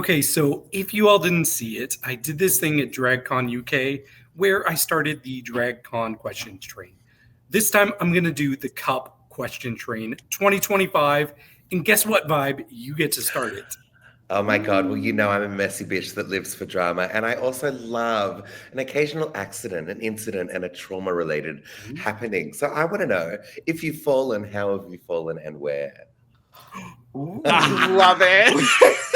Okay, so if you all didn't see it, I did this thing at DragCon UK where I started the DragCon question train. This time I'm going to do the Cup question train 2025. And guess what, Vibe? You get to start it. Oh my God. Well, you know I'm a messy bitch that lives for drama. And I also love an occasional accident, an incident, and a trauma-related happening. So I want to know, if you've fallen, how have you fallen and where? Love it.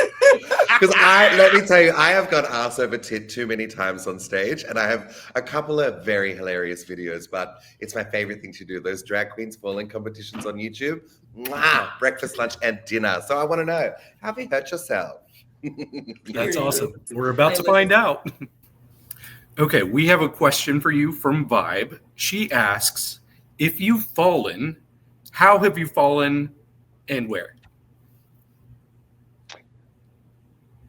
Because let me tell you, I have got ass over tit too many times on stage, and I have a couple of very hilarious videos, but it's my favorite thing to do. Those drag queens falling competitions on YouTube, breakfast, lunch, and dinner. So I want to know, have you hurt yourself? That's awesome. We're about to find out. Okay, we have a question for you from Vibe. She asks, if you've fallen, how have you fallen and where?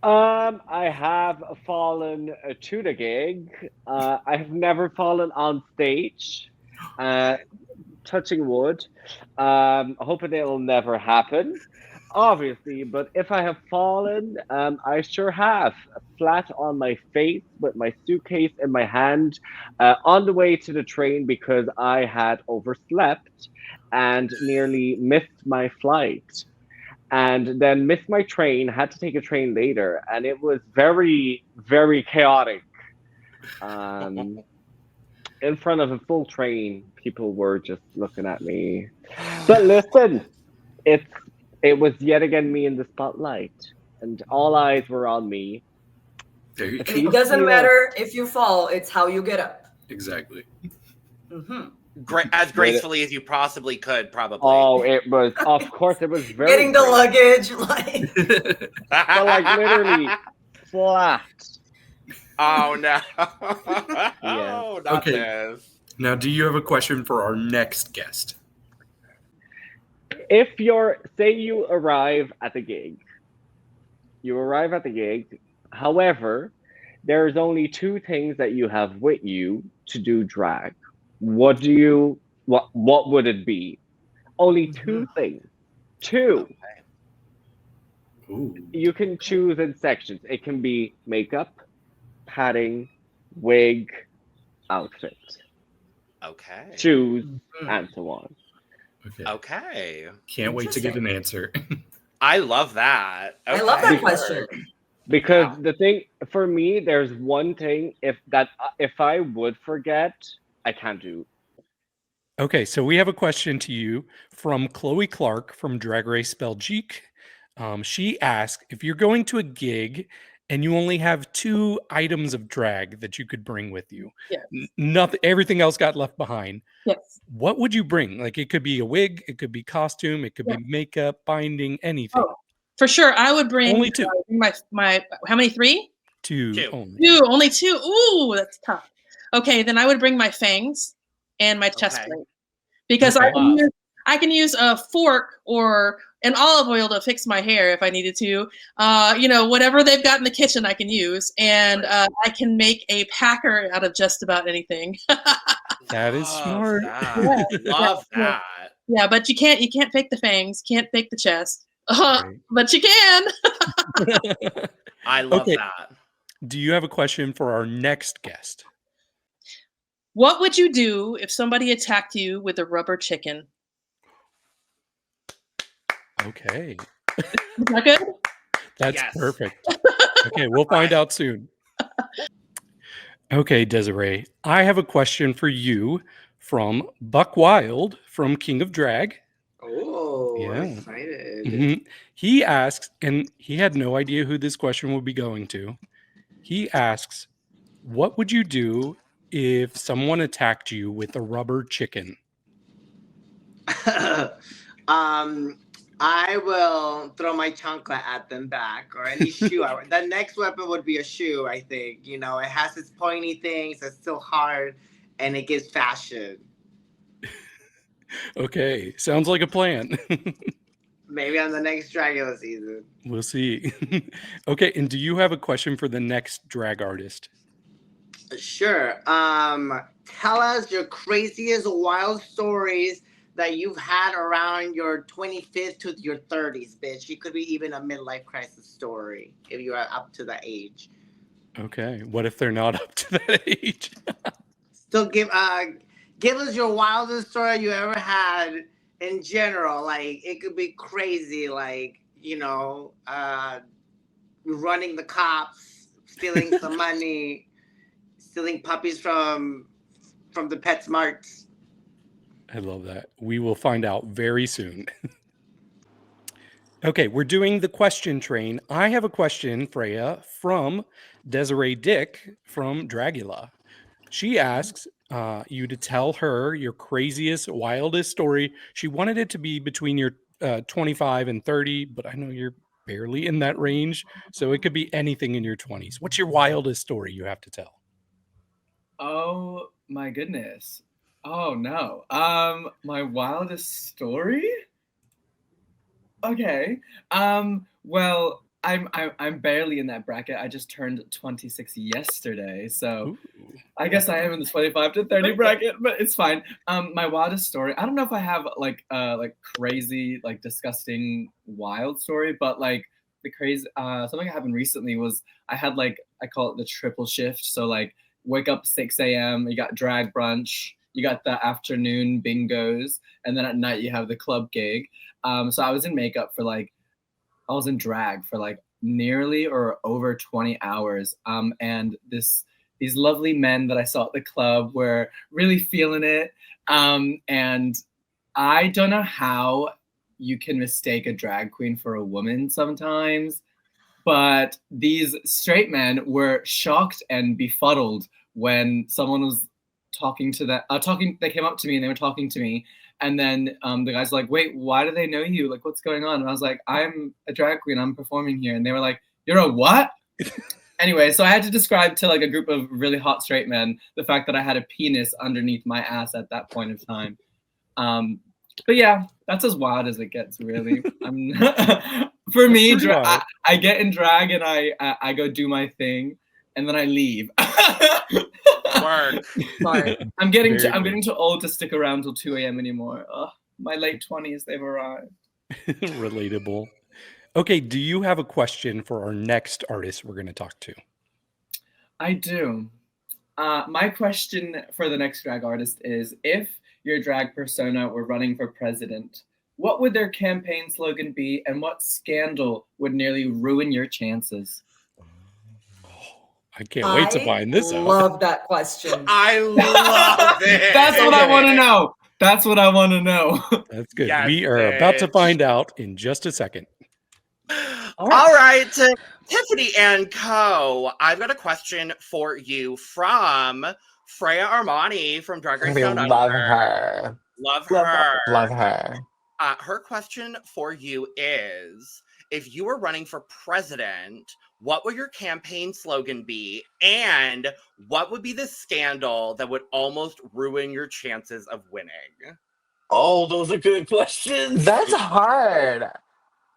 I have fallen to the gig. I have never fallen on stage. Touching wood. Hoping it will never happen, obviously. But if I have fallen, I sure have. Flat on my face with my suitcase in my hand on the way to the train because I had overslept and nearly missed my flight. And then missed my train, had to take a train later, and it was very, very chaotic. In front of a full train, people were just looking at me. But listen, it was yet again me in the spotlight, and all eyes were on me. There you go. It doesn't matter if you fall; it's how you get up. Exactly. Mm-hmm. As gracefully as you possibly could, probably. Oh, it was, of course, it was very Getting the luggage, but like literally flat. Oh no! Yeah. Not Okay. this. Now, do you have a question for our next guest? If say you arrive at the gig, however, there's only two things that you have with you to do drag. What would it be? Only two things. Two. Ooh. You can choose in sections. It can be makeup, padding, wig, outfit, Okay. shoes, and so on. Okay. Can't wait to get an answer. I love that. I love that question. Because the thing for me, there's one thing if I would forget, I can't do. Okay, so we have a question to you from Chloe Clark from DragRace Belgique. She asked, if you're going to a gig and you only have 2 items of drag that you could bring with you, nothing, everything else got left behind. Yes. What would you bring? Like, it could be a wig, it could be costume, it could be makeup, binding, anything. Oh, for sure. I would bring Only 2. My how many? 3? 2 only. 2, only 2. Ooh, that's tough. Okay, then I would bring my fangs and my chest plate because I can use a fork or an olive oil to fix my hair if I needed to. Whatever they've got in the kitchen, I can use, and I can make a packer out of just about anything. That is smart. Love that. Yeah, but you can't fake the fangs, can't fake the chest, but you can. I love that. Do you have a question for our next guest? What would you do if somebody attacked you with a rubber chicken? Okay. Is that good? That's perfect. Okay, we'll find out soon. Okay, Desiree, I have a question for you from Buck Wild from King of Drag. Oh, Yeah. excited. He asks, and he had no idea who this question would be going to. He asks, what would you do if someone attacked you with a rubber chicken? I will throw my chancla at them back or any shoe. The next weapon would be a shoe, I think. It has its pointy things, it's still hard, and it gives fashion. Okay, sounds like a plan. Maybe on the next Dragula season. We'll see. Okay, and do you have a question for the next drag artist? Sure. Tell us your craziest wild stories that you've had around your 25th to your 30s, bitch. It could be even a midlife crisis story if you are up to that age. Okay. What if they're not up to that age? So give us your wildest story you ever had in general. Like it could be crazy, like, you know, running the cops, stealing some money, stealing puppies from the PetSmarts. I love that. We will find out very soon. Okay, we're doing the question train. I have a question, Freya, from Desiree Dick from Dragula. She asks you to tell her your craziest, wildest story. She wanted it to be between your 25 and 30, but I know you're barely in that range, so it could be anything in your 20s. What's your wildest story you have to tell? Oh my goodness. Oh no. My wildest story? Okay. Well, I'm barely in that bracket. I just turned 26 yesterday, so Ooh. I guess I am in the 25 to 30 bracket, but it's fine. My wildest story. I don't know if I have like crazy, like disgusting, wild story, but like the crazy something that happened recently was I had like I call it the triple shift. So like wake up 6 a.m. You got drag brunch. You got the afternoon bingos, and then at night you have the club gig. So I was in makeup for like, I was in drag for like nearly or over 20 hours. And these lovely men that I saw at the club were really feeling it. And I don't know how you can mistake a drag queen for a woman sometimes, but these straight men were shocked and befuddled when someone was talking to that, they came up to me and they were talking to me. And then the guy's like, wait, why do they know you? Like, what's going on? And I was like, I'm a drag queen, I'm performing here. And they were like, you're a what? Anyway, so I had to describe to like a group of really hot straight men the fact that I had a penis underneath my ass at that point of time. But yeah, that's as wild as it gets, really. For me, I get in drag and I go do my thing, and then I leave. Work. I'm getting too old to stick around till 2 a.m. anymore. My late 20s, they've arrived. Relatable. Okay, do you have a question for our next artist we're going to talk to? I do. My question for the next drag artist is, if your drag persona were running for president, what would their campaign slogan be, and what scandal would nearly ruin your chances? I can't wait to find this out. I love that question. I love it. That's what I want to know. That's what I want to know. That's good. Yes, we are about to bitch. find out in just a second. All right, Tiffany and Co. I've got a question for you from Freya Armani from DragRace. I love her. Love her. Love her. Her question for you is, if you were running for president, what would your campaign slogan be? And what would be the scandal that would almost ruin your chances of winning? Oh, those are good questions. That's hard.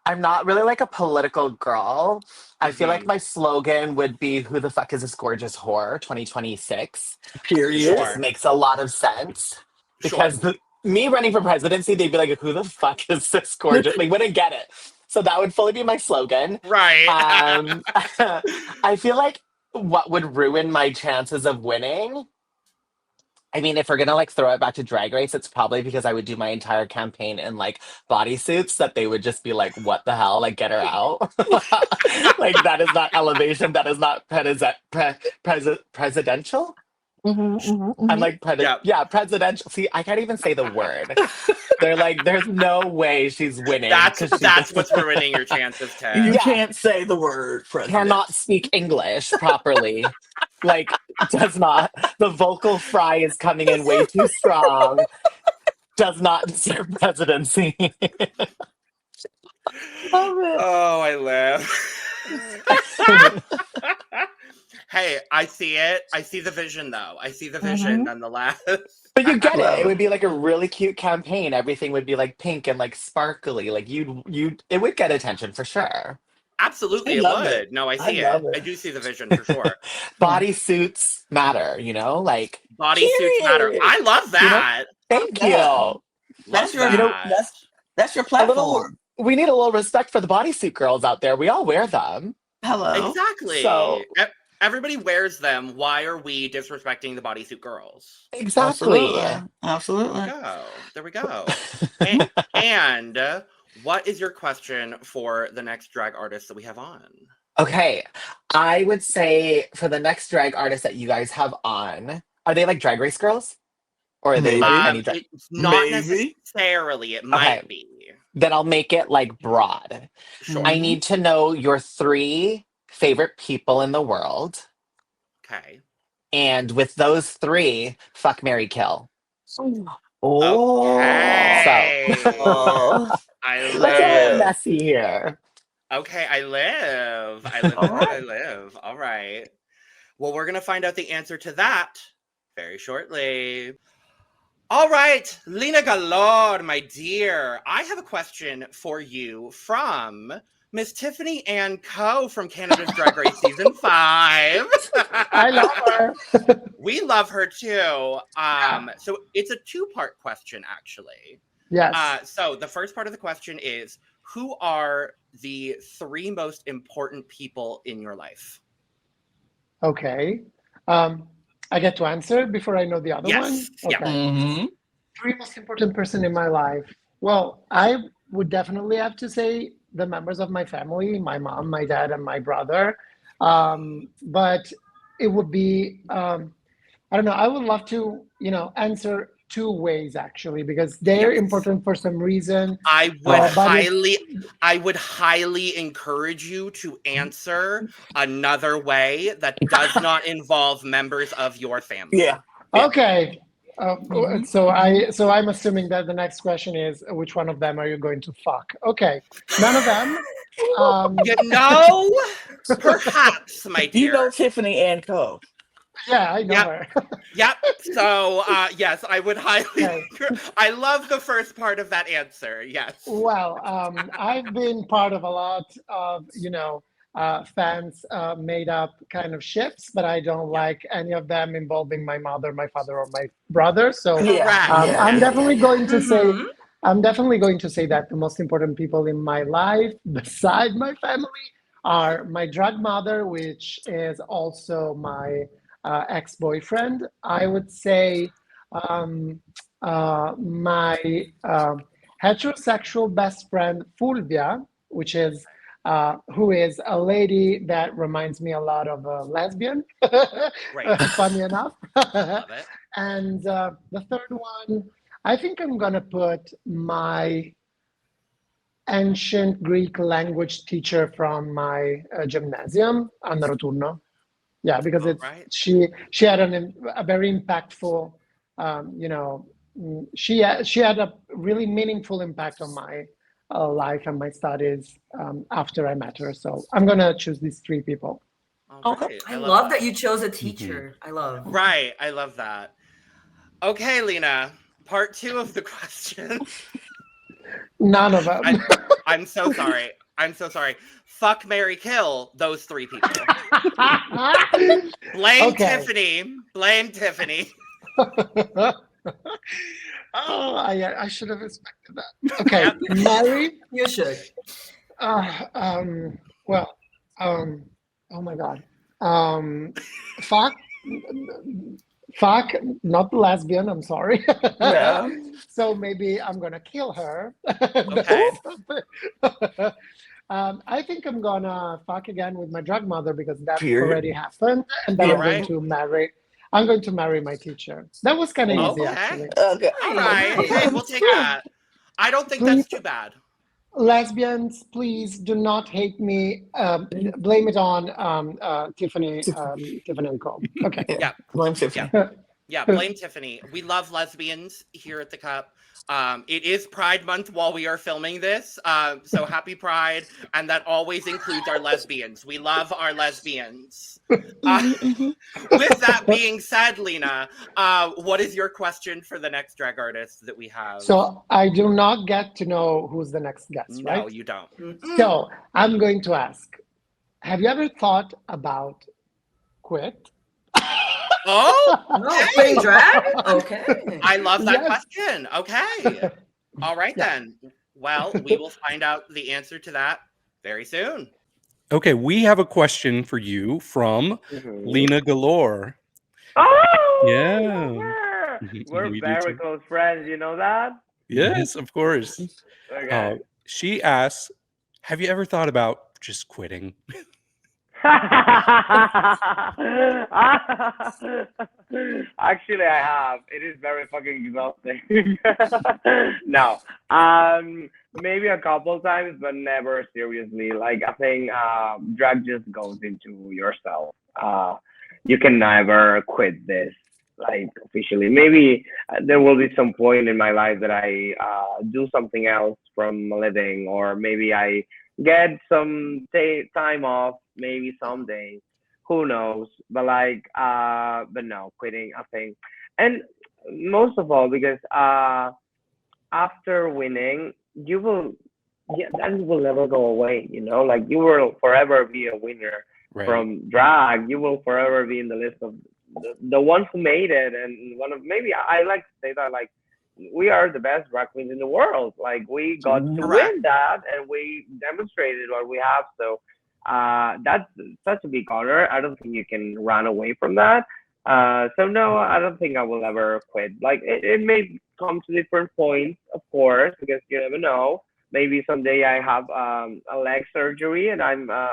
I'm not really like a political girl. I feel like my slogan would be, who the fuck is this gorgeous whore, 2026. Period. This makes a lot of sense. Because me running for presidency, they'd be like, who the fuck is this gorgeous? They wouldn't get it. So that would fully be my slogan. Right. I feel like what would ruin my chances of winning, I mean, if we're gonna like throw it back to Drag Race, it's probably because I would do my entire campaign in like bodysuits that they would just be like, what the hell? Like, get her out. Like, that is not elevation. That is not presidential. I'm like, presidential. See, I can't even say the word. They're like, there's no way she's winning. That's what's ruining your chances, Ted. You can't say the word president. Cannot speak English properly. Like, does not. The vocal fry is coming in way too strong. Does not deserve presidency. Love it. Oh, I live. Hey, I see it. I see the vision, though. I see the vision, nonetheless. But you get it. It would be like a really cute campaign. Everything would be like pink and like sparkly. Like it would get attention for sure. Absolutely, it would. No, I see it. I do see the vision for sure. Bodysuits matter, you know? Like, bodysuits matter. I love that. You know? Thank you. Love your, that. that's your A little, platform. we need a little respect for the bodysuit girls out there. We all wear them. Hello. Exactly. So- Everybody wears them. Why are we disrespecting the bodysuit girls? Exactly. Absolutely. There we go. And what is your question for the next drag artist that we have on? Okay. I would say for the next drag artist that you guys have on, are they like Drag Race girls? Or are they like any drag? It's not Maybe. necessarily. It might be. Then I'll make it like broad. Sure. I need to know your 3 favorite people in the world. Okay. And with those 3, fuck, marry, kill. Okay. Oh. I Let's get a little live. messy here. Okay, I live. I live. All right. Well, we're going to find out the answer to that very shortly. All right, Lena Galore, my dear. I have a question for you from Miss Tiffany Ann Coe from Canada's Drag Race Season 5. I love her. We love her too. So it's a 2-part question, actually. Yes. So the first part of the question is, who are the 3 most important people in your life? Okay. I get to answer before I know the other one? Yes. Yeah. Mm-hmm. 3 most important person in my life. Well, I would definitely have to say the members of my family, my mom, my dad, and my brother. But it would be, I don't know, I would love to, answer 2 ways actually, because they're important for some reason. I would highly encourage you to answer another way that does not involve members of your family. Yeah. Okay. So I'm assuming that the next question is, which one of them are you going to fuck? Okay, none of them. Perhaps, my dear. You know Tiffany Ann Coe. Yeah, I know her. Yep. So, yes, I would highly. I love the first part of that answer. Yes. Well, I've been part of a lot of, fans made up kind of ships, but I don't like any of them involving my mother, my father, or my brother. So I'm definitely going to say, that the most important people in my life, beside my family, are my drag mother, which is also my ex-boyfriend. I would say my heterosexual best friend Fulvia, which is who is a lady that reminds me a lot of a lesbian. Funny enough. Love it. And the third one, I think I'm gonna put my ancient Greek language teacher from my gymnasium, Anna Rotunno. Yeah, because she had a very impactful, she had a really meaningful impact on my life and my studies after I met her. So I'm gonna choose these 3 people. Okay. I love that you chose a teacher. I love. Right. I love that. Okay, Lena. Part 2 of the question. None of them. I'm so sorry. Fuck, marry, kill those 3 people. Blame Tiffany. Blame Tiffany. Oh, I should have expected that. Okay, marry. You should. Oh my God. Fuck, not the lesbian. I'm sorry. Yeah. So maybe I'm gonna kill her. Okay. I think I'm gonna fuck again with my drag mother because that Period. already happened, and then I'm going to marry my teacher. That was kind of easy, actually. Okay. All right. Okay, we'll take that. I don't think that's too bad. Lesbians, please do not hate me. Blame it on Tiffany and Co. Okay. Yeah. Blame Tiffany. Yeah, blame Tiffany. We love lesbians here at the Cup. It is Pride Month while we are filming this, so happy Pride, and that always includes our lesbians. We love our lesbians. With that being said, Lena, what is your question for the next drag artist that we have? So I do not get to know who's the next guest, right? No, you don't. So I'm going to ask, have you ever thought about quit? Oh, no, playing drag? Okay. I love that question. Okay. All right, then. Well, we will find out the answer to that very soon. Okay, we have a question for you from Lena Galore. Oh, Yeah. we're We do very too. close friends. You know that? Yes, of course. Okay. She asks, have you ever thought about just quitting? Actually, I have. It is very fucking exhausting. No, maybe a couple times, but never seriously. Like I think drag just goes into yourself. You can never quit this. Like officially, maybe there will be some point in my life that I do something else from a living, or maybe I get some time off, maybe someday. Who knows? But like, but no, quitting, I think. And most of all, because after winning, you will, yeah, that will never go away. You know, like you will forever be a winner from drag. You will forever be in the list of the ones who made it, and one of maybe I like to say that like we are the best drag queens in the world. Like we got to win that, and we demonstrated what we have. So that's such a big honor. I don't think you can run away from that. So no, I don't think I will ever quit. Like it may come to different points, of course, because you never know. Maybe someday I have a leg surgery and I'm a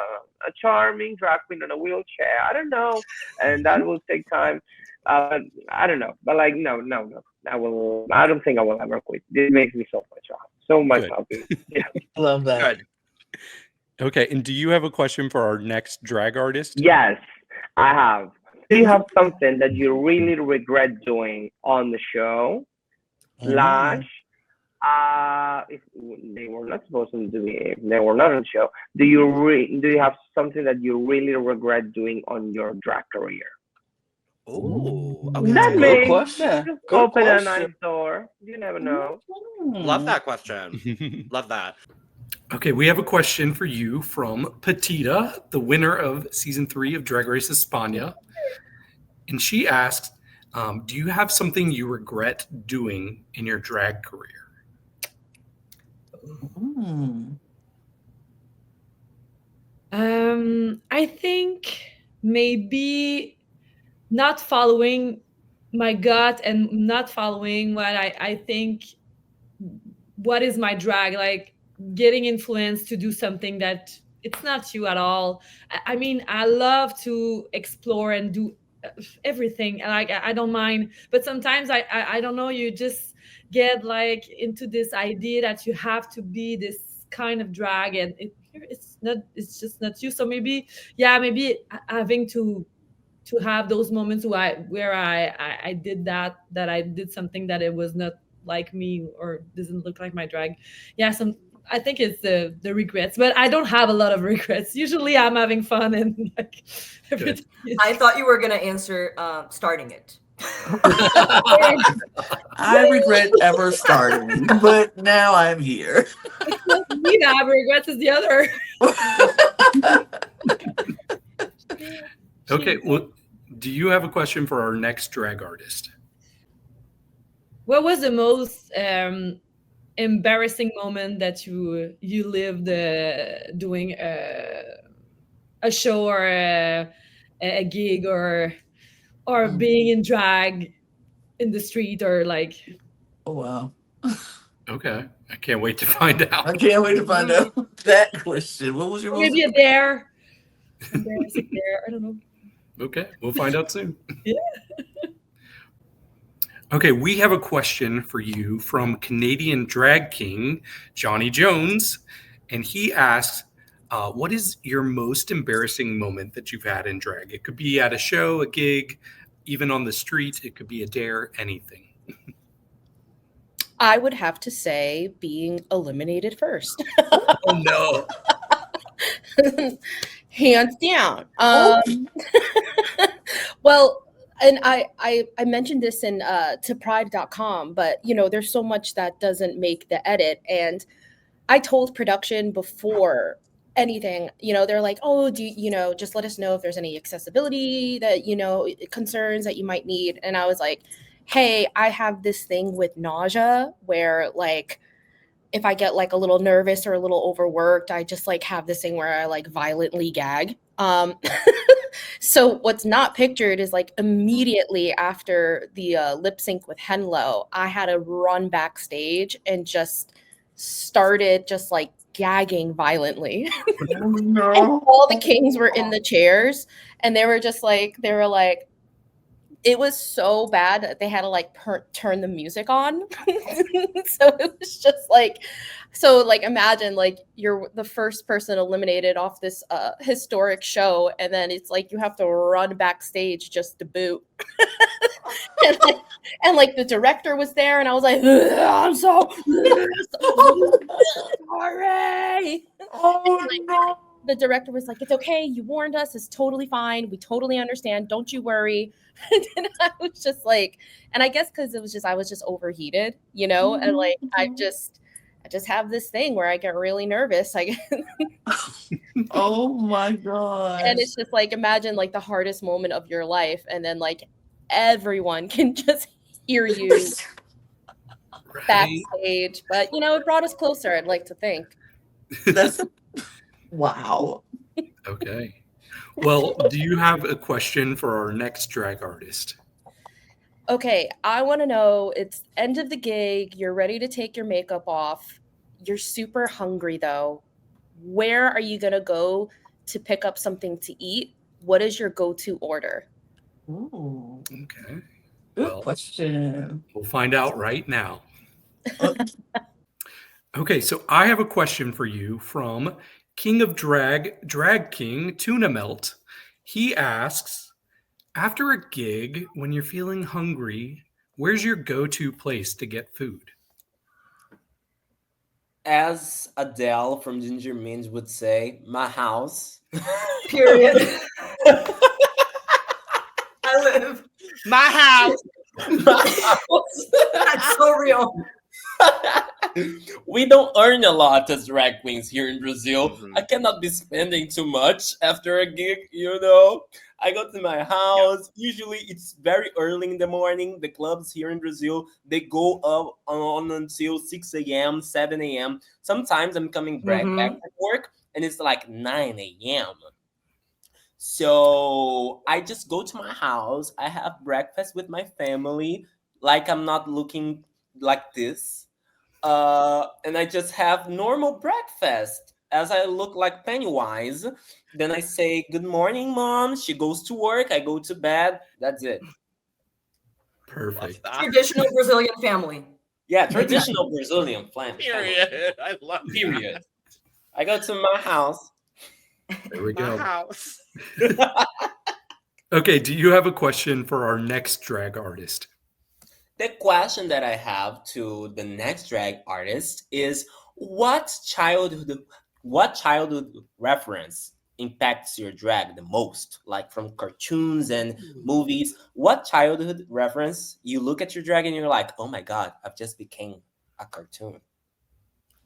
charming drag queen in a wheelchair. I don't know, and that will take time. I don't know, but like no. I don't think I will ever quit. This makes me so much happy. Yeah. Love that. Good. Okay, and do you have a question for our next drag artist? Yes, I have. Do you have something that you really regret doing on the show? Slash, if they were not supposed to be, they were not on the show. Do you have something that you really regret doing on your drag career? Ooh, okay. That Good means question. just Good open a nice question. door. You never know. Love that question. Love that. Okay, we have a question for you from Petita, the winner of season 3 of Drag Race España. And she asks, do you have something you regret doing in your drag career? I think maybe not following my gut and not following what I think, what is my drag, like getting influenced to do something that it's not you at all. I mean, I love to explore and do everything. Like I don't mind, but sometimes I don't know, you just get like into this idea that you have to be this kind of drag, and it's just not you. So maybe having to have those moments where I did that I did something that it was not like me or doesn't look like my drag. I think it's the regrets, but I don't have a lot of regrets. Usually I'm having fun and like everything. I thought you were gonna answer starting it. I regret ever starting, but now I'm here. It's not me that have regrets, it's the other. Okay, well, do you have a question for our next drag artist? What was the most embarrassing moment that you lived doing a show or a gig or being in drag in the street or like? Oh wow. Okay, I can't wait to find out. I can't wait to find out that question. What was your maybe a dare? Embarrassing dare. I don't know. Okay, we'll find out soon. Yeah. Okay, we have a question for you from Canadian drag king Johnny Jones, and he asks, what is your most embarrassing moment that you've had in drag? It could be at a show, a gig, even on the street. It could be a dare, anything. I would have to say being eliminated first. Oh, no. Hands down. Well, and I mentioned this in to pride.com, but you know, there's so much that doesn't make the edit. And I told production before anything, you know, they're like, oh, just let us know if there's any accessibility that, concerns that you might need. And I was like, hey, I have this thing with nausea where like if I get like a little nervous or a little overworked, I just like have this thing where I like violently gag. So what's not pictured is like immediately after the lip sync with Henlo, I had to run backstage and just started just like gagging violently. Oh, no. And all the kings were in the chairs and they were like, it was so bad that they had to like turn the music on. So it was just like, imagine like you're the first person eliminated off this historic show, and then it's like you have to run backstage just to boot. and like the director was there, and I was like, I'm so sorry. Oh, no. The director was like, it's okay, you warned us, it's totally fine, we totally understand, don't you worry. And I was just like, and I guess because I was just overheated, you know, and like I just have this thing where I get really nervous. Oh my god. And it's just like, imagine like the hardest moment of your life, and then like everyone can just hear you backstage. But you know, it brought us closer, I'd like to think. That's wow. Okay. Well, do you have a question for our next drag artist? Okay, I want to know, it's end of the gig, you're ready to take your makeup off. You're super hungry though. Where are you going to go to pick up something to eat? What is your go-to order? Ooh. Okay. Good question. We'll find out right now. Okay, so I have a question for you from King of Drag King, Tuna Melt. He asks, after a gig, when you're feeling hungry, where's your go-to place to get food? As Adele from Ginger Minge would say, my house. Period. I live. My house. That's so real. We don't earn a lot as drag queens here in Brazil. I cannot be spending too much after a gig, you know. I go to my house. Usually it's very early in the morning. The clubs here in Brazil, they go up on until 6 a.m., 7 a.m. Sometimes I'm coming back from work and it's like 9 a.m. So I just go to my house. I have breakfast with my family. Like I'm not looking like this. And I just have normal breakfast as I look like Pennywise. Then I say, good morning, Mom. She goes to work. I go to bed. That's it. Perfect. Traditional Brazilian family. Yeah, traditional Brazilian family. Period. I love Period. I go to my house. There we My go. house. Okay, do you have a question for our next drag artist? The question that I have to the next drag artist is, what childhood reference impacts your drag the most? Like from cartoons and movies, what childhood reference you look at your drag and you're like, oh my god, I've just became a cartoon.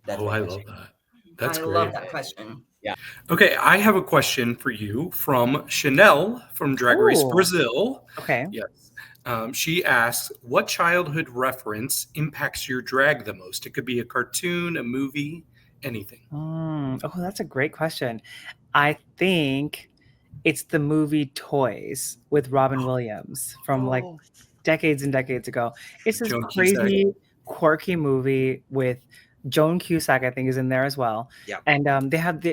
That's I love that. That's I great. love that question. Yeah. Okay, I have a question for you from Chanel from Drag Race Ooh. Brazil. Okay. Yes. She asks, what childhood reference impacts your drag the most? It could be a cartoon, a movie, anything. Oh, that's a great question. I think it's the movie Toys with Robin Williams from like decades and decades ago. It's this Joan crazy, Cusack. quirky movie with Joan Cusack, I think, is in there as well. Yeah. And they had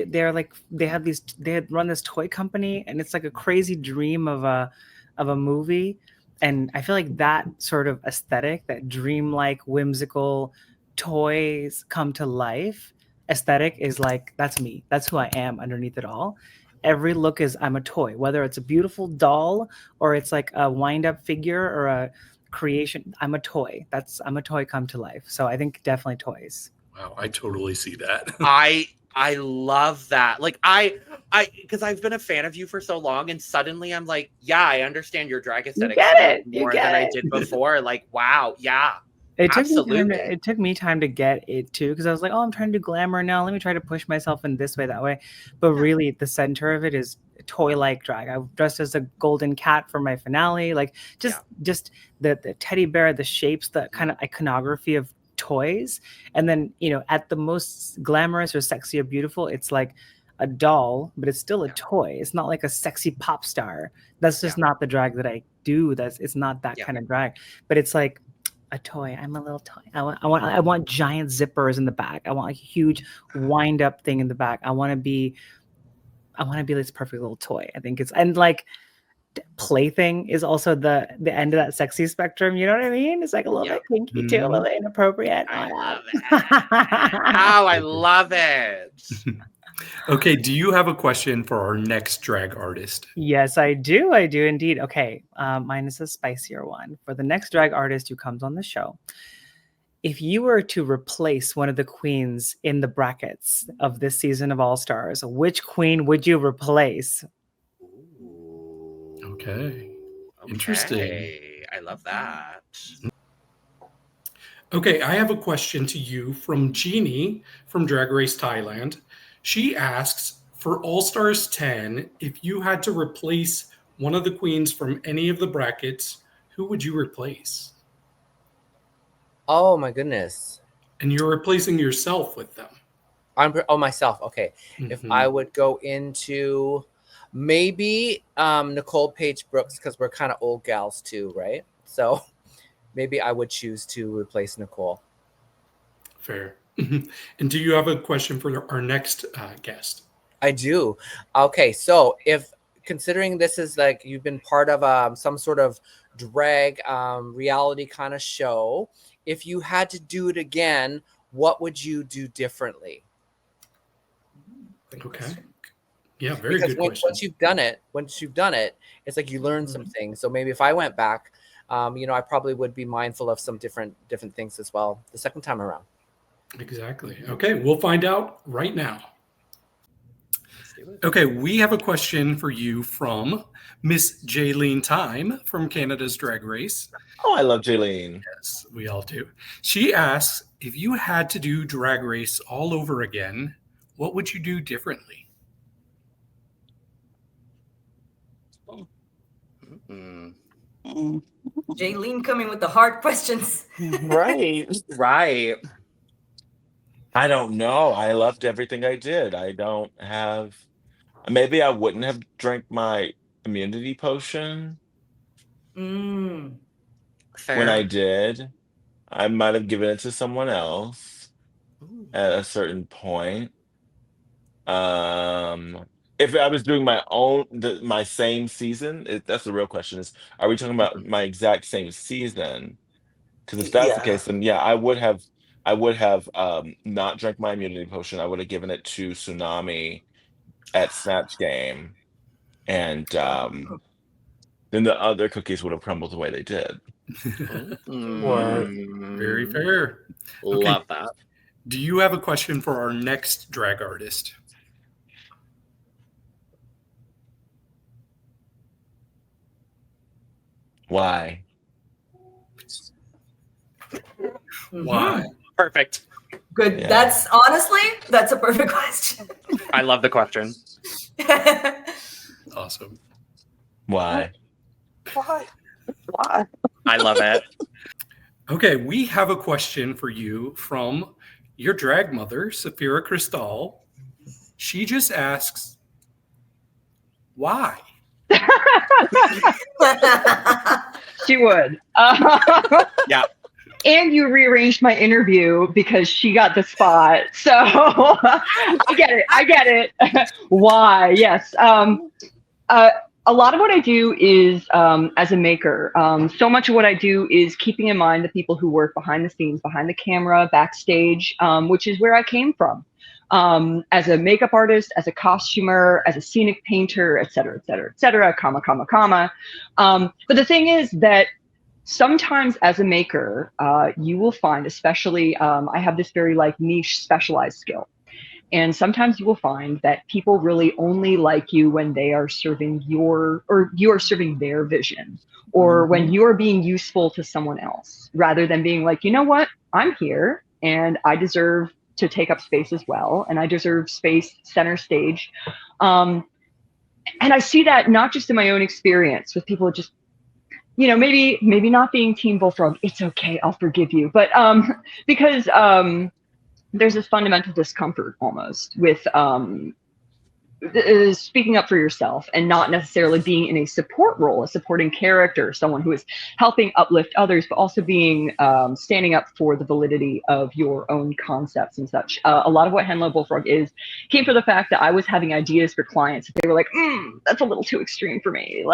run this toy company, and it's like a crazy dream of a movie. And I feel like that sort of aesthetic, that dreamlike, whimsical toys come to life aesthetic is like, that's me. That's who I am underneath it all. Every look is I'm a toy, whether it's a beautiful doll or it's like a wind-up figure or a creation. I'm a toy. I'm a toy come to life. So I think definitely toys. Wow, I totally see that. I love that. Like I because I've been a fan of you for so long, and suddenly I'm like, yeah, I understand your drag aesthetic more than I did before. Like, wow, yeah. It Absolutely. took me time to get it too, because I was like, oh, I'm trying to do glamour now. Let me try to push myself in this way, that way. But really, the center of it is toy-like drag. I dressed as a golden cat for my finale. Like just the teddy bear, the shapes, the kind of iconography of toys. And then, you know, at the most glamorous or sexy or beautiful, it's like a doll, but it's still a toy. It's not like a sexy pop star. That's just not the drag that I do. It's not that kind of drag. But it's like a toy. I'm a little toy. I want giant zippers in the back. I want a huge wind up thing in the back. I want to be this perfect little toy. I think it's, and like plaything is also the end of that sexy spectrum. You know what I mean? It's like a little bit kinky too, a little bit inappropriate. I love it. Oh, I love it. Okay, do you have a question for our next drag artist? Yes, I do. I do indeed. Okay, mine is a spicier one. For the next drag artist who comes on the show, if you were to replace one of the queens in the brackets of this season of All Stars, which queen would you replace? Okay. Interesting. I love that. Okay, I have a question to you from Jeannie from Drag Race Thailand. She asks, for All Stars 10, if you had to replace one of the queens from any of the brackets, who would you replace? Oh my goodness. And you're replacing yourself with them. Myself. Okay. If I would go into maybe Nicole Paige Brooks, because we're kind of old gals too, right? So maybe I would choose to replace Nicole. Fair. And do you have a question for our next guest? I do. Okay, so if considering this is like you've been part of some sort of drag reality kind of show, if you had to do it again, what would you do differently? Okay. Yeah, very because good question. Once you've done it, it's like you learn some things. So maybe if I went back, I probably would be mindful of some different things as well the second time around. Exactly. Okay, we'll find out right now. Okay, we have a question for you from Miss Jaylene Time from Canada's Drag Race. Oh, I love Jaylene. Yes, we all do. She asks, if you had to do Drag Race all over again, what would you do differently? Jaylene coming with the hard questions. Right. Right. I don't know. I loved everything I did. Maybe I wouldn't have drank my immunity potion when I did. I might have given it to someone else at a certain point. If I was doing my same season, that's the real question is, are we talking about my exact same season? Because if that's the case, then yeah, I would have not drank my immunity potion. I would have given it to Tsunami at Snatch Game. And then the other cookies would have crumbled the way they did. Very fair. Love that. Do you have a question for our next drag artist? Why? Why? Perfect. Good. Yeah. That's a perfect question. I love the question. Awesome. Why? I love it. Okay, we have a question for you from your drag mother, Safira Cristal. She just asks, why? She would. Yeah. And you rearranged my interview because she got the spot. So I get it. Why? Yes. A lot of what I do is as a maker. So much of what I do is keeping in mind the people who work behind the scenes, behind the camera, backstage, which is where I came from. As a makeup artist, as a costumer, as a scenic painter, et cetera, comma. But the thing is that sometimes as a maker, you will find, especially, I have this very niche specialized skill. And sometimes you will find that people really only like you when they are serving you are serving their vision, or when you are being useful to someone else, rather than being like, you know what, I'm here and I deserve to take up space as well. And I deserve space center stage. And I see that not just in my own experience with people just maybe not being Team Bullfrog, it's okay, I'll forgive you. But because there's this fundamental discomfort almost with speaking up for yourself and not necessarily being in a support role, a supporting character, someone who is helping uplift others, but also being standing up for the validity of your own concepts and such. A lot of what Hello Bullfrog came from the fact that I was having ideas for clients. They were like, that's a little too extreme for me.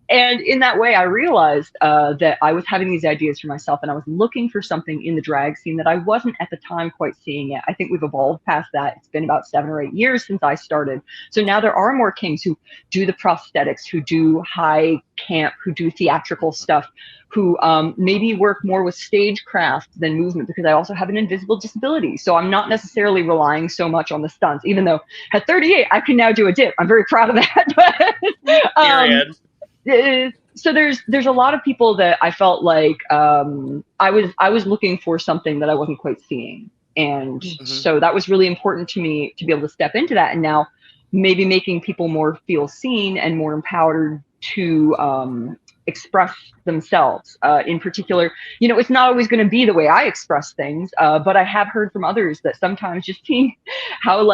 And in that way, I realized that I was having these ideas for myself, and I was looking for something in the drag scene that I wasn't at the time quite seeing yet. I think we've evolved past that. It's been about 7 or 8 years since I started. So now there are more kings who do the prosthetics, who do high camp, who do theatrical stuff, who maybe work more with stagecraft than movement, because I also have an invisible disability. So I'm not necessarily relying so much on the stunts, even though at 38, I can now do a dip. I'm very proud of that. Period. So there's a lot of people that I felt like I was looking for something that I wasn't quite seeing, and so that was really important to me to be able to step into that, and now maybe making people more feel seen and more empowered to express themselves. In particular, it's not always going to be the way I express things, but I have heard from others that sometimes just seeing how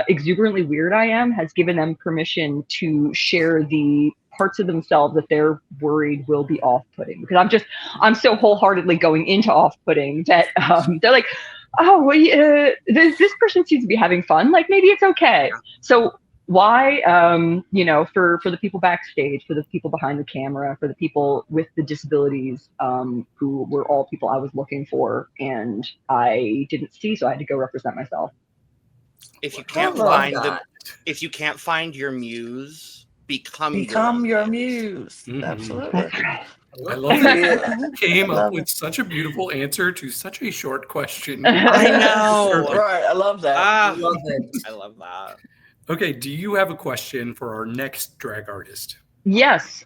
exuberantly weird I am has given them permission to share the parts of themselves that they're worried will be off-putting, because I'm so wholeheartedly going into off-putting that they're like, oh, well, this person seems to be having fun, like maybe it's okay. So why, for the people backstage, for the people behind the camera, for the people with the disabilities, who were all people I was looking for and I didn't see, so I had to go represent myself. If you can't find your muse, become your muse. Absolutely. I love that you came up with such a beautiful answer to such a short question. I know. Right. I love that. I love it. I love that. Okay, do you have a question for our next drag artist? Yes.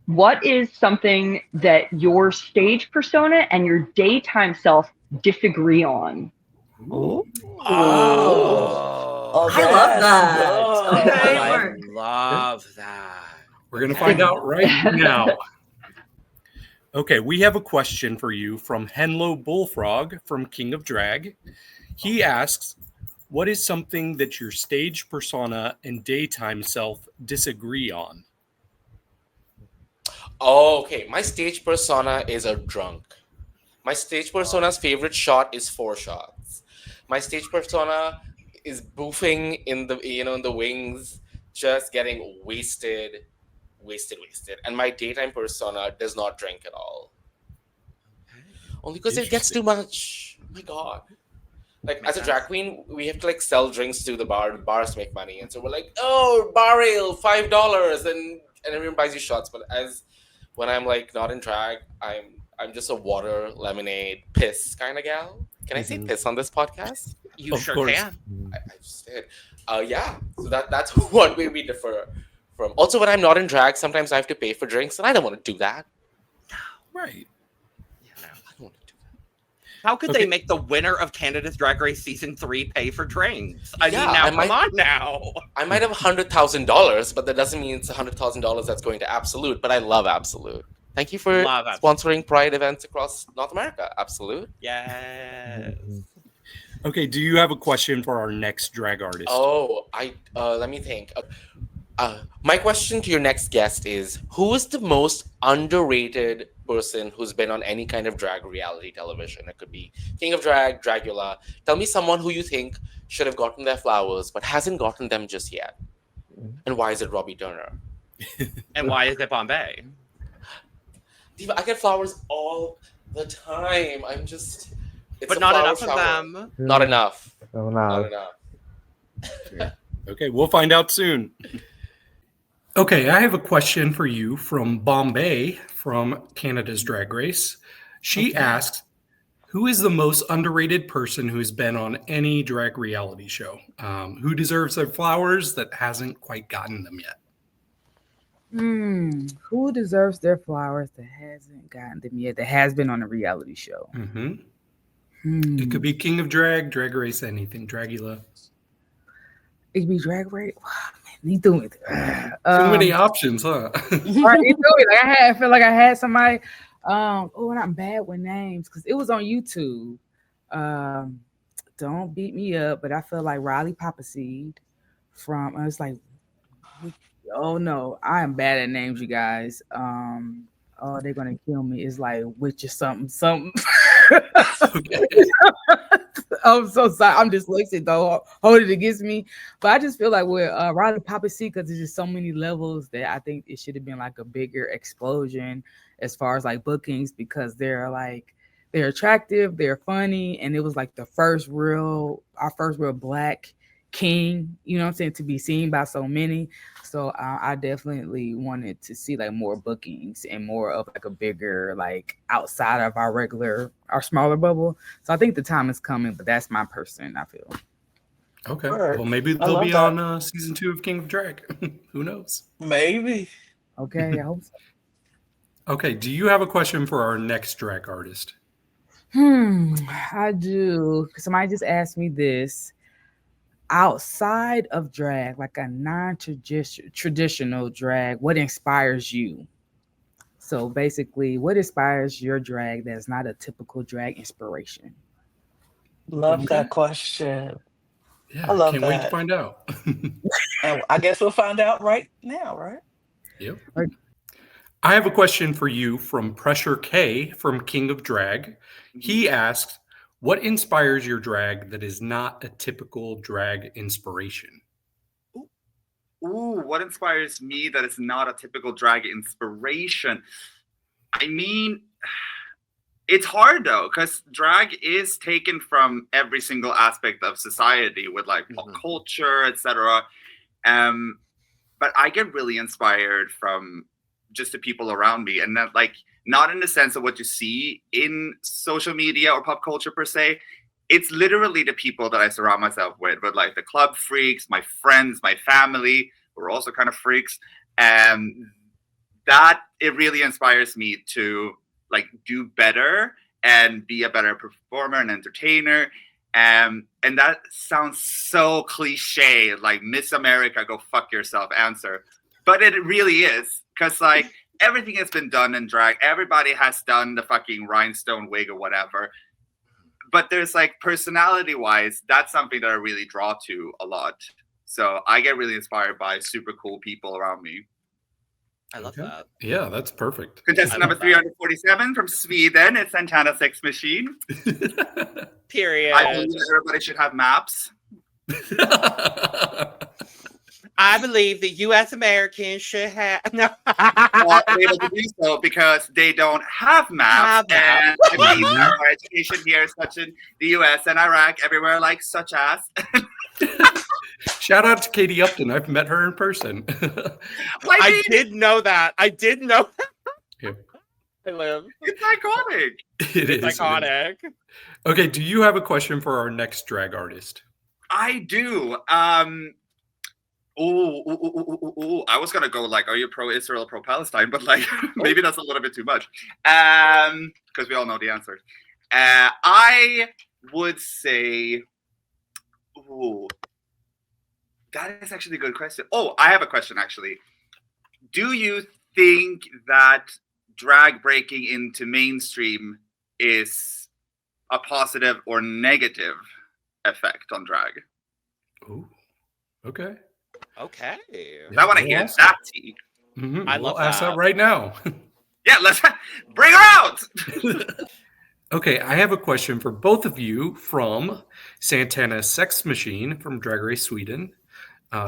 What is something that your stage persona and your daytime self disagree on? Oh. I love that. Okay, I love that. We're going to find out right now. Okay, we have a question for you from Hello Bullfrog from King of Drag. He asks, what is something that your stage persona and daytime self disagree on? Oh, okay. My stage persona is a drunk. My stage persona's favorite shot is 4 shots. My stage persona is boofing in the wings, just getting wasted. And my daytime persona does not drink at all. Only because it gets too much. Oh my God. Like, as a drag queen, we have to sell drinks to the bars to make money. And so we're like, oh, bar ale, $5, and everyone buys you shots. But when I'm not in drag, I'm just a water, lemonade, piss kind of gal. Can I say piss on this podcast? You sure can. I just did. Yeah. So that's one way we differ from. Also, when I'm not in drag, sometimes I have to pay for drinks, and I don't want to do that. Right. How could they make the winner of Canada's Drag Race Season 3 pay for drinks? Come on now. I might have $100,000, but that doesn't mean it's $100,000 that's going to Absolute. But I love Absolute. Thank you for sponsoring Pride events across North America. Absolute. Yes. Okay, do you have a question for our next drag artist? Oh, let me think. My question to your next guest is, who is the most underrated person who's been on any kind of drag reality television? It could be King of Drag, Dragula. Tell me someone who you think should have gotten their flowers but hasn't gotten them just yet. And why is it Robbie Turner? And why is it Bombay? Diva, I get flowers all the time. It's but a not flower enough shower. of them. Not enough. Oh, no. Not enough. Okay, we'll find out soon. Okay, I have a question for you from Bombay from Canada's Drag Race. She asks, who is the most underrated person who's been on any drag reality show? Who deserves their flowers that hasn't quite gotten them yet? Who deserves their flowers that hasn't gotten them yet, that has been on a reality show? It could be King of Drag, Drag Race, anything, Dragula. It could be Drag Race. And he threw me. Too many options, huh? Right, he threw me. Like I feel like I had somebody. Oh, and I'm bad with names because it was on YouTube. Don't beat me up, but I feel like Riley Papaseed from. I was like, oh no, I am bad at names, you guys. Oh, they're gonna kill me. It's like witch or something. I'm so sorry. I'm dyslexic though. Hold it against me. But I just feel like with Riley Papaseed, because there's just so many levels that I think it should have been like a bigger explosion as far as like bookings, because they're attractive, they're funny, and it was like our first real black king, you know what I'm saying, to be seen by so many. So I definitely wanted to see like more bookings and more of like a bigger, like outside of our smaller bubble. So I think the time is coming, but that's my person, I feel. Okay. Well, maybe they'll be on season 2 of King of Drag. Who knows? Maybe. Okay, I hope so. Okay. Do you have a question for our next drag artist? I do. Somebody just asked me this. Outside of drag, like a non-traditional drag, what inspires you? So basically, what inspires your drag that's not a typical drag inspiration? Love that question. Yeah, I love can't that. wait to find out. And I guess we'll find out right now, right? Yep. I have a question for you from Pressure K from King of Drag. He asks, what inspires your drag that is not a typical drag inspiration? Ooh, what inspires me that is not a typical drag inspiration? I mean, it's hard though, because drag is taken from every single aspect of society with like pop culture, etc. But I get really inspired from just the people around me, and that, like, not in the sense of what you see in social media or pop culture per se. It's literally the people that I surround myself with like the club freaks, my friends, my family, who are also kind of freaks. That it really inspires me to like do better and be a better performer and entertainer. And that sounds so cliche, like Miss America, go fuck yourself answer. But it really is, because like everything has been done in drag. Everybody has done the fucking rhinestone wig or whatever. But there's like personality wise, that's something that I really draw to a lot. So I get really inspired by super cool people around me. I love that. Yeah, that's perfect. Contestant number 347 from Sweden, it's Santana Sex Machine. Period. I believe that everybody should have maps. I believe the U.S. Americans should have are able to do so because they don't have maps. And I mean, our education here is such in the U.S. and Iraq, everywhere, like such as. Shout out to Katie Upton. I've met her in person. I did know that. Yeah. I live. It's iconic. It's iconic. Okay, do you have a question for our next drag artist? I do. I was gonna go like, are you pro-Israel, pro-Palestine? But like, maybe that's a little bit too much. Because we all know the answers. I would say, that is actually a good question. Oh, I have a question actually. Do you think that drag breaking into mainstream is a positive or negative effect on drag? Ooh, okay. Okay. I want to hear that tea. Mm-hmm. I love we'll ask that. that right now. Yeah, let's bring her out. Okay, I have a question for both of you from Santana Sex Machine from Drag Race Sweden.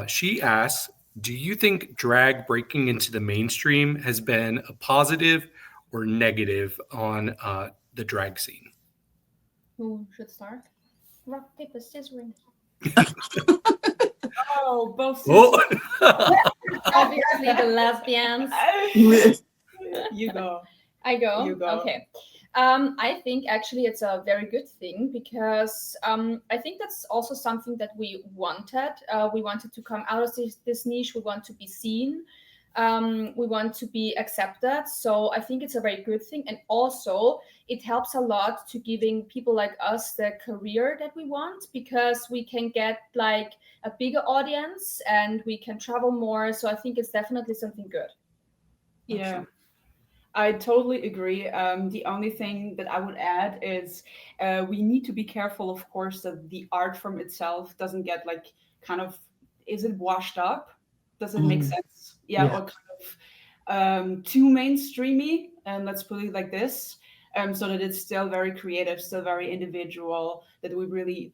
She asks, do you think drag breaking into the mainstream has been a positive or negative on the drag scene? Who should start? Rock, paper, scissors. Oh, both sisters. Obviously, the lesbians. You go. I go? You go. Okay. I think actually it's a very good thing because I think that's also something that we wanted. We wanted to come out of this niche. We want to be seen. We want to be accepted. So I think it's a very good thing. And also it helps a lot to giving people like us the career that we want, because we can get like a bigger audience and we can travel more. So I think it's definitely something good. Yeah, I totally agree. The only thing that I would add is we need to be careful, of course, that the art form itself doesn't get like kind of, is it washed up? Does it make sense? Yeah, or kind of too mainstreamy, and let's put it like this, so that it's still very creative, still very individual, that we really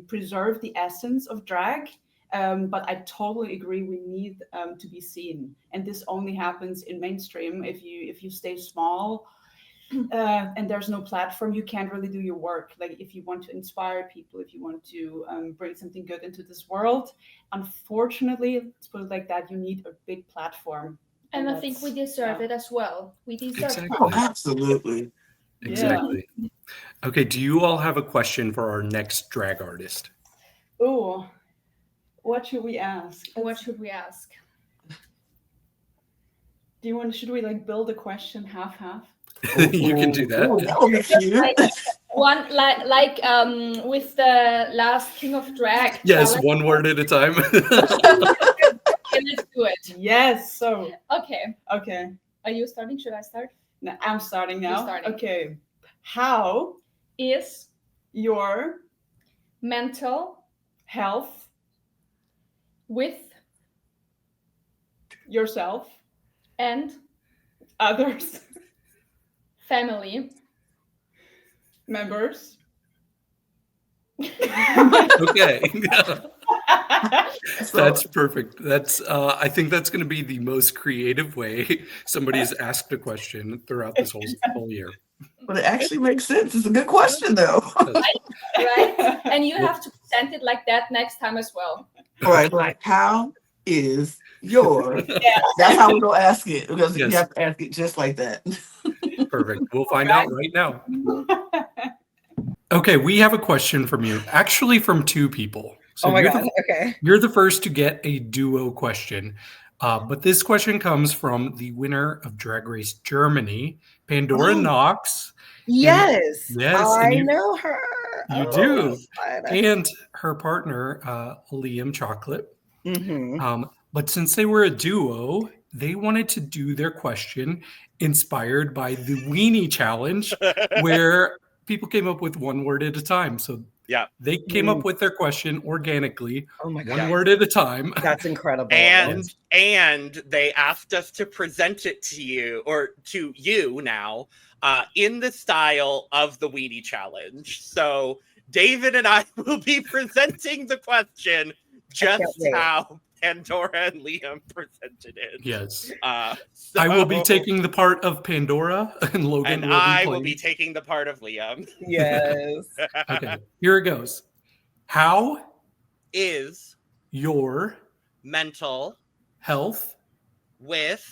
preserve the essence of drag. But I totally agree. We need to be seen, and this only happens in mainstream. If you stay small, and there's no platform, you can't really do your work. Like if you want to inspire people, if you want to bring something good into this world, unfortunately, let's put it like that, you need a big platform. And I think we deserve it as well. We deserve Exactly. Oh, absolutely. Exactly. Okay, do you all have a question for our next drag artist? Oh, what should we ask? What should we ask? Do you want? Should we like build a question half? You can do that. That would be cute. One like with the last King of Drag. Yes, challenge. one word at a time. Okay, let's do it. Yes. So. Okay. Okay. Are you starting? Should I start? No, I'm starting now. You're starting. Okay. How is your mental health with yourself and others family members? Okay. That's perfect. That's I think that's going to be the most creative way somebody's asked a question throughout this whole year. But it actually makes sense. It's a good question, though. right? And you have to present it like that next time as well. All right, like, how is your? That's how we're gonna ask it, because you have to ask it just like that. Perfect. We'll find out right now. Okay, we have a question from you. Actually, from two people. So Oh my God. Okay. You're the first to get a duo question. But this question comes from the winner of Drag Race Germany, Pandora Knox. Yes. Yes. I and know her. You do. And her partner, Liam Chocolate. But since they were a duo, they wanted to do their question inspired by the Weenie Challenge, where people came up with one word at a time. So they came up with their question organically, one word at a time. That's incredible. And they asked us to present it to you, or to you now, in the style of the Weenie Challenge. So David and I will be presenting the question just how Pandora and Liam presented it. Yes. So, I will be taking the part of Pandora, and Logan and will be I playing. will be taking the part of Liam. Yes. Okay, here it goes. How is your mental health with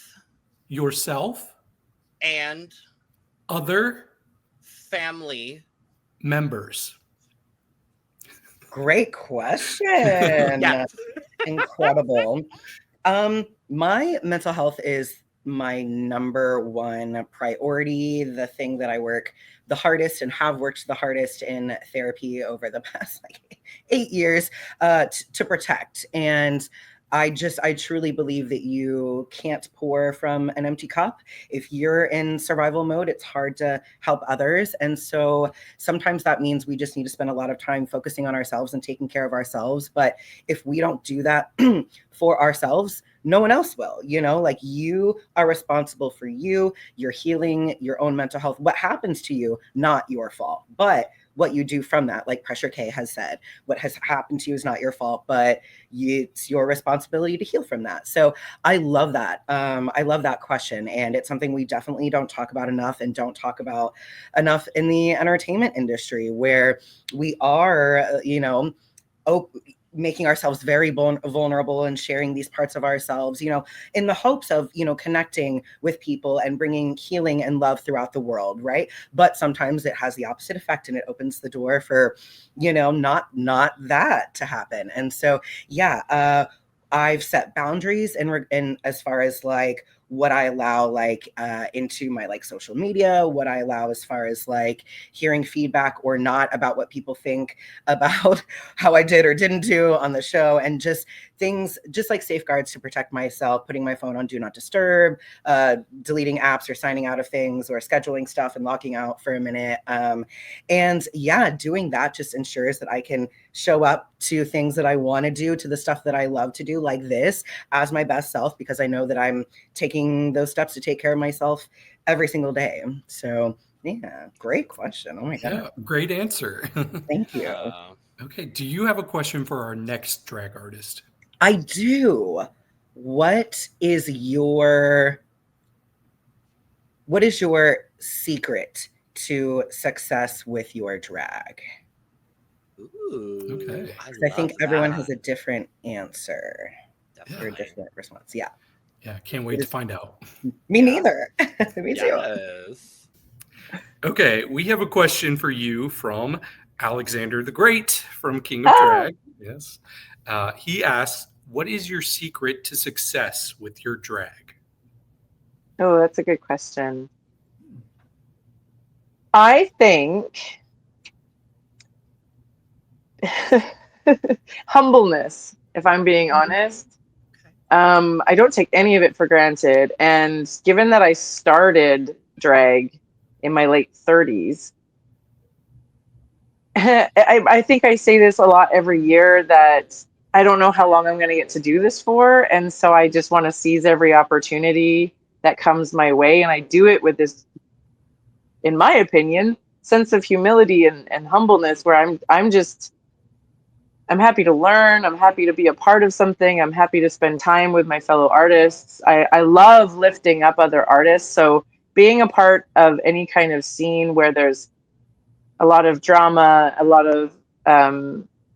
yourself and other family members? Great question. Yes. Incredible. My mental health is my number one priority, the thing that I work the hardest and have worked the hardest in therapy over the past 8 years to protect. And I truly believe that you can't pour from an empty cup. If you're in survival mode, it's hard to help others. And so sometimes that means we just need to spend a lot of time focusing on ourselves and taking care of ourselves. But if we don't do that for ourselves, no one else will. Like, you are responsible for you, your healing, your own mental health. What happens to you, not your fault. But what you do from that, like Pressure K has said, what has happened to you is not your fault, but it's your responsibility to heal from that. So I love that. I love that question. And it's something we definitely don't talk about enough, and don't talk about enough in the entertainment industry, where we are, making ourselves very vulnerable and sharing these parts of ourselves, in the hopes of, connecting with people and bringing healing and love throughout the world, right? But sometimes it has the opposite effect, and it opens the door for, not that to happen. And so, I've set boundaries in as far as like what I allow like into my like social media, what I allow as far as like hearing feedback or not about what people think about how I did or didn't do on the show, and just things, just like safeguards to protect myself, putting my phone on do not disturb, deleting apps or signing out of things or scheduling stuff and locking out for a minute. And yeah, doing that just ensures that I can show up to things that I want to do, to the stuff that I love to do, like this, as my best self, because I know that I'm taking those steps to take care of myself every single day. So yeah, great question. Oh my God. Yeah, great answer. Thank you. Okay, do you have a question for our next drag artist? I do. What is your secret to success with your drag? Ooh, okay. I think everyone has a different answer or a different response. Yeah. Yeah, can't wait to find out. Me neither. Me too. Yes. Okay, we have a question for you from Alexander the Great from King of Drag. Yes. He asks, what is your secret to success with your drag? Oh, that's a good question. I think humbleness, if I'm being honest. I don't take any of it for granted. And given that I started drag in my late 30s, I think I say this a lot every year, that I don't know how long I'm going to get to do this for. And so I just want to seize every opportunity that comes my way. And I do it with this, in my opinion, sense of humility and humbleness, where I'm happy to learn. I'm happy to be a part of something. I'm happy to spend time with my fellow artists. I love lifting up other artists. So being a part of any kind of scene where there's a lot of drama, a lot of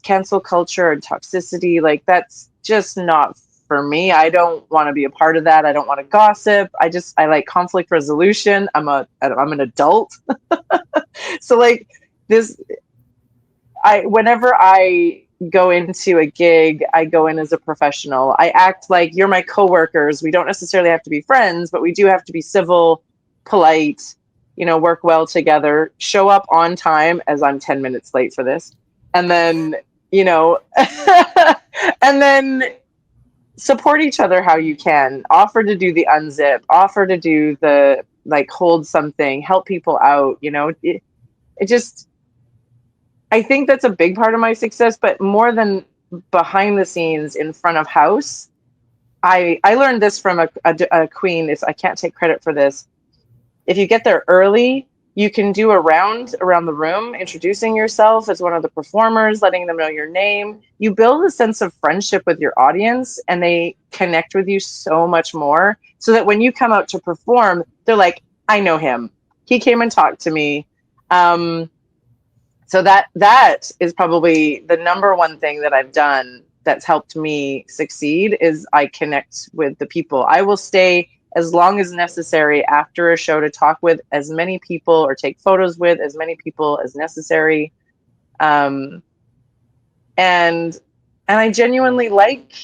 cancel culture and toxicity, like that's just not for me. I don't want to be a part of that. I don't want to gossip. I like conflict resolution. I'm an adult. So like this, whenever I go into a gig, I go in as a professional. I act like you're my coworkers. We don't necessarily have to be friends, but we do have to be civil, polite, work well together, show up on time, as I'm 10 minutes late for this. And then, and then support each other how you can. Offer to do the unzip, offer to do the, hold something, help people out, it just, I think that's a big part of my success, but more than behind the scenes, in front of house. I learned this from a queen. I can't take credit for this. If you get there early, you can do a round around the room, introducing yourself as one of the performers, letting them know your name. You build a sense of friendship with your audience, and they connect with you so much more, so that when you come out to perform, they're like, I know him. He came and talked to me. So that is probably the number one thing that I've done that's helped me succeed, is I connect with the people. I will stay as long as necessary after a show to talk with as many people or take photos with as many people as necessary. And I genuinely like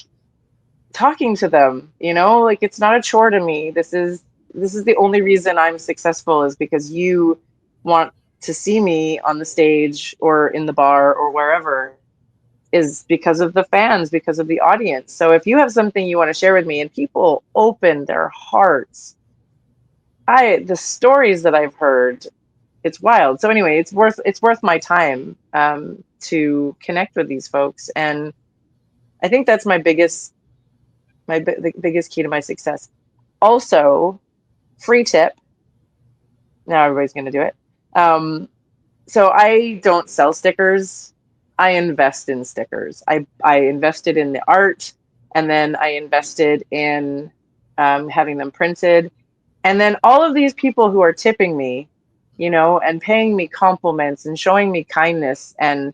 talking to them, it's not a chore to me. This is the only reason I'm successful, is because you want to see me on the stage or in the bar or wherever, is because of the fans, because of the audience. So if you have something you want to share with me, and people open their hearts, the stories that I've heard, it's wild. So anyway, it's worth my time to connect with these folks. And I think that's the biggest key to my success. Also, free tip. Now everybody's going to do it. So I don't sell stickers. I invest in stickers. I invested in the art, and then I invested in having them printed. And then all of these people who are tipping me, and paying me compliments and showing me kindness. And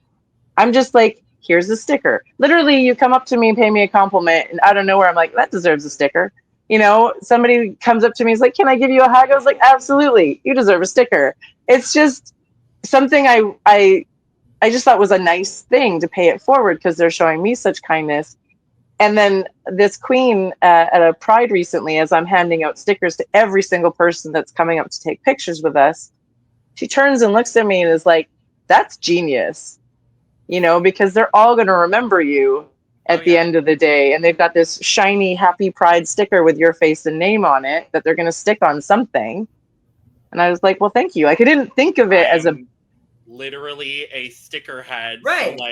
I'm just like, here's a sticker. Literally, you come up to me and pay me a compliment, and out of nowhere, I'm like, that deserves a sticker. Somebody comes up to me, is like, can I give you a hug? I was like, absolutely. You deserve a sticker. It's just something I just thought was a nice thing to pay it forward, because they're showing me such kindness. And then this queen at a Pride recently, as I'm handing out stickers to every single person that's coming up to take pictures with us, she turns and looks at me and is like, "That's genius," you know, because they're all going to remember you at the end of the day. And they've got this shiny Happy Pride sticker with your face and name on it that they're going to stick on something. And I was like, well, thank you. Like, I didn't think of it as a literally a sticker head. Right. So,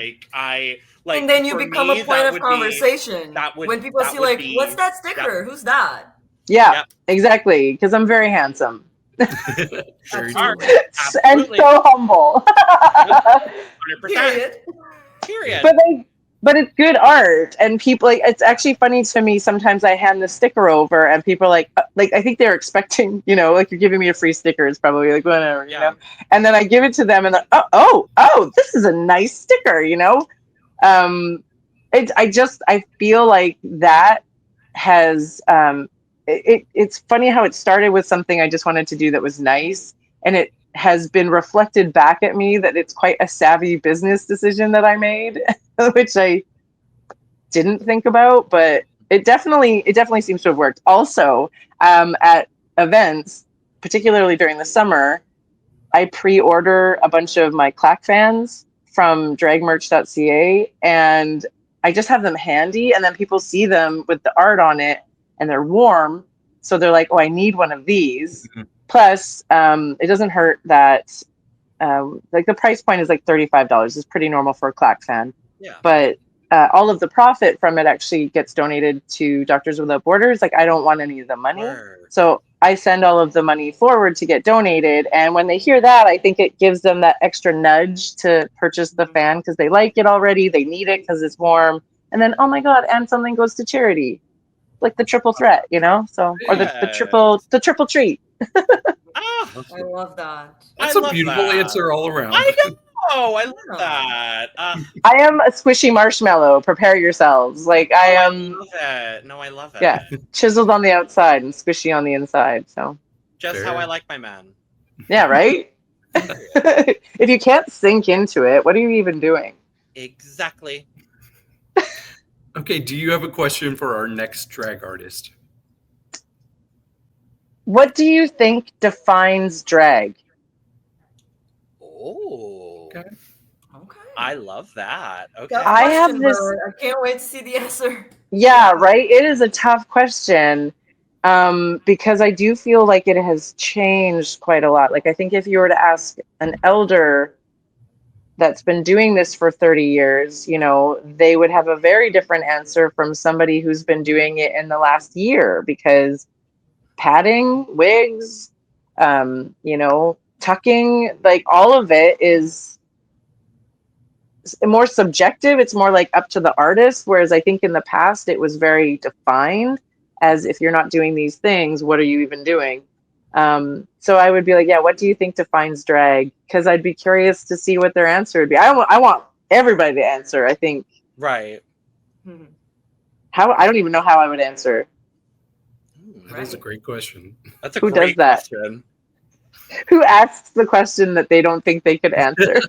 like, and then you for become me, a point that of would conversation. Be, when people see like, what's that sticker? Who's that? Yeah, exactly. Because I'm very handsome. Very and so humble. 100%. Period. But it's good art, and people like. It's actually funny to me. Sometimes I hand the sticker over, and people are like I think they're expecting, you know, like you're giving me a free sticker. It's probably like whatever, you know. And then I give it to them, and they're oh, this is a nice sticker, you know. I feel like that has it's funny how it started with something I just wanted to do that was nice, and it has been reflected back at me that it's quite a savvy business decision that I made, which I didn't think about, but it definitely seems to have worked. Also, at events, particularly during the summer, I pre-order a bunch of my Clack fans from dragmerch.ca, and I just have them handy, and then people see them with the art on it, and they're warm, so they're like, oh, I need one of these. Plus, it doesn't hurt that like the price point is like $35. It's pretty normal for a Clack fan. Yeah. But all of the profit from it actually gets donated to Doctors Without Borders. Like, I don't want any of the money. So I send all of the money forward to get donated. And when they hear that, I think it gives them that extra nudge to purchase the fan because they like it already. They need it because it's warm. And then, oh my God, and something goes to charity. Like the triple threat, you know? So, or the triple treat. I love that. That's a beautiful answer all around. I know. I love that. I am a squishy marshmallow. Prepare yourselves. Like I am. I love it. No, I love it. Yeah, chiseled on the outside and squishy on the inside. So just how I like my man. Yeah, right. If you can't sink into it, what are you even doing? Exactly. Okay, do you have a question for our next drag artist? What do you think defines drag? Oh. Okay. I love that. Okay. I have this. I can't wait to see the answer. Yeah, right. It is a tough question because I do feel like it has changed quite a lot. Like, I think if you were to ask an elder that's been doing this for 30 years, you know, they would have a very different answer from somebody who's been doing it in the last year, because padding, wigs, you know, tucking, like all of it is more subjective. It's more like up to the artist. Whereas I think in the past it was very defined as, if you're not doing these things, what are you even doing? So I would be like, yeah, what do you think defines drag? Because I'd be curious to see what their answer would be. I want everybody to answer, I think. Right. How, I don't even know how I would answer. That is a great question. That's a Who great does that? question. Who asks the question that they don't think they could answer?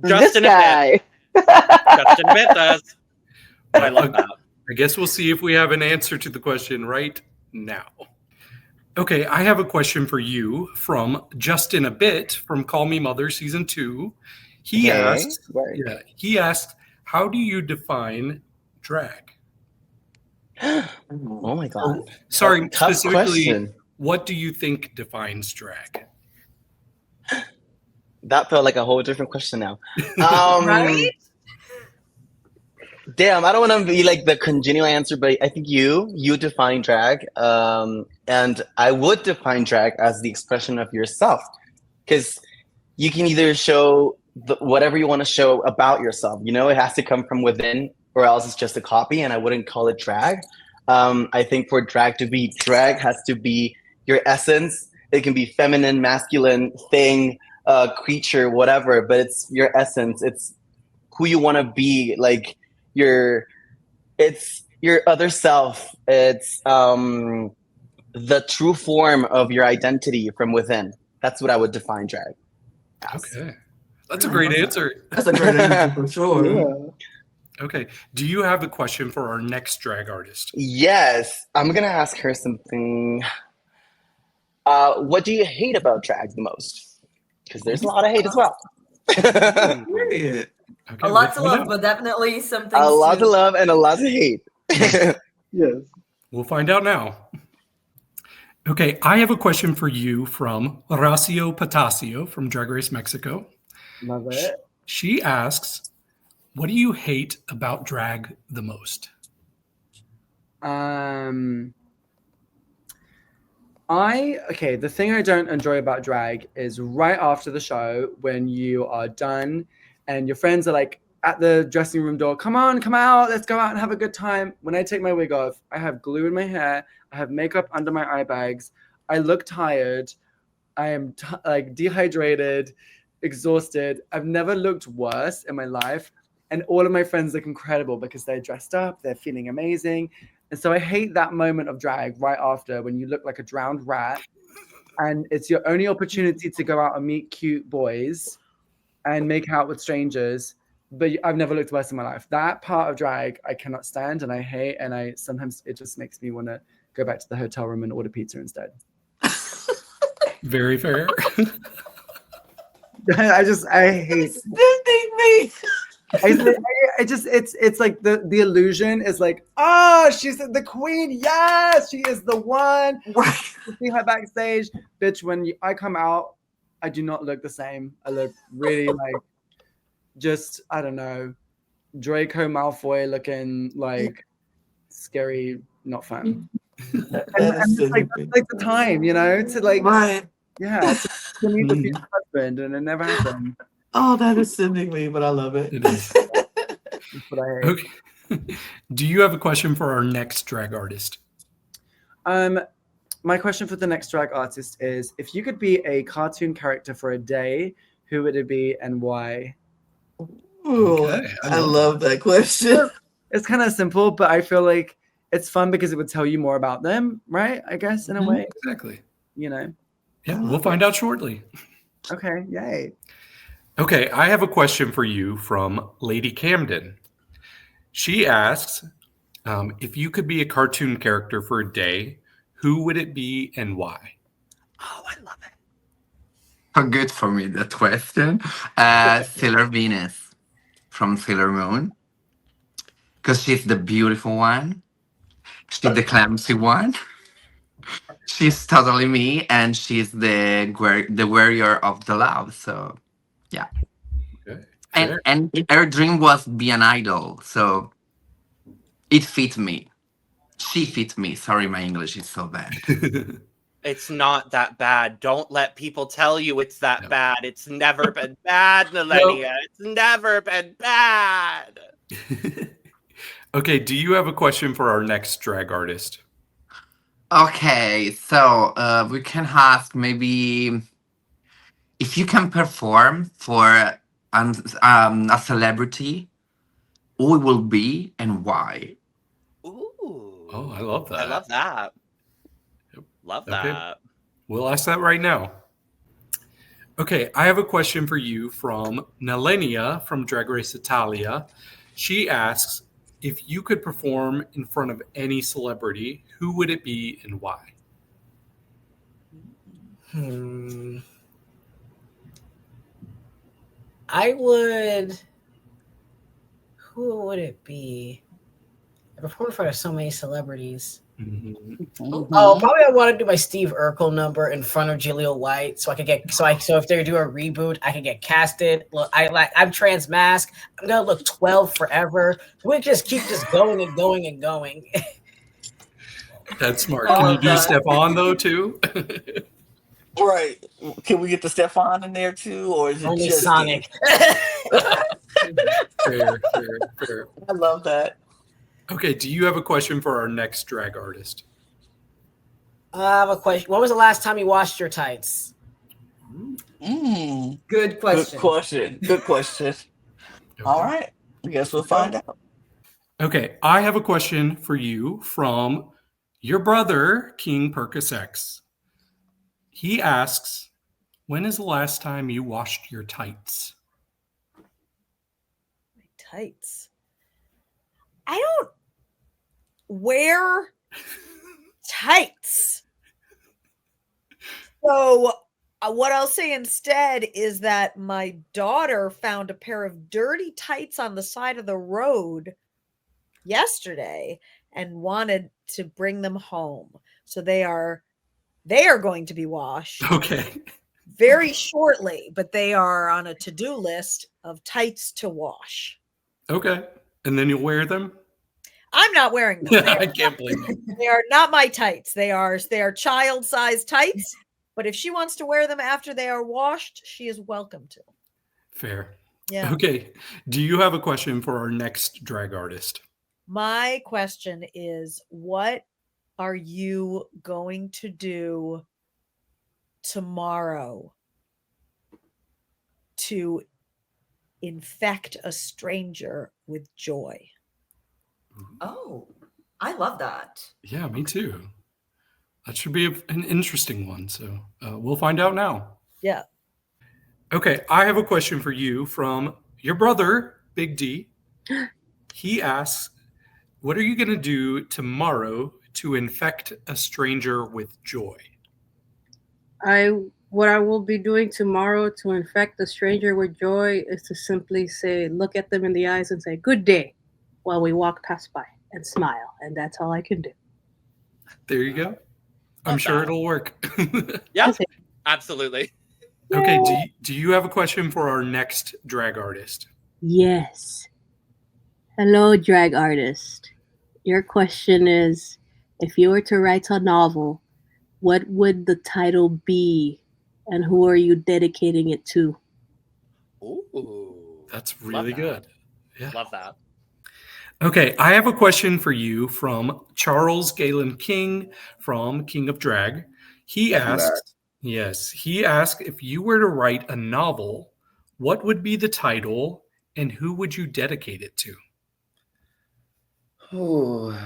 This guy. Justin a bit does. I love that. I guess we'll see if we have an answer to the question right now. Okay, I have a question for you from Justin a bit from Call Me Mother season 2. He asks, how do you define drag? Oh my God. Sorry, Tough specifically, question. what do you think defines drag? That felt like a whole different question now. Right? Damn, I don't want to be like the congenial answer, but I think you define drag. And I would define drag as the expression of yourself. Because you can either show whatever you want to show about yourself. You know, it has to come from within, or else it's just a copy, and I wouldn't call it drag. I think for drag to be drag has to be your essence. It can be feminine, masculine, thing, creature, whatever, but it's your essence. It's who you want to be. Like it's your other self. It's the true form of your identity from within. That's what I would define drag as. Okay. That's a great answer. That's a great answer for sure. Yeah. Okay. Do you have a question for our next drag artist? Yes, I'm gonna ask her something. What do you hate about drag the most? Because there's a lot of hate as well. Okay, A lot to love, but definitely some A things lot to to love and a lot to hate. Yes. We'll find out now. Okay, I have a question for you from Horacio Patacio from Drag Race Mexico. Love it. She asks, what do you hate about drag the most? The thing I don't enjoy about drag is right after the show when you are done and your friends are like at the dressing room door, come on, come out, let's go out and have a good time. When I take my wig off, I have glue in my hair, I have makeup under my eye bags, I look tired, I am dehydrated, exhausted. I've never looked worse in my life. And all of my friends look incredible because they're dressed up, they're feeling amazing. And so I hate that moment of drag right after when you look like a drowned rat and it's your only opportunity to go out and meet cute boys and make out with strangers. But I've never looked worse in my life. That part of drag I cannot stand and I hate. And sometimes it just makes me want to go back to the hotel room and order pizza instead. Very fair. I hate me. It's like the illusion is like, oh, she's the queen. Yes, she is the one. You see her backstage, bitch. When I come out, I do not look the same. I look really like just, I don't know, Draco Malfoy looking like scary, not fun. and it's like the time, you know, to like, yeah, to meet the future husband, and it never happened. Oh, that is sending me, but I love it. It is. Okay. Do you have a question for our next drag artist? My question for the next drag artist is, if you could be a cartoon character for a day, who would it be and why? Ooh, I love that question. It's kind of simple, but I feel like it's fun because it would tell you more about them, right? I guess in a way. Exactly. You know. Yeah, we'll find out shortly. Okay, yay. Okay, I have a question for you from Lady Camden. She asks, if you could be a cartoon character for a day, who would it be and why? Oh, I love it. So good for me, that question. Sailor Venus from Sailor Moon. Because she's the beautiful one. She's the clumsy one. She's totally me, and she's the warrior of the love. So, yeah. Okay. And her dream was be an idol. So, it fit me. She fit me. Sorry, my English is so bad. It's not that bad. Don't let people tell you it's that bad. It's never been bad, Millennia. It's never been bad. Okay, do you have a question for our next drag artist? Okay, so we can ask maybe if you can perform for a celebrity, who it will be and why? Ooh. Oh, I love that. I love that. Love that. Okay. We'll ask that right now. Okay, I have a question for you from Nelenia from Drag Race Italia. She asks, if you could perform in front of any celebrity, who would it be and why? I would. Who would it be? I performed in front of so many celebrities. Oh, probably I want to do my Steve Urkel number in front of Jaleel White, so I could get so if they do a reboot, I could get casted. Look, I'm trans mask. I'm gonna look 12 forever. We just keep just going and going and going. That's smart. Can you do Stefan though too? Right. Can we get the Stefan in there too, or is it Only just Sonic? Fair. I love that. Okay, do you have a question for our next drag artist? I have a question. When was the last time you washed your tights? Good question. Good question. All right. I guess we'll find out. Okay, I have a question for you from your brother, King Percus X. He asks, when is the last time you washed your tights? Tights. I don't wear tights. So what I'll say instead is that my daughter found a pair of dirty tights on the side of the road yesterday and wanted to bring them home. So they are going to be washed. Okay. Very shortly, but they are on a to-do list of tights to wash. Okay. And then you'll wear them? I'm not wearing them. I can't believe it. They are not my tights. They are child-sized tights. But if she wants to wear them after they are washed, she is welcome to. Fair. Yeah. Okay. Do you have a question for our next drag artist? My question is, what are you going to do tomorrow to infect a stranger with joy? Oh, I love that. Yeah, me too. That should be an interesting one. So we'll find out now. Yeah. Okay. I have a question for you from your brother, Big D. He asks, what are you going to do tomorrow to infect a stranger with joy? What I will be doing tomorrow to infect a stranger with joy is to simply say, look at them in the eyes and say, good day, while we walk past by and smile. And that's all I can do. There you go. I'm sure it'll work. Yeah, absolutely. Okay. Do you have a question for our next drag artist? Yes. Hello, drag artist. Your question is, if you were to write a novel, what would the title be and who are you dedicating it to? Ooh. That's really good. Yeah. Love that. Okay, I have a question for you from Charles Galen King from King of Drag. He asked, if you were to write a novel, what would be the title and who would you dedicate it to? Oh,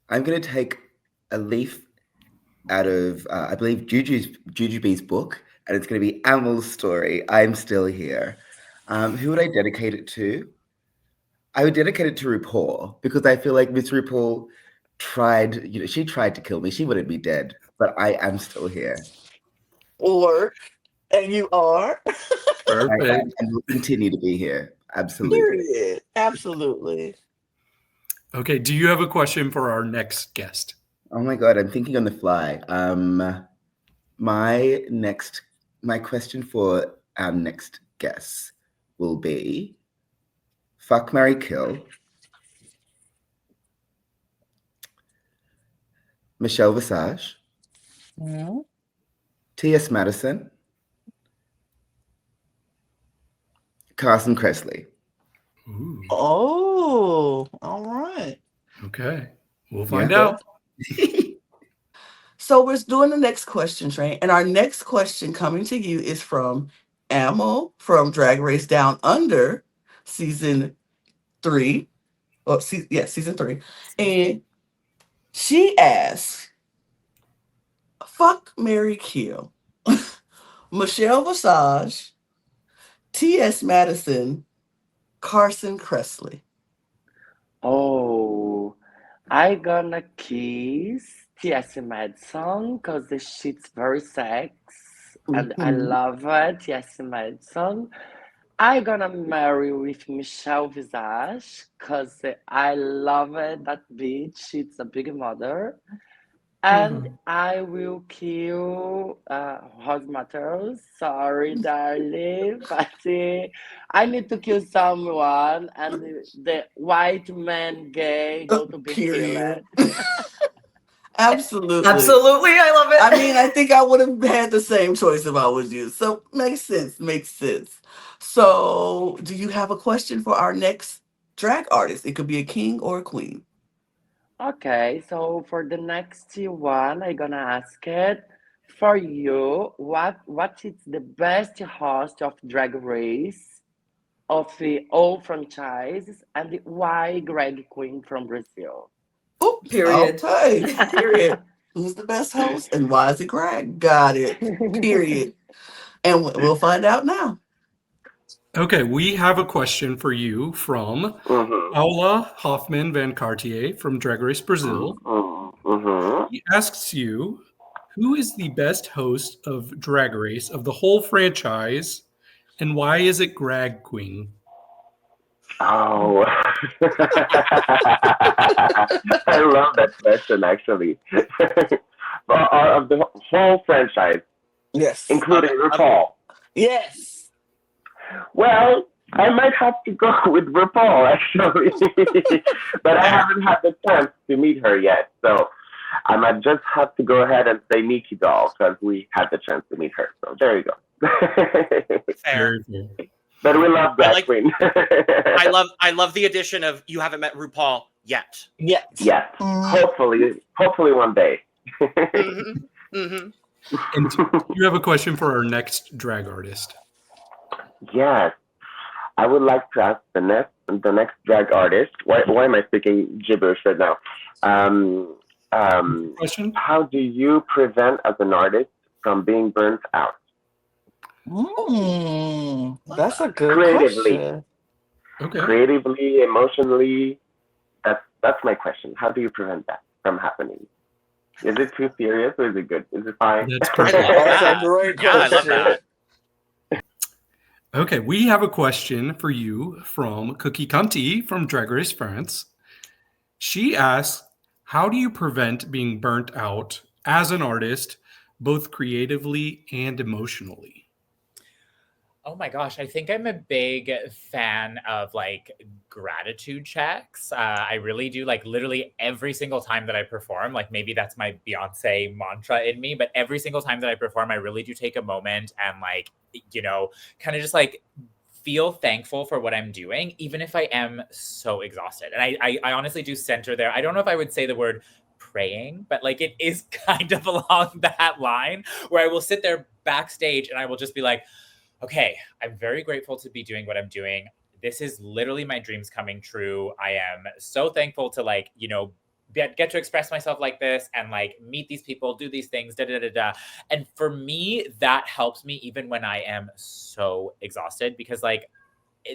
I'm going to take a leaf out of, I believe, Jujubee's book, and it's going to be Animal's story, I'm Still Here. Who would I dedicate it to? I would dedicate it to RuPaul, because I feel like Miss RuPaul she tried to kill me. She wouldn't be dead, but I am still here. And you are? Perfect. And will continue to be here. Absolutely. Period. Absolutely. Okay, do you have a question for our next guest? Oh my God, I'm thinking on the fly. My question for our next guest will be Fuck, Marry, Kill. Michelle Visage. Mm-hmm. T.S. Madison. Carson Kressley. Ooh. Oh, all right. Okay, we'll find out. So we're doing the next questions, right? And our next question coming to you is from Amel from Drag Race Down Under, season 3. Season 3. And she asks, fuck, marry, kill. Michelle Visage, T.S. Madison, Carson Kressley. Oh, I gonna kiss T.S. Madison because the shit's very sex and I love it. T.S. Madison. I gonna marry with Michelle Visage because I love it. That bitch, she's a big mother. And I will kill Rose Matters. Sorry, darling, but I need to kill someone, and the white man gay go to be killed. Absolutely. Absolutely, I love it. I mean, I think I would have had the same choice if I was you. So makes sense. So do you have a question for our next drag artist? It could be a king or a queen. Okay, so for the next one, I'm gonna ask it for you. What is the best host of Drag Race of the all franchises, and why Greg Queen from Brazil? Oh, period. Okay, period. Who's the best host and why is it Greg? Got it. Period. And we'll find out now. Okay, we have a question for you from Paula Hoffman Van Cartier from Drag Race Brazil. He asks you, who is the best host of Drag Race of the whole franchise, and why is it Drag Queen? Oh, I love that question, actually. Of the whole franchise, Yes. including RuPaul. Yes. Well, I might have to go with RuPaul, actually. But I haven't had the chance to meet her yet. So I might just have to go ahead and say Nikki Doll because we had the chance to meet her. So there you go. Fair. But we love Drag Queen. I love the addition of you haven't met RuPaul yet. Yes. Yes. Hopefully one day. And you have a question for our next drag artist. Yes. I would like to ask the next drag artist. Why am I speaking gibberish right now? Question? How do you prevent as an artist from being burnt out? That's a good Creatively. question. Okay. Creatively, emotionally. That's my question. How do you prevent that from happening? Is it too serious or is it good? Is it fine? That's perfect. That's a great Yeah, I love question. that. Okay, we have a question for you from Cookie Conti from Drag Race France. She asks, how do you prevent being burnt out as an artist, both creatively and emotionally? Oh my gosh, I think I'm a big fan of like gratitude checks. I really do, like literally every single time that I perform, like maybe that's my Beyonce mantra in me, but every single time that I perform, I really do take a moment and like, you know, kind of just like feel thankful for what I'm doing, even if I am so exhausted. And I honestly do center there. I don't know if I would say the word praying, but like it is kind of along that line where I will sit there backstage and I will just be like, okay, I'm very grateful to be doing what I'm doing. This is literally my dreams coming true. I am so thankful to like, you know, get to express myself like this and like meet these people, do these things, da da da da. And for me, that helps me even when I am so exhausted because like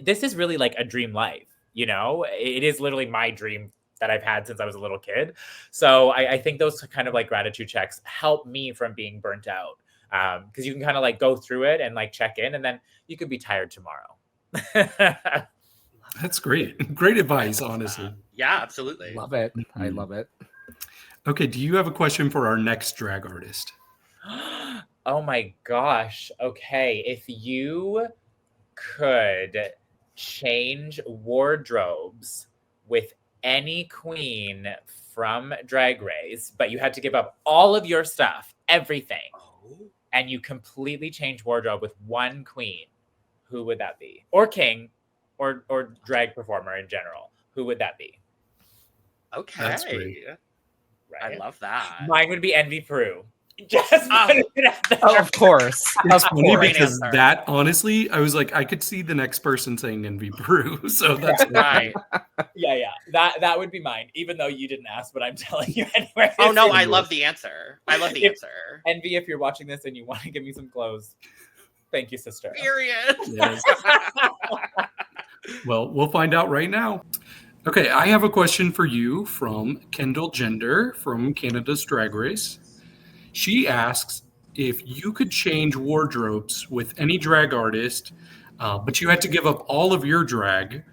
this is really like a dream life, you know? It is literally my dream that I've had since I was a little kid. So I think those kind of like gratitude checks help me from being burnt out. Because you can kind of like go through it and like check in, and then you could be tired tomorrow. That's great. Great advice, honestly. Yeah, absolutely. Love it. I love it. Okay, do you have a question for our next drag artist? Oh my gosh. Okay, if you could change wardrobes with any queen from Drag Race, but you had to give up all of your stuff, everything, and you completely change wardrobe with one queen, who would that be? Or king, or drag performer in general. Who would that be? Okay. That's great. I love that. Mine would be Envy Peru. Just putting it out there. Oh, of course. It's Of funny course. because that, honestly, I was like, I could see the next person saying Envy Peru. So that's right. Yeah. That would be mine, even though you didn't ask, but I'm telling you anyway. Oh no, I love the answer. I love the answer. Envy, if you're watching this and you want to give me some clothes, thank you, sister. Period. Yes. Well, we'll find out right now. Okay, I have a question for you from Kendall Gender from Canada's Drag Race. She asks, if you could change wardrobes with any drag artist, but you had to give up all of your drag,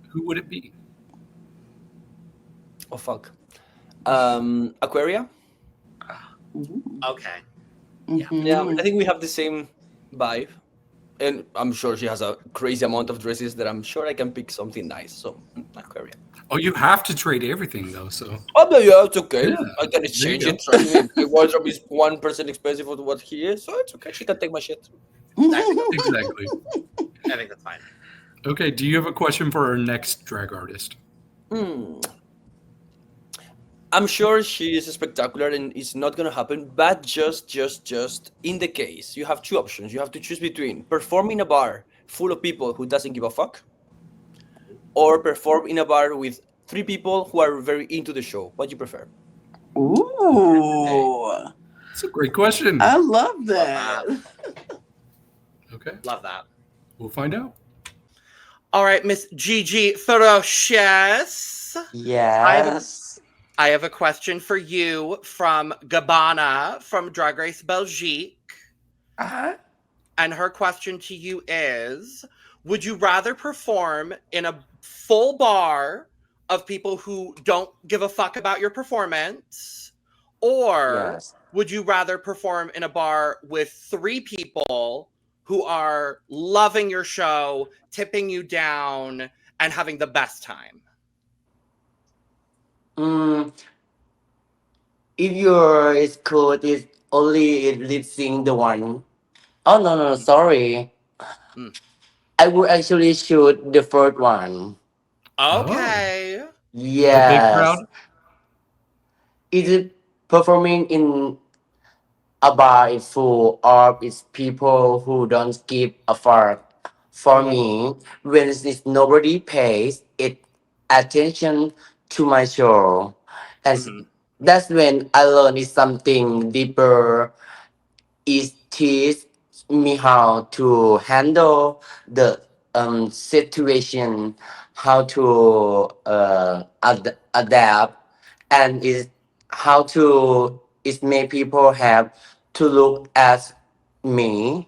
who would it be? Oh, fuck. Aquaria? Okay. Yeah, I think we have the same vibe. And I'm sure she has a crazy amount of dresses that I'm sure I can pick something nice. So, Aquaria. Oh, you have to trade everything, though, so... Oh, but yeah, it's okay. Yeah, I can exchange there you it. Trust me, the wardrobe is 1% expensive for what he is, so it's okay. She can take my shit. Exactly. I think that's fine. Okay, do you have a question for our next drag artist? I'm sure she is spectacular and it's not gonna happen, but just in the case, you have two options. You have to choose between perform in a bar full of people who doesn't give a fuck, or perform in a bar with 3 people who are very into the show. What do you prefer? Ooh. That's a great question. I love that. Okay. Love that. We'll find out. All right, Miss Gigi Ferocious. Yes. I have a question for you from Gabbana from Drag Race Belgique. And her question to you is, would you rather perform in a full bar of people who don't give a fuck about your performance? Or Yes. would you rather perform in a bar with 3 people who are loving your show, tipping you down, and having the best time? If your school is only lip sync the one. Oh no, sorry. I would actually shoot the first one. Okay. Yes. The big crowd? Is it performing in a bar is full of its people who don't give a fuck? For me, when it's nobody pays it attention to my show, and that's when I learn is something deeper. It teach me how to handle the situation, how to adapt, and is how to it make people have to look at me,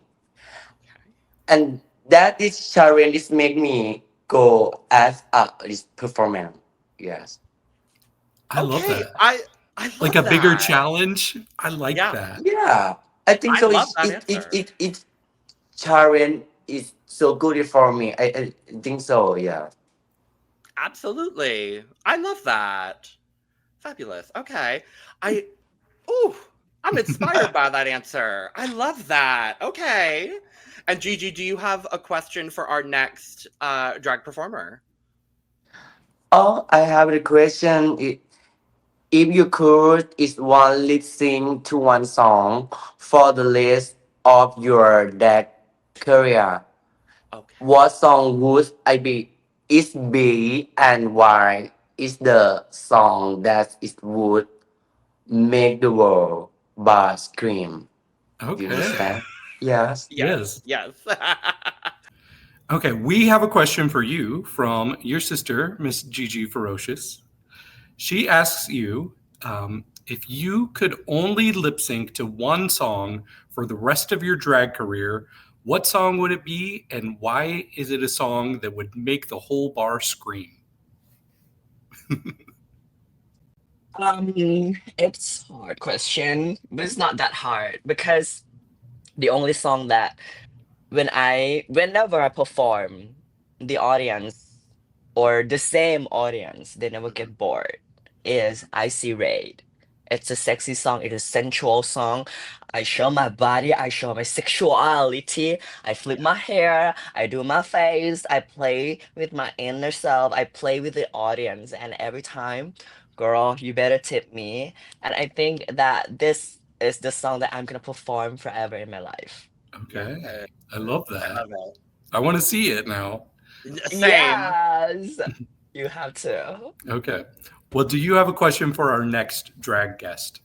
and that is challenge is make me go as a this performance. Yes. I love that. I love Like a bigger that. challenge. I like Yeah. that. Yeah, I think I so. love that It answer. it challenge is so good for me. I think so. Yeah. Absolutely. I love that. Fabulous. Okay. I'm inspired by that answer. I love that. Okay. And Gigi, do you have a question for our next drag performer? Oh, I have a question. If you could is one lip sync to one song for the rest of your drag career, what song would I be? Is be and why is the song that it would make the world bar scream? Do you Okay. understand? Yes. Yes. Yes. Okay, we have a question for you from your sister, Miss Gigi Ferocious. She asks you if you could only lip sync to one song for the rest of your drag career, what song would it be, and why is it a song that would make the whole bar scream? It's a hard question, but it's not that hard because the only song that whenever I perform, the audience or the same audience, they never get bored, is I See Raid. It's a sexy song, it's a sensual song. I show my body, I show my sexuality, I flip my hair, I do my face, I play with my inner self, I play with the audience, and every time, girl, you better tip me. And I think that this is the song that I'm gonna perform forever in my life. Okay, I love that. I love it. I want to see it now. Same. Yes, you have to. Okay. Well, do you have a question for our next drag guest?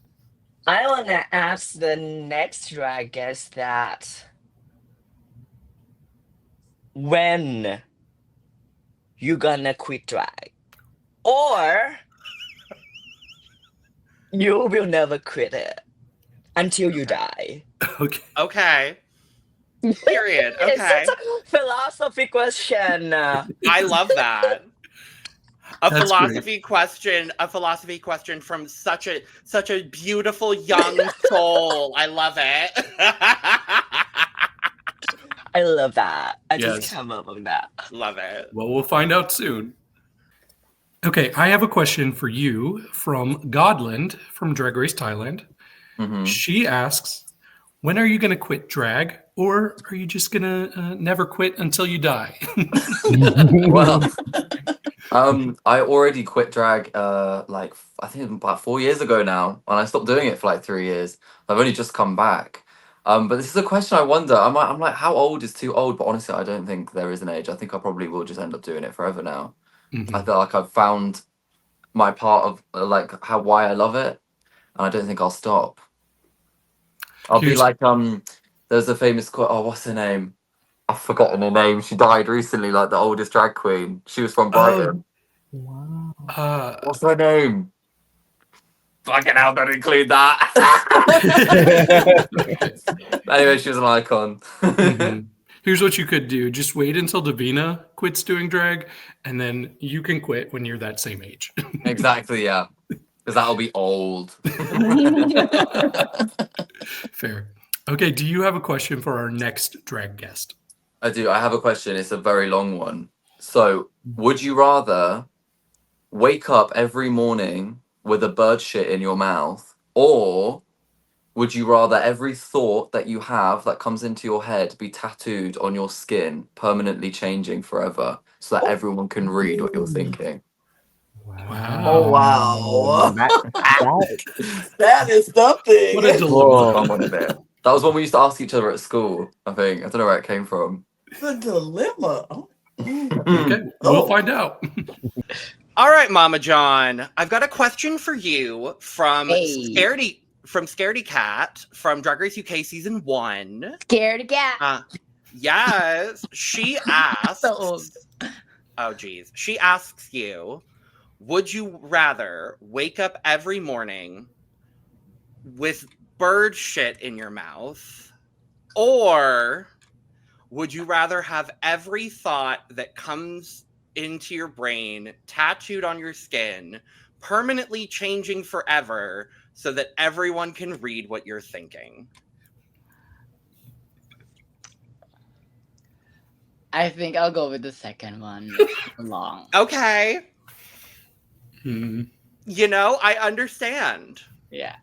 I want to ask the next drag guest that when you gonna quit drag, or you will never quit it until you die. Okay. Okay. Period. It's Okay. such a philosophy question. I love that. That's philosophy question, a philosophy question from such a beautiful young soul. I love it. I love that. I Yes. just came up with that. Love it. Well, we'll find out soon. Okay, I have a question for you from Godland from Drag Race Thailand. She asks, when are you going to quit drag, or are you just going to never quit until you die? Well, I already quit drag like I think about 4 years ago now, and I stopped doing it for like 3 years. I've only just come back. But this is a question I wonder. I'm like, how old is too old? But honestly, I don't think there is an age. I think I probably will just end up doing it forever now. I feel like I've found my part of like why I love it, and I don't think I'll stop. I'll be Here's- like there's a famous quote. Oh, what's her name? I've forgotten her name. She died recently, like the oldest drag queen. She was from Brighton. What's her name? Fucking hell, don't include that. Anyway, she was an icon. Mhm. Here's what you could do. Just wait until Davina quits doing drag, and then you can quit when you're that same age. Exactly, yeah. Because that'll be old. Fair. Okay, do you have a question for our next drag guest? I do. I have a question. It's a very long one. So, would you rather wake up every morning with a bird shit in your mouth, or would you rather every thought that you have that comes into your head be tattooed on your skin, permanently changing forever, so that everyone can read what you're thinking? Oh wow. That is something. What a dilemma. That was one we used to ask each other at school, I think. I don't know where it came from. The dilemma. Oh. Okay, we'll find out. All right, Mama John. I've got a question for you from Scaredy Cat from Drag Race UK season 1. Scaredy Cat. Yes. She asks. Oh geez. She asks you, would you rather wake up every morning with bird shit in your mouth, or would you rather have every thought that comes into your brain tattooed on your skin, permanently changing forever so that everyone can read what you're thinking? I think I'll go with the second one. Long. Okay. You know, I understand. Yeah.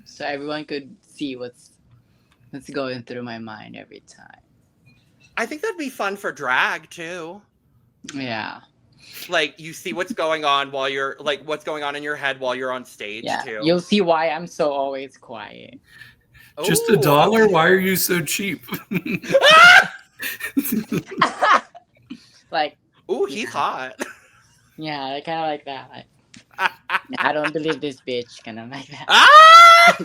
So everyone could see what's going through my mind every time. I think that'd be fun for drag too. Yeah. Like you see what's going on while you're what's going on in your head while you're on stage too. You'll see why I'm so always quiet. Just $1? Why are you so cheap? Like, ooh, he's hot. Yeah, I kind of like that. Like, I don't believe this bitch. Kind of like that. Ah!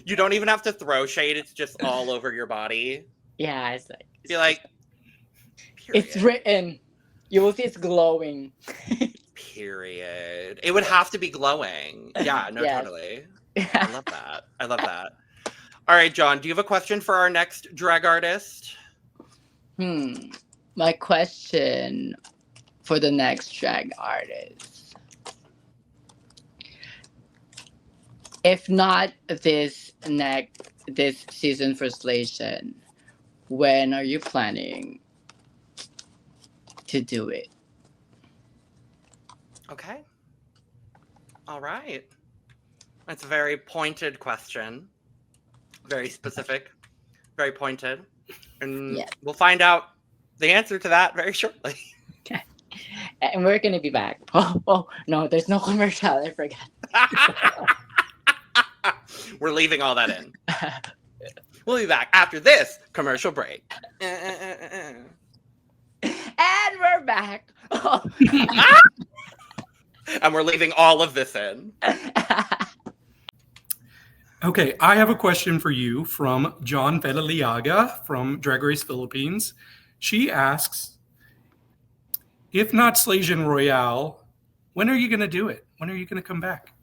You don't even have to throw shade. It's just all over your body. Yeah, it's like. Be like, it's written. You will see it's glowing. Period. It would have to be glowing. Yeah, no, Yes. totally. I love that. I love that. All right, John, do you have a question for our next drag artist? My question for the next drag artist. If not this season for Slation, when are you planning to do it? Okay. All right. That's a very pointed question. Very specific. Very pointed. And we'll find out the answer to that very shortly. And we're going to be back. Oh, no, there's no commercial. I forgot. We're leaving all that in. We'll be back after this commercial break. And we're back. And we're leaving all of this in. Okay, I have a question for you from John Vedaliaga from Drag Race Philippines. She asks, if not Slation Royale, when are you going to do it? When are you going to come back?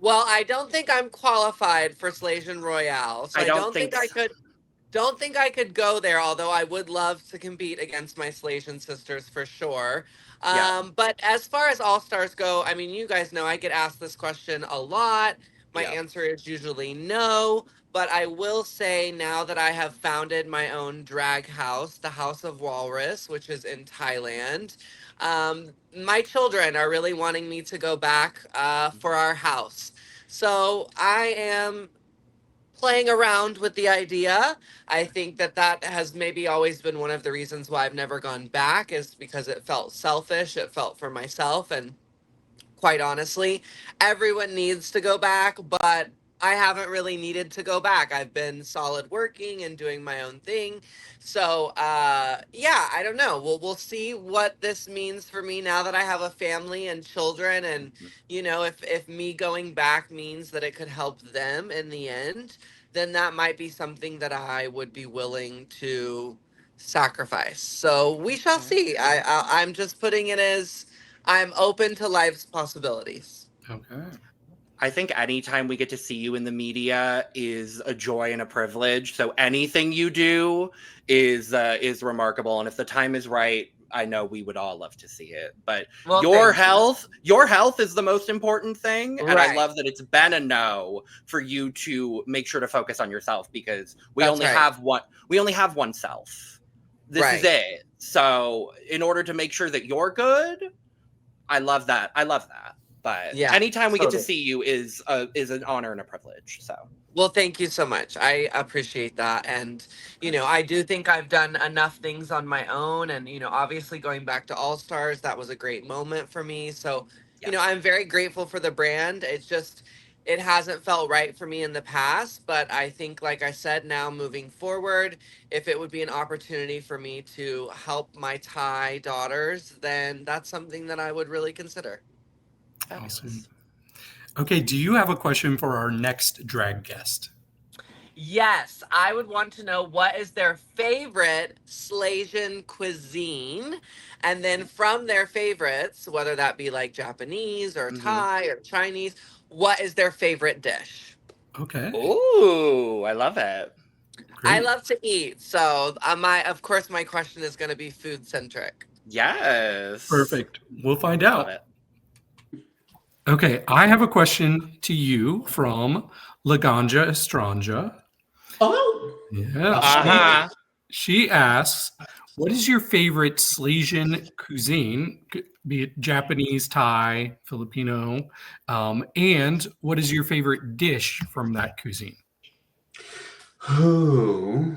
Well, I don't think I'm qualified for Slation Royale, so I I don't don't think think I could. Don't think I could go there. Although I would love to compete against my Slation sisters for sure. Yeah. But as far as All Stars go, I mean, you guys know I get asked this question a lot. My answer is usually no. But I will say now that I have founded my own drag house, the House of Walrus, which is in Thailand, my children are really wanting me to go back for our house. So I am playing around with the idea. I think that has maybe always been one of the reasons why I've never gone back, is because it felt selfish. It felt for myself. And quite honestly, everyone needs to go back, but I haven't really needed to go back. I've been solid working and doing my own thing. So, yeah, I don't know. We'll see what this means for me now that I have a family and children. And, you know, if me going back means that it could help them in the end, then that might be something that I would be willing to sacrifice. So we shall see. I'm just putting it as I'm open to life's possibilities. Okay. I think anytime we get to see you in the media is a joy and a privilege. So anything you do is remarkable. And if the time is right, I know we would all love to see it. But Well, your thank you. health is the most important thing. And I Right. love that it's been a no for you to make sure to focus on yourself, because we That's only right. have one self. This is Right. it. So in order to make sure that you're good, I love that. But Yeah, anytime we get to totally. see you is an honor and a privilege. So Well, thank you so much. I appreciate that. And, I do think I've done enough things on my own. And, obviously going back to All Stars, that was a great moment for me. So, I'm very grateful for the brand. It's just, it hasn't felt right for me in the past. But I think, like I said, now moving forward, if it would be an opportunity for me to help my Thai daughters, then that's something that I would really consider. Awesome. Okay, do you have a question for our next drag guest? Yes, I would want to know what is their favorite Slasian cuisine. And then from their favorites, whether that be like Japanese or Thai or Chinese, what is their favorite dish? Okay. Ooh, I love it. I love to eat. So of course, my question is going to be food centric. Yes. Perfect. We'll find out. Okay, I have a question to you from Laganja Estranja. Oh. Yeah. Uh-huh. She asks, what is your favorite Slasian cuisine, be it Japanese, Thai, Filipino, and what is your favorite dish from that cuisine? Ooh.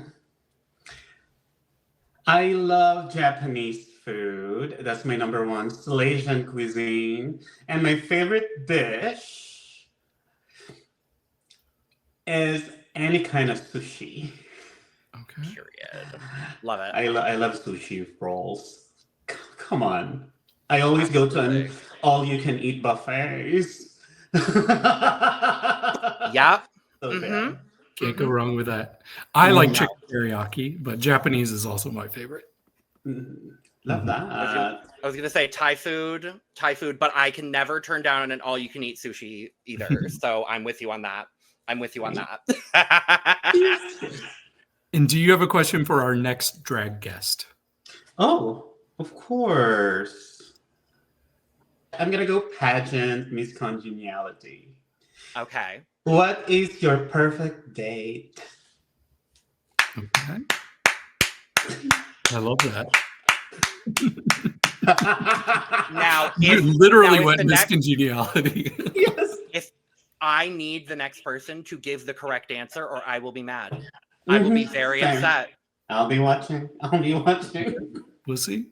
I love Japanese food. That's my number one, Malaysian cuisine. And my favorite dish is any kind of sushi. Okay. Period. Love it. I love sushi rolls. Come on. I always go to an all-you-can-eat buffets. Yep. So Mm-hmm. Can't go wrong with that. I like chicken teriyaki, but Japanese is also my favorite. Love that. I was gonna say Thai food, but I can never turn down an all-you-can-eat sushi either. So I'm with you on that. And do you have a question for our next drag guest? Oh, of course. I'm gonna go pageant Miss Congeniality. Okay. What is your perfect date? Okay. I love that. Now, You literally went Miss Congeniality. If I need the next person to give the correct answer, or I will be mad. I will be very Same. upset. I'll be watching. We'll see.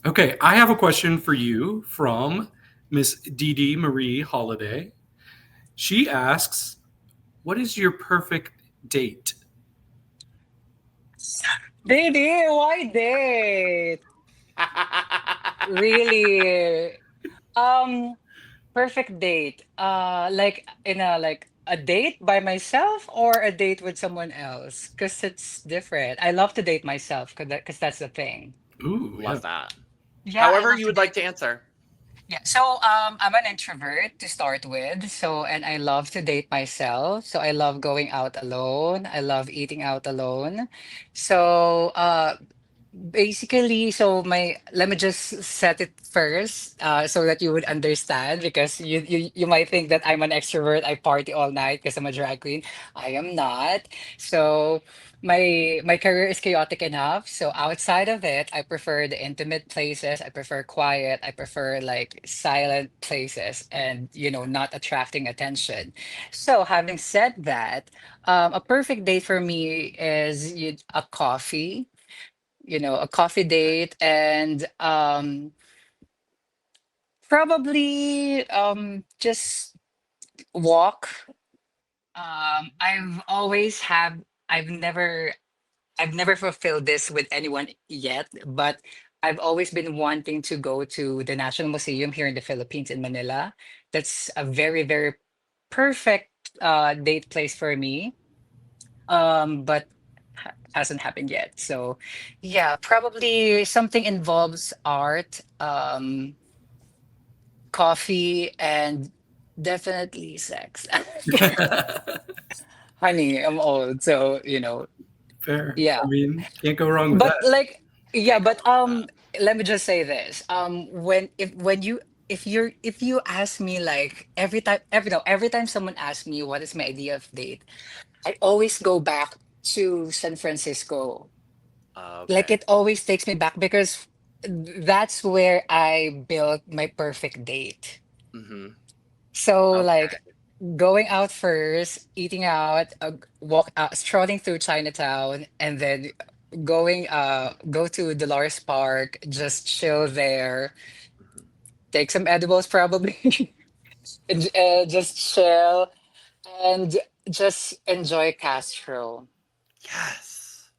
Okay, I have a question for you from Miss Dee Marie Holiday. She asks, what is your perfect date? Didi, why date? Really? Perfect date. Like in a date by myself or a date with someone else? Because it's different. I love to date myself because that's the thing. Ooh, love that. Yeah, I However love you to would like to answer. Yeah, so I'm an introvert to start with. So, and I love to date myself. So I love going out alone. I love eating out alone. So, basically, so let me just set it first, so that you would understand, because you might think that I'm an extrovert, I party all night because I'm a drag queen. I am not. So my career is chaotic enough. So outside of it, I prefer the intimate places. I prefer quiet. I prefer like silent places and not attracting attention. So having said that, a perfect date for me is a coffee, a coffee date, and probably just walk. I've always have I've never fulfilled this with anyone yet, but I've always been wanting to go to the National Museum here in the Philippines in Manila. That's a very, very perfect date place for me, but hasn't happened yet. So, yeah, probably something involves art, coffee, and definitely sex. Honey, I'm old, so Fair. yeah. I mean, can't go wrong with But that. like, yeah, but let me just say this. If you ask me like every time someone asks me what is my idea of date, I always go back to San Francisco. Like Okay. it always takes me back because that's where I built my perfect date. Mm-hmm. So Okay. like going out first, eating out, strolling through Chinatown, and then go to Dolores Park, just chill there, take some edibles probably, and, just chill and just enjoy Castro. Yes.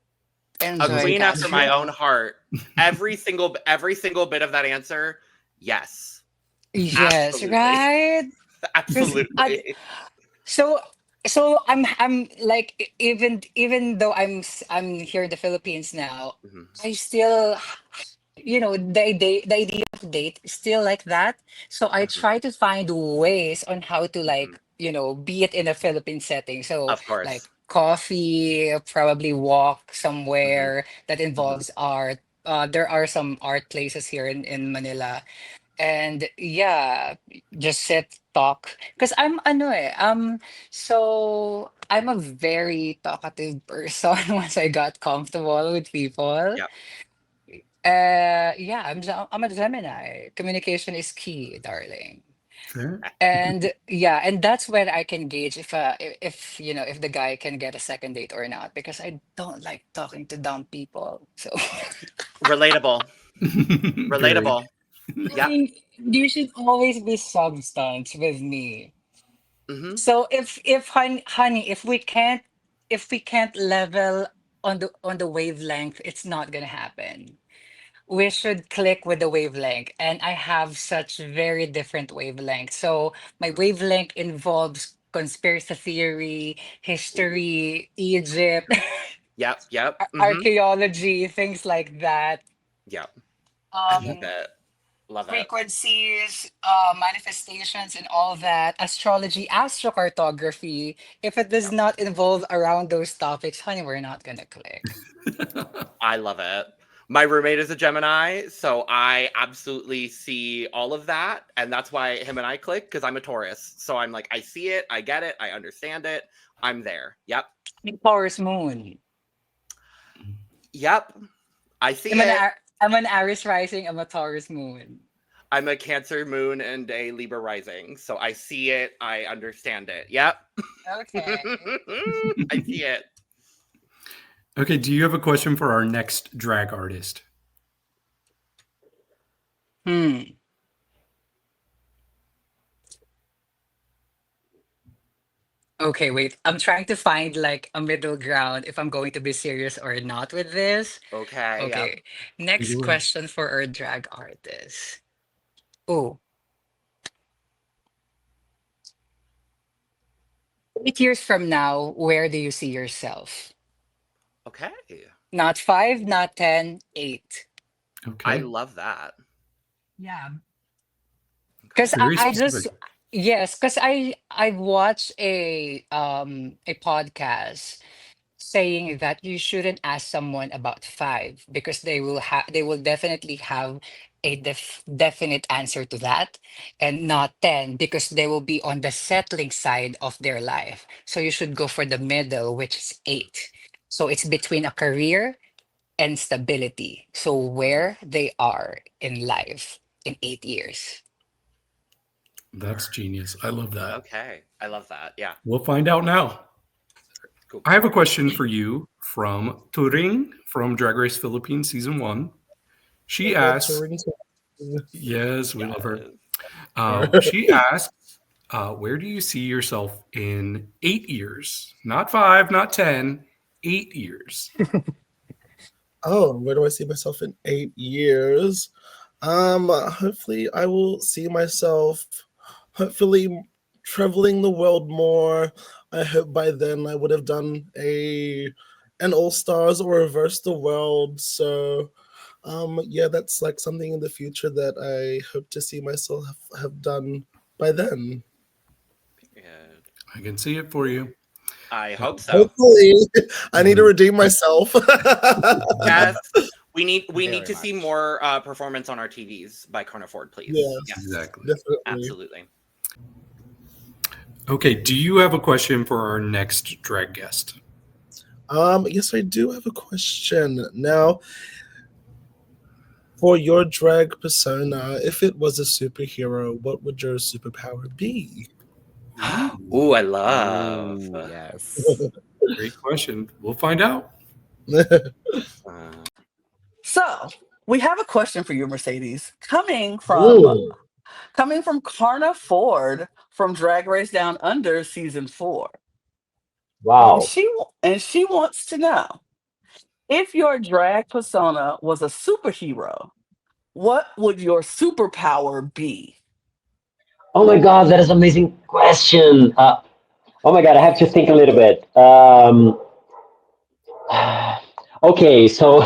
A Enjoy queen after my own Castro. heart. Every single bit of that answer, yes. Yes, Absolutely. right? Because Absolutely. so I'm like even though I'm here in the Philippines now, Mhm. I still the idea of date is still like that. So I Mhm. try to find ways on how to Mhm. like be it in a Philippine setting. So Of course. like coffee, probably walk Mhm. somewhere that Mhm. involves art. There are some art places here in Manila, and yeah, just sit talk because so I'm a very talkative person once I got comfortable with people. Yep. Yeah, I'm a Gemini. Communication is key, darling. Fair. And yeah, and that's where I can gauge if if the guy can get a second date or not, because I don't like talking to dumb people. So Relatable. Very. Relatable. I Yep. mean, there should always be substance with me. Mhm. So if honey, if we can't level on the wavelength, it's not gonna happen. We should click with the wavelength, and I have such very different wavelengths. So my wavelength involves conspiracy theory, history, Egypt, Yep. Yep. Mhm. archaeology, things like that. Yep. I love Um, it. Love it. frequencies, manifestations, and all that, astrology, astrocartography. If it does Yep. not involve around those topics, honey, we're not gonna click. I love it. My roommate is a Gemini, so I absolutely see all of that. And that's why him and I click, because I'm a Taurus. So I'm like, I see it, I get it, I understand it. I'm there. Yep. Taurus moon. Yep. I see it. I'm an Aries rising. I'm a Taurus moon. I'm a Cancer moon and a Libra rising. So I see it, I understand it. Yep. Okay. I see it. Okay, do you have a question for our next drag artist? Okay, wait. I'm trying to find like a middle ground if I'm going to be serious or not with this. Okay. Yep. Okay. Next Either way. question for our drag artist. Oh, 8 years from now, where do you see yourself? Okay. Not 5, not 10, 8. I Okay. love that. Yeah. Because Very I just specific. yes, because I watched a podcast saying that you shouldn't ask someone about 5 because they will definitely have a definite answer to that, and not 10 because they will be on the settling side of their life. So you should go for the middle, which is 8. So it's between a career and stability. So where they are in life in 8 years. That's genius. I love that. Okay. I love that. Yeah. We'll find out now. Cool. I have a question for you from Turing from Drag Race Philippines Season 1. She asks, yes, we love her. She asks, where do you see yourself in 8 years? Not 5, not 10, 8 years. Oh, where do I see myself in 8 years? Hopefully I will see myself hopefully traveling the world more. I hope by then I would have done an All Stars or reverse the world. So yeah, that's like something in the future that I hope to see myself have done by then. I can see it for you. I hope so. Hopefully, I need to redeem myself. Yes, we need to see more performance on our TVs by Carna Ford, please. Yes, exactly. Definitely. Absolutely. Okay, do you have a question for our next drag guest? Yes, I do have a question. Now, for your drag persona, if it was a superhero, what would your superpower be? Ooh, I love. Yes. Great question. We'll find out. So we have a question for you, Mercedes, coming from Carna Ford from Drag Race Down Under season 4. Wow. And she wants to know, if your drag persona was a superhero, what would your superpower be? Oh my God, that is an amazing question. Oh my God, I have to think a little bit. Okay, so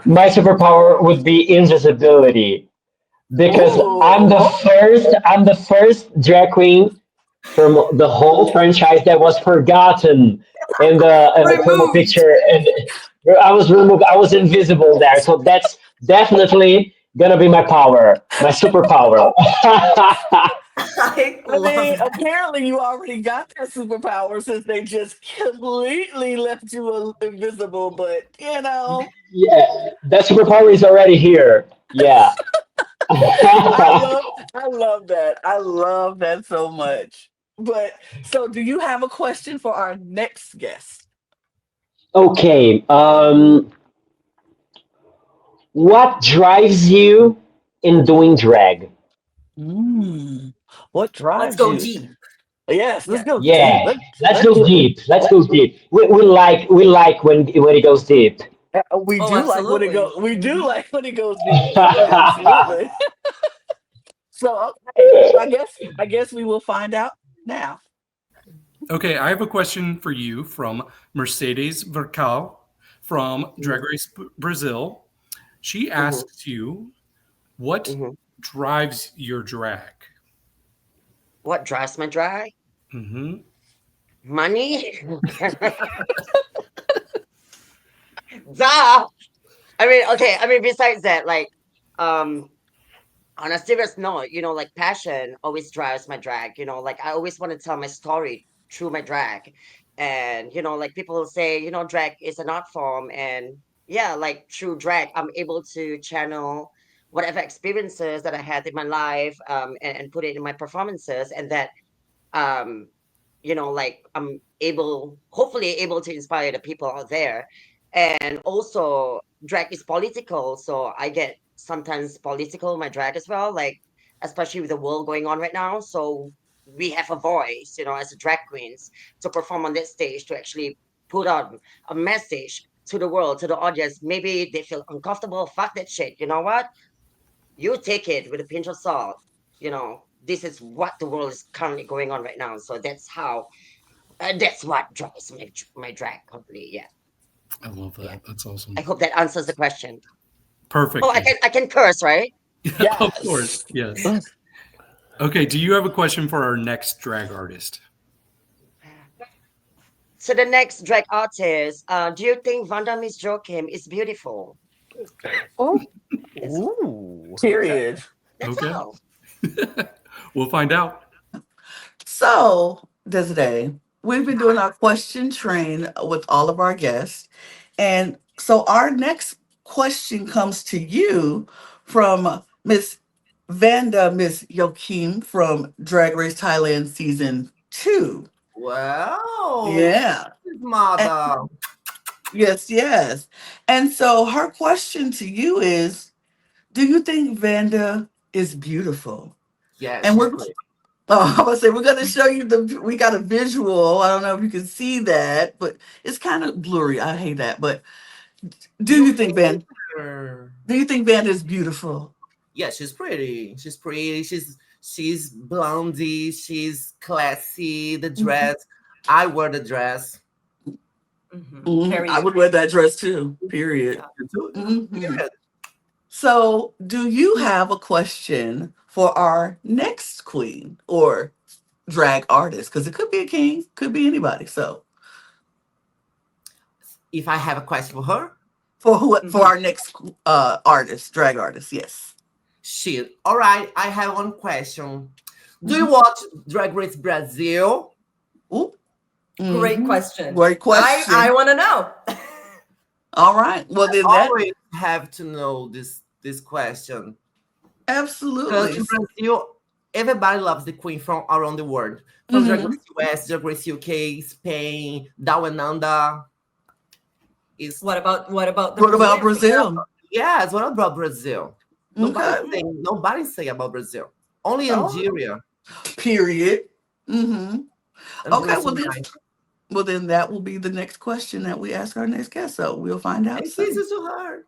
my superpower would be invisibility because I'm the first drag queen from the whole franchise that was forgotten in the promo picture, and I was removed. I was invisible there, so that's definitely gonna be my power, my superpower. I mean, apparently you already got that superpower since they just completely left you invisible, but you know. Yeah, that superpower is already here. Yeah. I love that. I love that so much. But so do you have a question for our next guest? Okay. What drives you in doing drag? What drives Let's go you? deep. Yes, let's go Yeah, deep. let's go deep. Let's go deep. We like when it goes deep. We Oh, do like when it absolutely. goes. We do like when it goes deep. Absolutely. So okay, I guess we will find out now. Okay, I have a question for you from Mercedes Vercal from Drag Race Brazil. She asks you, what drives your drag? What drives my drag? Mm-hmm. Money? Duh! I mean, okay, besides that, like, on a serious note, like passion always drives my drag, like I always want to tell my story through my drag. And, like people say, drag is an art form. And yeah, like through drag, I'm able to channel whatever experiences that I had in my life, and put it in my performances. And that, um, like I'm hopefully able to inspire the people out there. And also, drag is political, so I get sometimes political in my drag as well, like especially with the world going on right now. So we have a voice, as a drag queens, to perform on that stage, to actually put out a message to the world, to the audience. Maybe they feel uncomfortable, fuck that shit. You know what? You take it with a pinch of salt. This is what the world is currently going on right now. So that's what drives my drag company. Yeah. I love that. That's awesome. I hope that answers the question. Perfect. Oh, I can curse, right? Yeah, of course. Yes. Okay, do you have a question for our next drag artist? So the next drag artist, do you think Vanda Miss Joachim is beautiful? Oh, ooh, period. That's Okay. all. We'll find out. So, Desiree, we've been doing our question train with all of our guests. And so our next question comes to you from Miss Vanda Miss Joachim from Drag Race Thailand season 2. Wow. Yeah. Mother. Yes. And so her question to you is, do you think Vanda is beautiful? Yes. And we're I'm gonna say we're gonna show you we got a visual. I don't know if you can see that, but it's kind of blurry. I hate that. But do you think Vanda is beautiful? Yeah, she's pretty. She's pretty. She's blondie. She's classy. The dress. I wear the dress. I would wear that dress too. Period. Mhm. So, do you have a question for our next queen or drag artist? Because it could be a king, could be anybody. So, If I have a question for her, for who? For our next artist, drag artist, yes. shit. All right, I have one question. Do you watch Drag Race Brazil? Ooh. Great question. Great question. I want to know. All right. Well, then I that always have to know this question. absolutely. Because in Brazil, everybody loves the queen from around the world. From Drag Race US, Drag Race UK, Spain, Down and Under. What about What about Brazil? Yes, what about Brazil? Okay. Nobody say about Brazil. Only Oh. Nigeria. Period. Mm-hmm. And Okay. Brazil nice. Well, then that will be the next question that we ask our next guest. So we'll find out. It's soon. easy to her.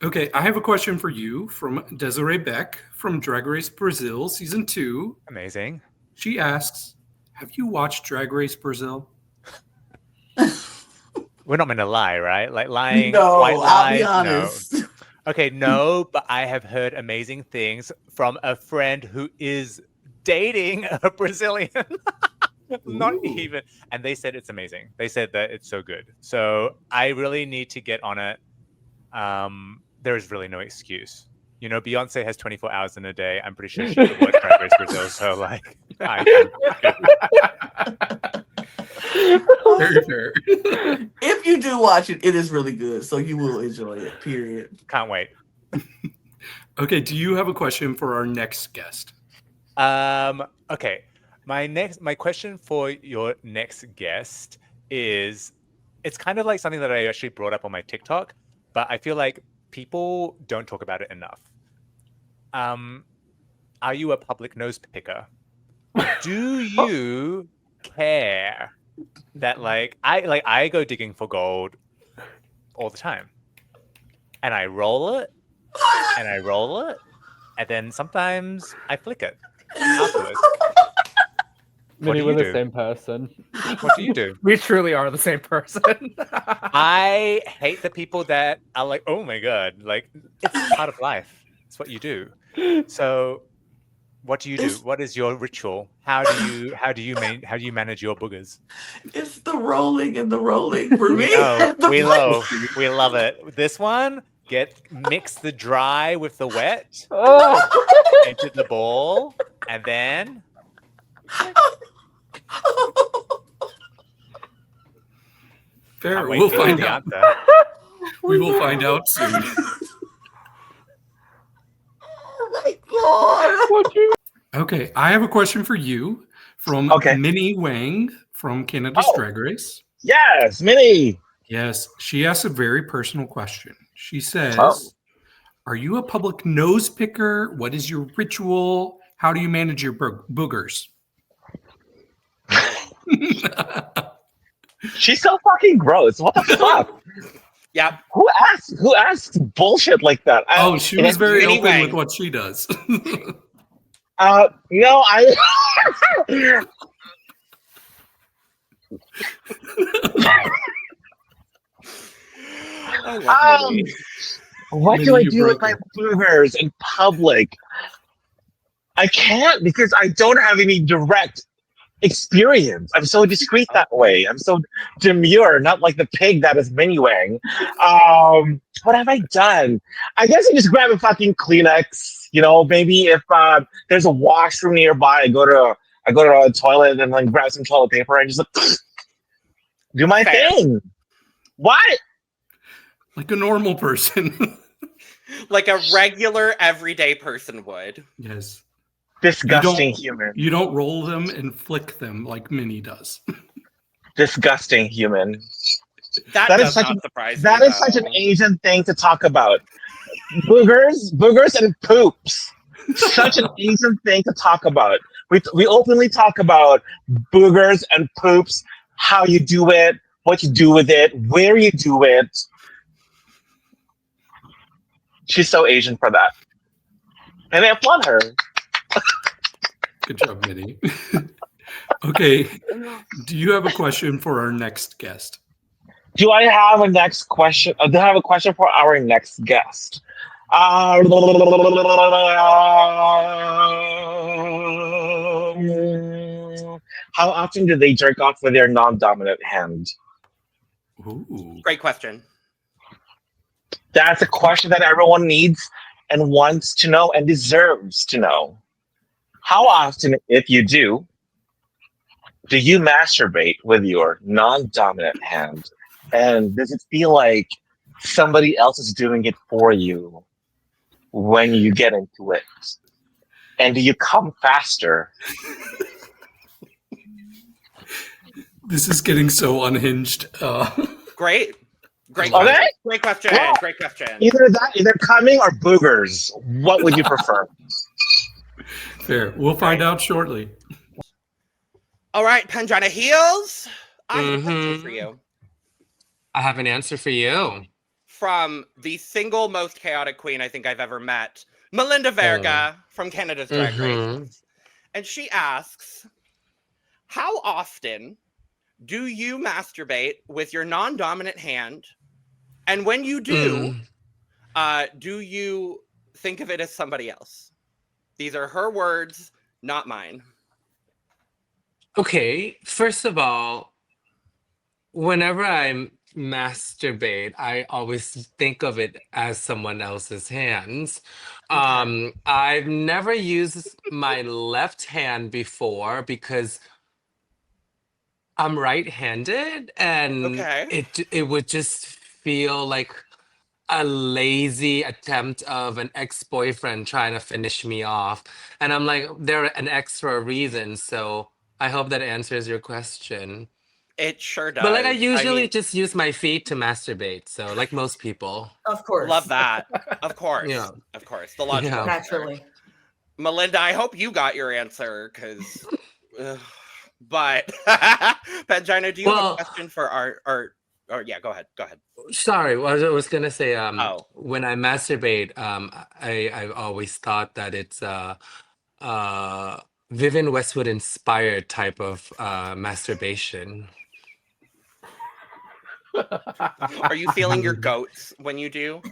Okay, I have a question for you from Desiree Beck from Drag Race Brazil Season 2. Amazing. She asks, have you watched Drag Race Brazil? We're not meant to lie, right? Like lying. No, white I'll be lie, honest. No. Okay, no, but I have heard amazing things from a friend who is dating a Brazilian. Not even. And they said it's amazing. They said that it's so good. So I really need to get on it. There is really no excuse. You know, Beyonce has 24 hours in a day. I'm pretty sure she could watch Drag Race Brazil. So, like, Very fair. If you do watch it, it is really good. So you will enjoy it. Period. Can't wait. Okay, do you have a question for our next guest? Okay. My question for your next guest is, it's kind of like something that I actually brought up on my TikTok, but I feel like people don't talk about it enough. Are you a public nose picker? Do you care that I go digging for gold all the time, and I roll it, and I roll it, and then sometimes I flick it afterwards. Minnie, do we're you the do? same person. What do you do? We truly are the same person. I hate the people that are like, oh my god, like it's part of life. It's what you do. So, what do you do? What is your ritual? How do you manage your boogers? It's the rolling and the rolling for me. We love it. This one, mix the dry with the wet into the bowl, and then. Fair. We'll find out. We will find out soon. Oh my god! Okay, I have a question for you from Minnie Wang from Canada's Drag Race. Yes, Minnie. Yes, she asks a very personal question. She says, are you a public nose picker? What is your ritual? How do you manage your boogers? She's so fucking gross. What the fuck? Yeah. Who asks bullshit like that? She was very open with what she does. No, I. What do I do with my boogers in public? I can't because I don't have any direct experience. I'm so discreet that way. I'm so demure, not like the pig that is Minnie Wang. What have I done? I guess I just grab a fucking Kleenex. You know, maybe if there's a washroom nearby, I go to a toilet and then grab some toilet paper and just like, do my thing. What? Like a normal person. Like a regular, everyday person would. Yes. Disgusting human. You don't roll them and flick them like Minnie does. Disgusting human. That is does such not surprise me. That is such an Asian thing to talk about. Boogers and poops. Such an Asian thing to talk about. We openly talk about boogers and poops, how you do it, what you do with it, where you do it. She's so Asian for that. And I applaud her. Good job, Minnie. Okay. Do you have a question for our next guest? Do I have a next question? Do I have a question for our next guest? How often do they jerk off with their non-dominant hand? Ooh. Great question. That's a question that everyone needs and wants to know and deserves to know. How often, if you do you masturbate with your non-dominant hand? And does it feel like somebody else is doing it for you when you get into it? And do you come faster? This is getting so unhinged. Great. Great Okay. question. Great question. Well, Great question. Either coming or boogers. What would you prefer? Fair. We'll find out shortly. All right, Pangina Heels. I have a question for you. I have an answer for you. From the single most chaotic queen I think I've ever met, Melinda Verga from Canada's Drag Race. And she asks, how often do you masturbate with your non-dominant hand? And when you do you think of it as somebody else? These are her words, not mine. Okay, first of all, whenever I masturbate, I always think of it as someone else's hands. I've never used my left hand before because I'm right-handed, and it would just feel like a lazy attempt of an ex-boyfriend trying to finish me off. And I'm like, they're an ex for a reason, so I hope that answers your question. It sure does. But like I usually just use my feet to masturbate, so like most people. Of course. Love that. Of course. Yeah. Of course. The logical answer. Naturally. Melinda, I hope you got your answer, because but Pangina, do you have a question for our yeah, go ahead. Sorry, I was gonna say when I masturbate, I've always thought that it's Vivienne Westwood inspired type of masturbation. Are you feeling your goats when you do?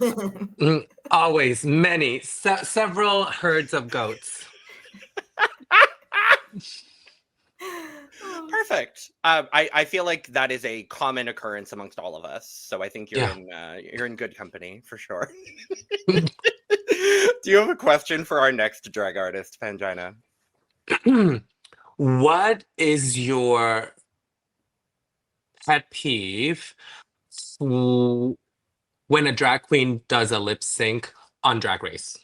Always, many, several herds of goats. Perfect. I feel like that is a common occurrence amongst all of us. So I think you're in good company for sure. Do you have a question for our next drag artist, Pangina? What is your pet peeve when a drag queen does a lip sync on Drag Race?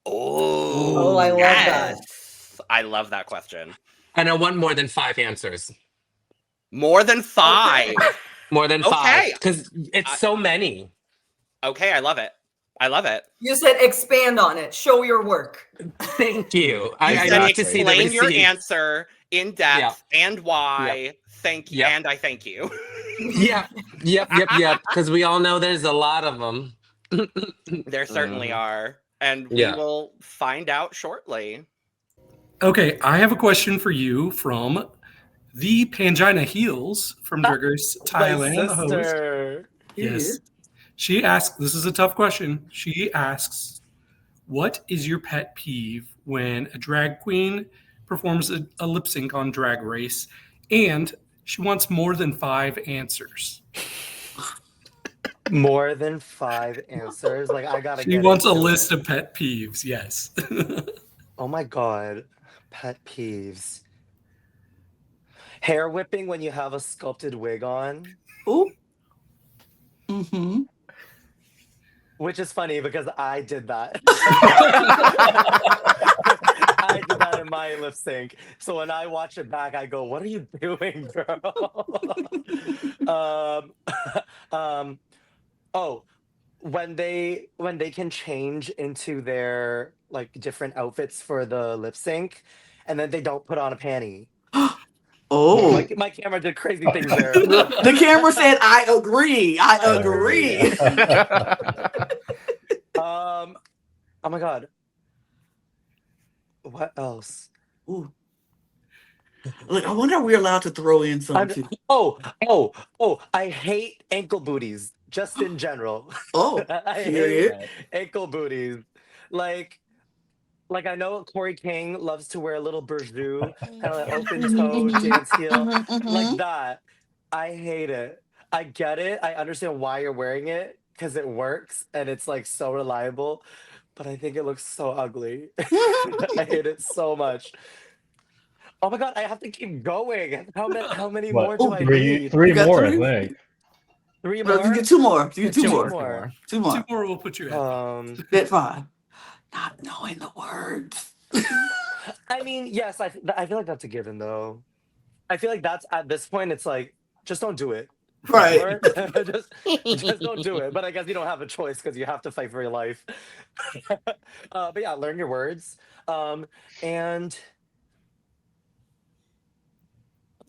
Oh, I love that. I love that question. And I want more than 5 answers. More than 5? More than 5. Because it's so many. Okay, I love it. I love it. You said expand on it. Show your work. Thank you. I need to see the explain your receipts. answer in depth and why. Thank you. And I thank you. Yep. Because we all know there's a lot of them. There certainly are. And we will find out shortly. Okay, I have a question for you from the Pangina Heels from Drag Race Thailand. My sister. Yes. She asks, this is a tough question. She asks, what is your pet peeve when a drag queen performs a lip sync on Drag Race? And she wants more than 5 answers. More than 5 answers? Like, I gotta She wants a list of pet peeves, yes. Oh my God. Pet peeves. Hair whipping when you have a sculpted wig on. Ooh. Mm-hmm. Which is funny because I did that. I did that in my lip sync. So when I watch it back, I go, what are you doing, girl? When they can change into their like different outfits for the lip sync and then they don't put on a panty. Oh, my camera did crazy things there. The camera said, I agree. Oh my God. What else? Ooh. Look, I wonder if we're allowed to throw in something. I hate ankle booties just in general. Oh, I period. hate ankle booties. Like I know Corey King loves to wear a little burjou, kind of like open toe dance heel, like that. I hate it. I get it. I understand why you're wearing it because it works and it's like so reliable, but I think it looks so ugly. I hate it so much. Oh my god, I have to keep going. How many more do I need? Three You got more, I three? think. Three No, more? you get two more. You get two Two more. more. Two more. Two more will put you at Get five. Not knowing the words. I mean, yes, I feel like that's a given though. I feel like that's at this point, it's like, just don't do it. Right. Or just don't do it. But I guess you don't have a choice because you have to fight for your life. But yeah, learn your words. And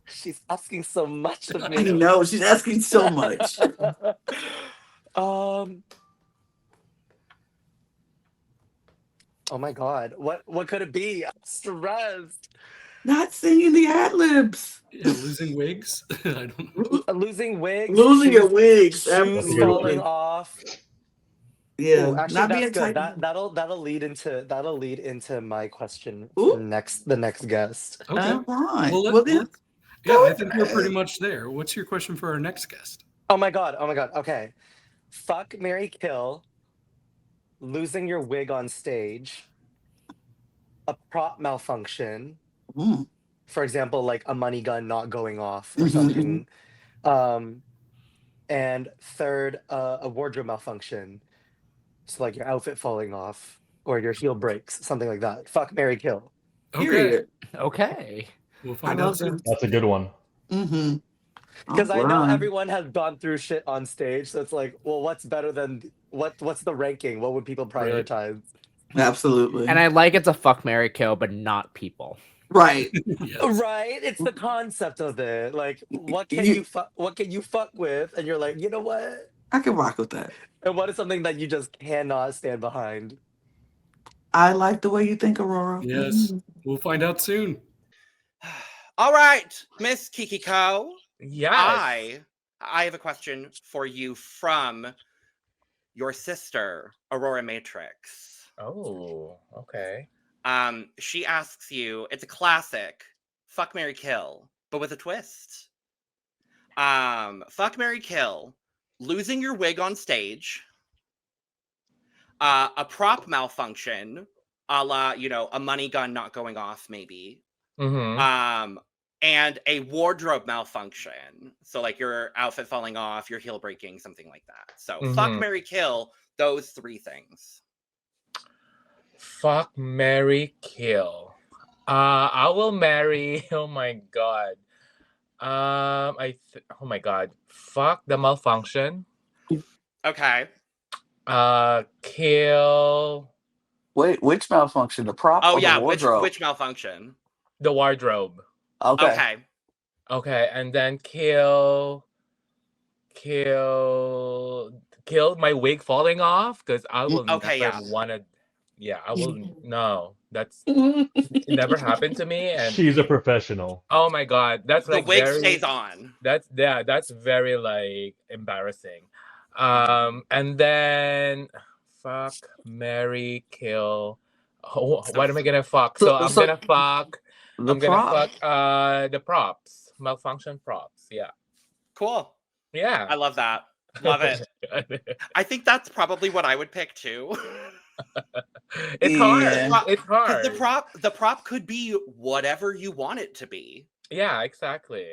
she's asking so much of me. I know, she's asking so much. Oh my god, what could it be? I'm stressed. Not singing the ad libs. Yeah, losing wigs. I don't know. Losing wigs. Losing your shoes- wigs, Shoes absolutely. falling off. Yeah, Ooh, actually, not that's being good. tight. That'll lead into my question for the next guest. Okay. All right. Well, Well, then, yeah, I think we're pretty much there. What's your question for our next guest? Oh my god. Okay. Fuck, marry, kill. Losing your wig on stage. A prop malfunction. For example, like a money gun not going off or something. And third, a wardrobe malfunction. So like your outfit falling off or your heel breaks, something like that. Fuck, marry, kill. Okay. Okay. We'll I find out love soon. that. That's a good one. Mm-hmm. Because I know Alright. everyone has gone through shit on stage, so it's like, well, what's better than what's the ranking? What would people prioritize? Absolutely. And I like it's a fuck, marry, kill, but not people. Right. Right? It's the concept of it. Like, what can you fuck with? And you're like, you know what? I can rock with that. And what is something that you just cannot stand behind? I like the way you think, Aurora. Yes. We'll find out soon. All right, Miss Kikiko. Yes. I have a question for you from your sister, Aurora Matrix. Oh, okay. She asks you, it's a classic, fuck, marry, kill, but with a twist. Fuck, marry, kill, losing your wig on stage, a prop malfunction, a la, a money gun not going off, maybe. Mm-hmm. And a wardrobe malfunction. So like your outfit falling off, your heel breaking, something like that. So fuck, marry, kill, those three things. Fuck, marry, kill. I will marry. Oh my god. Oh my god. Fuck the malfunction. Okay. Kill. Wait, which malfunction? The prop Oh or yeah, the wardrobe? which malfunction? The wardrobe. Okay. Okay, and then kill my wig falling off because I will Okay, never yeah. want to. Yeah, I will. No, it never happened to me. And She's a professional. oh my god, that's The like wig very, stays on. That's very like embarrassing. And then fuck, marry, kill. Oh, what am I gonna fuck? So I'm gonna fuck. I'm gonna fuck the props, malfunction props. Yeah. Cool. Yeah. I love that. Love it. I think that's probably what I would pick too. It's hard. Yeah. It's hard. The prop could be whatever you want it to be. Yeah, exactly.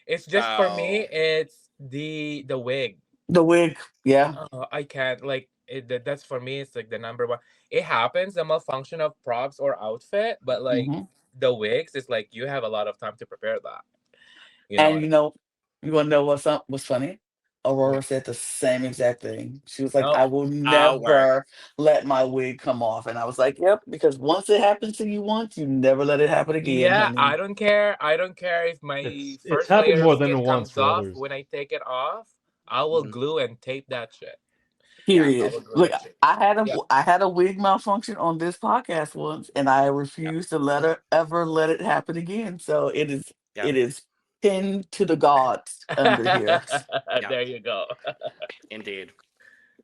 It's just for me, it's the wig. The wig. Yeah. I can't like it. That's for me. It's like the number one. It happens the malfunction of props or outfit, but like the wigs, it's like you have a lot of time to prepare that. And you want to know what's funny? Aurora said the same exact thing. She was like, I will never let my wig come off. And I was like, yep, because once it happens to you once, you never let it happen again. Yeah, honey. I don't care. I don't care if my It's first happened layer more of than skin once comes for off. others. When I take it off, I will glue and tape that shit. Period. was Look, really I had a wig malfunction on this podcast once, and I refuse to let it happen again. So it is pinned to the gods under here. There you go. Indeed.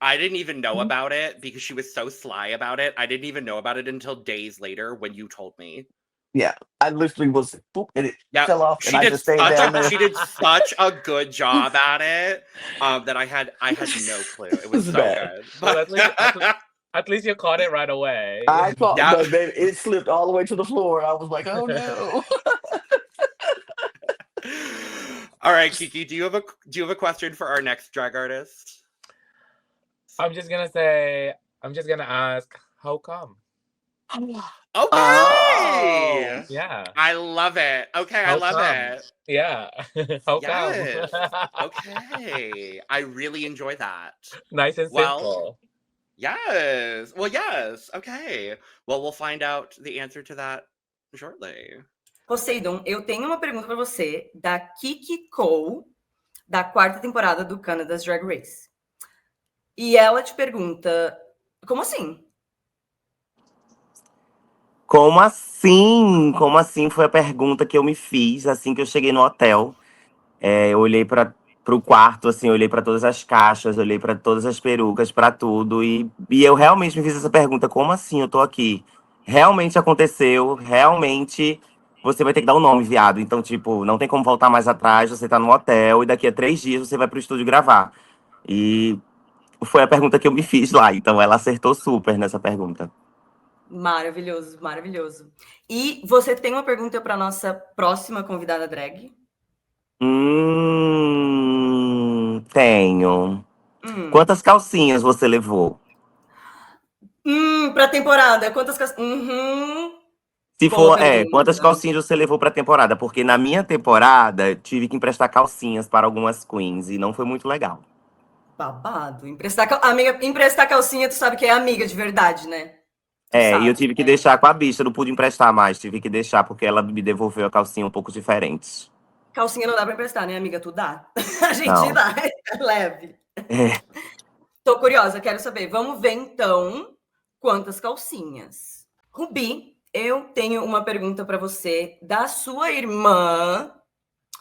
I didn't even know about it because she was so sly about it. I didn't even know about it until days later when you told me. Yeah, I literally was boop, and it fell off, and I just stayed she down there. did such a good job at it that I had no clue. It was so bad. good. Well, at least you caught it right away. I caught, but baby, it slipped all the way to the floor. I was like, oh no. All right, Kiki, do you have a question for our next drag artist? I'm just gonna ask, how come? Okay. Yeah. I love it. Okay, I How love come? it. Yeah. How Yes. come? Okay. I really enjoy that. Nice and Well, simple. yes. Well, yes. Okay. Well, we'll find out the answer to that shortly. Poseidon, eu tenho uma pergunta para você da Kiki Cole, da 4ª temporada do Canada's Drag Race. E ela te pergunta, como assim? Como assim? Como assim? Foi a pergunta que eu me fiz assim que eu cheguei no hotel. Eu olhei para o quarto, assim, eu olhei para todas as caixas, eu olhei para todas as perucas, para tudo. E eu realmente me fiz essa pergunta: como assim eu tô aqui? Realmente aconteceu, realmente você vai ter que dar o nome, viado. Então, tipo, não tem como voltar mais atrás, você tá no hotel e daqui a 3 dias você vai pro estúdio gravar. E foi a pergunta que eu me fiz lá, então ela acertou super nessa pergunta. Maravilhoso, maravilhoso. E você tem uma pergunta para nossa próxima convidada drag? Tenho. Quantas calcinhas você levou? Pra temporada, quantas Se Boa for, pergunta. quantas calcinhas você levou pra temporada? Porque na minha temporada, tive que emprestar calcinhas para algumas queens e não foi muito legal. Babado. Emprestar calcinha, tu sabe que é amiga de verdade, né? E eu tive que deixar com a bicha, não pude emprestar mais, tive que deixar porque ela me devolveu a calcinha um pouco diferente. Calcinha não dá pra emprestar, né, amiga? Tu dá. A gente Não. dá, é leve. Tô curiosa, quero saber. Vamos ver, então, quantas calcinhas. Rubi, eu tenho uma pergunta pra você da sua irmã,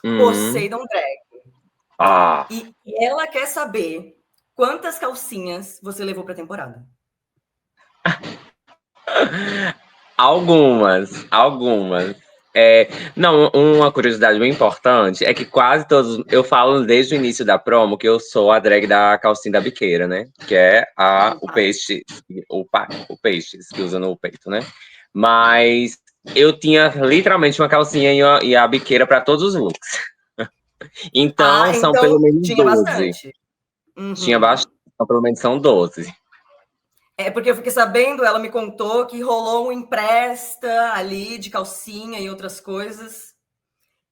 Poseidon Drag. E ela quer saber quantas calcinhas você levou pra temporada. Algumas. Não, uma curiosidade bem importante é que quase todos. Eu falo desde o início da promo que eu sou a drag da calcinha da biqueira, né? Que é o peixe, o peixe que usa no peito, né? Mas eu tinha literalmente uma calcinha e a biqueira para todos os looks. Então são pelo menos tinha 12. bastante. Tinha bastante, então, pelo menos são 12. É porque eu fiquei sabendo, ela me contou que rolou um empresta ali de calcinha e outras coisas.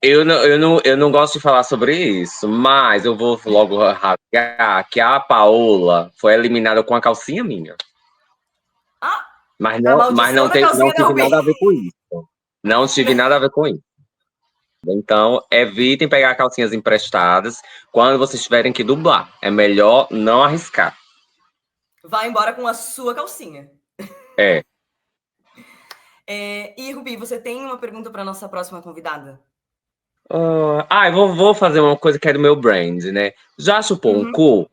Eu não gosto de falar sobre isso, mas eu vou logo rasgar que a Paola foi eliminada com a calcinha minha. Mas não tive nada a ver com isso. Não tive nada a ver com isso. Então, evitem pegar calcinhas emprestadas quando vocês tiverem que dublar. É melhor não arriscar. Vai embora com a sua calcinha. E, Rubi, você tem uma pergunta para nossa próxima convidada? Eu vou fazer uma coisa que é do meu brand, né? Já chupou um cu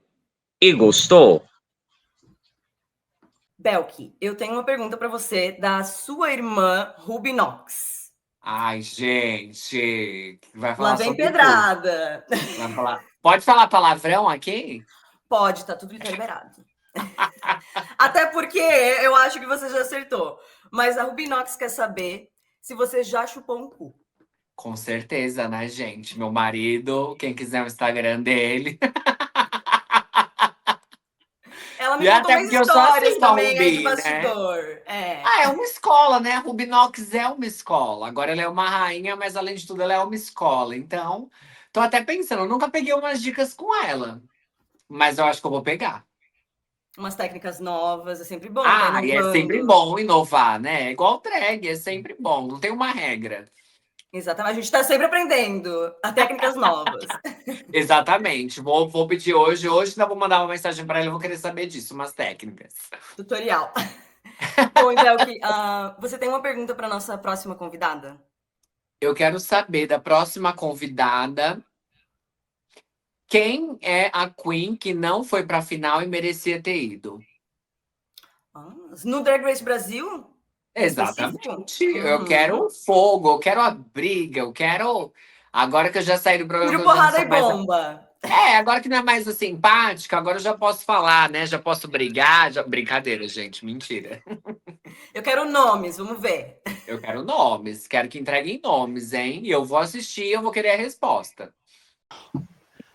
e gostou? Belki, eu tenho uma pergunta para você da sua irmã, Ruby Knox. Ai, gente, vai falar Lá vem sobre pedrada. Pode falar palavrão aqui? Pode, tá tudo liberado. Até porque eu acho que você já acertou. Mas a Ruby Knox quer saber se você já chupou um cu. Com certeza, né, gente? Meu marido, quem quiser o Instagram dele. Ela me E contou até umas porque eu sou histórias assim com a também aí de Ruby, bastidor. né? É uma escola, né? A Ruby Knox é uma escola. Agora ela é uma rainha, mas além de tudo ela é uma escola. Então, tô até pensando, eu nunca peguei umas dicas com ela. Mas eu acho que eu vou pegar. Umas técnicas novas, é sempre bom. E é sempre bom inovar, né? É igual drag, é sempre bom. Não tem uma regra. Exatamente. A gente está sempre aprendendo a técnicas novas. Exatamente. Vou pedir hoje. Hoje ainda vou mandar uma mensagem para ela. Eu vou querer saber disso, umas técnicas. Tutorial. Bom, Belki, você tem uma pergunta para nossa próxima convidada? Eu quero saber da próxima convidada quem é a Queen que não foi para a final e merecia ter ido. No Drag Race Brasil? Exatamente. Eu quero o fogo, eu quero a briga, eu quero. Agora que eu já saí do programa. Tiro, porrada e bomba. Agora que não é mais assim, empática, agora eu já posso falar, né? Já posso brigar. Brincadeira, gente, mentira. Eu quero nomes, vamos ver. Eu quero nomes, quero que entreguem nomes, hein? E eu vou assistir e eu vou querer a resposta.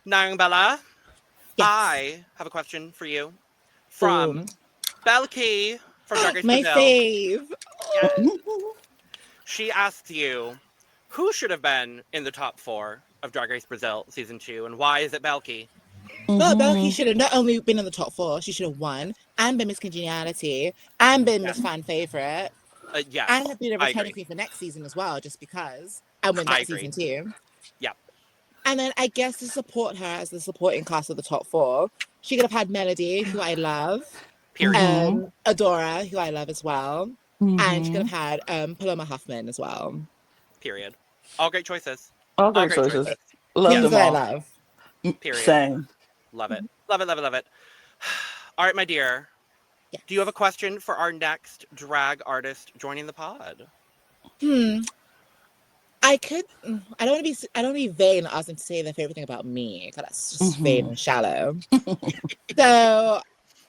Nangbella, I have a question for you from Belki from Drag Race My Brazil. fave. Yes. She asked you, who should have been in the top 4 of Drag Race Brazil season 2, and why is it Belki? Well, Belki should have not only been in the top 4, she should have won and been Miss Congeniality and been Miss Fan Favorite. Yes, And have been a I returning agree. queen for next season as well, just because. And win I that season agree. too. Yep. And then I guess to support her as the supporting cast of the top 4, she could have had Melody, who I love. Period. Adora, who I love as well. And she could have had Paloma Huffman as well. Period. All great choices. All great choices. Love Queens them that I all. love. Period. Same. Love it. Love it, love it, love it. All right, my dear. Yes. Do you have a question for our next drag artist joining the pod? I don't want to be vain and ask them to say their favorite thing about me, because that's just vain and shallow. So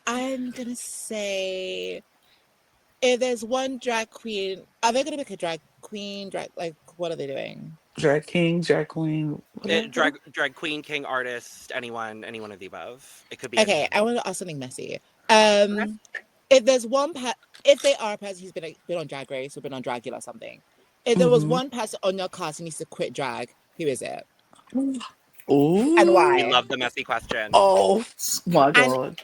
I'm gonna say, if there's one drag queen, are they gonna make a drag queen? What are they doing? Drag king, drag queen. Drag queen, king, artist, anyone of the above. It could be Okay, anything. I want to ask something messy. If there's one if they are a person who's been on Drag Race or been on Dragula or something, if there was one person on your cast who needs to quit drag, who is it? Ooh. And why? We love the messy question. Oh my god.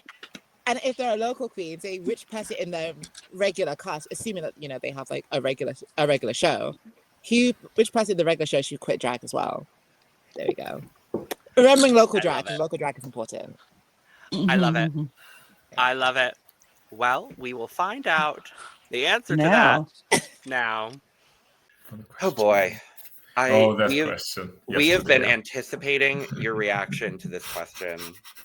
And if they're a local queen, say which person in the regular cast, assuming that they have like a regular show, which person in the regular show should quit drag as well? There we go. Remembering local drag, because local drag is important. I love it. I love it. Well, we will find out the answer to Now. that now. Oh boy. Question. We Yes, have been Olivia. anticipating your reaction to this question.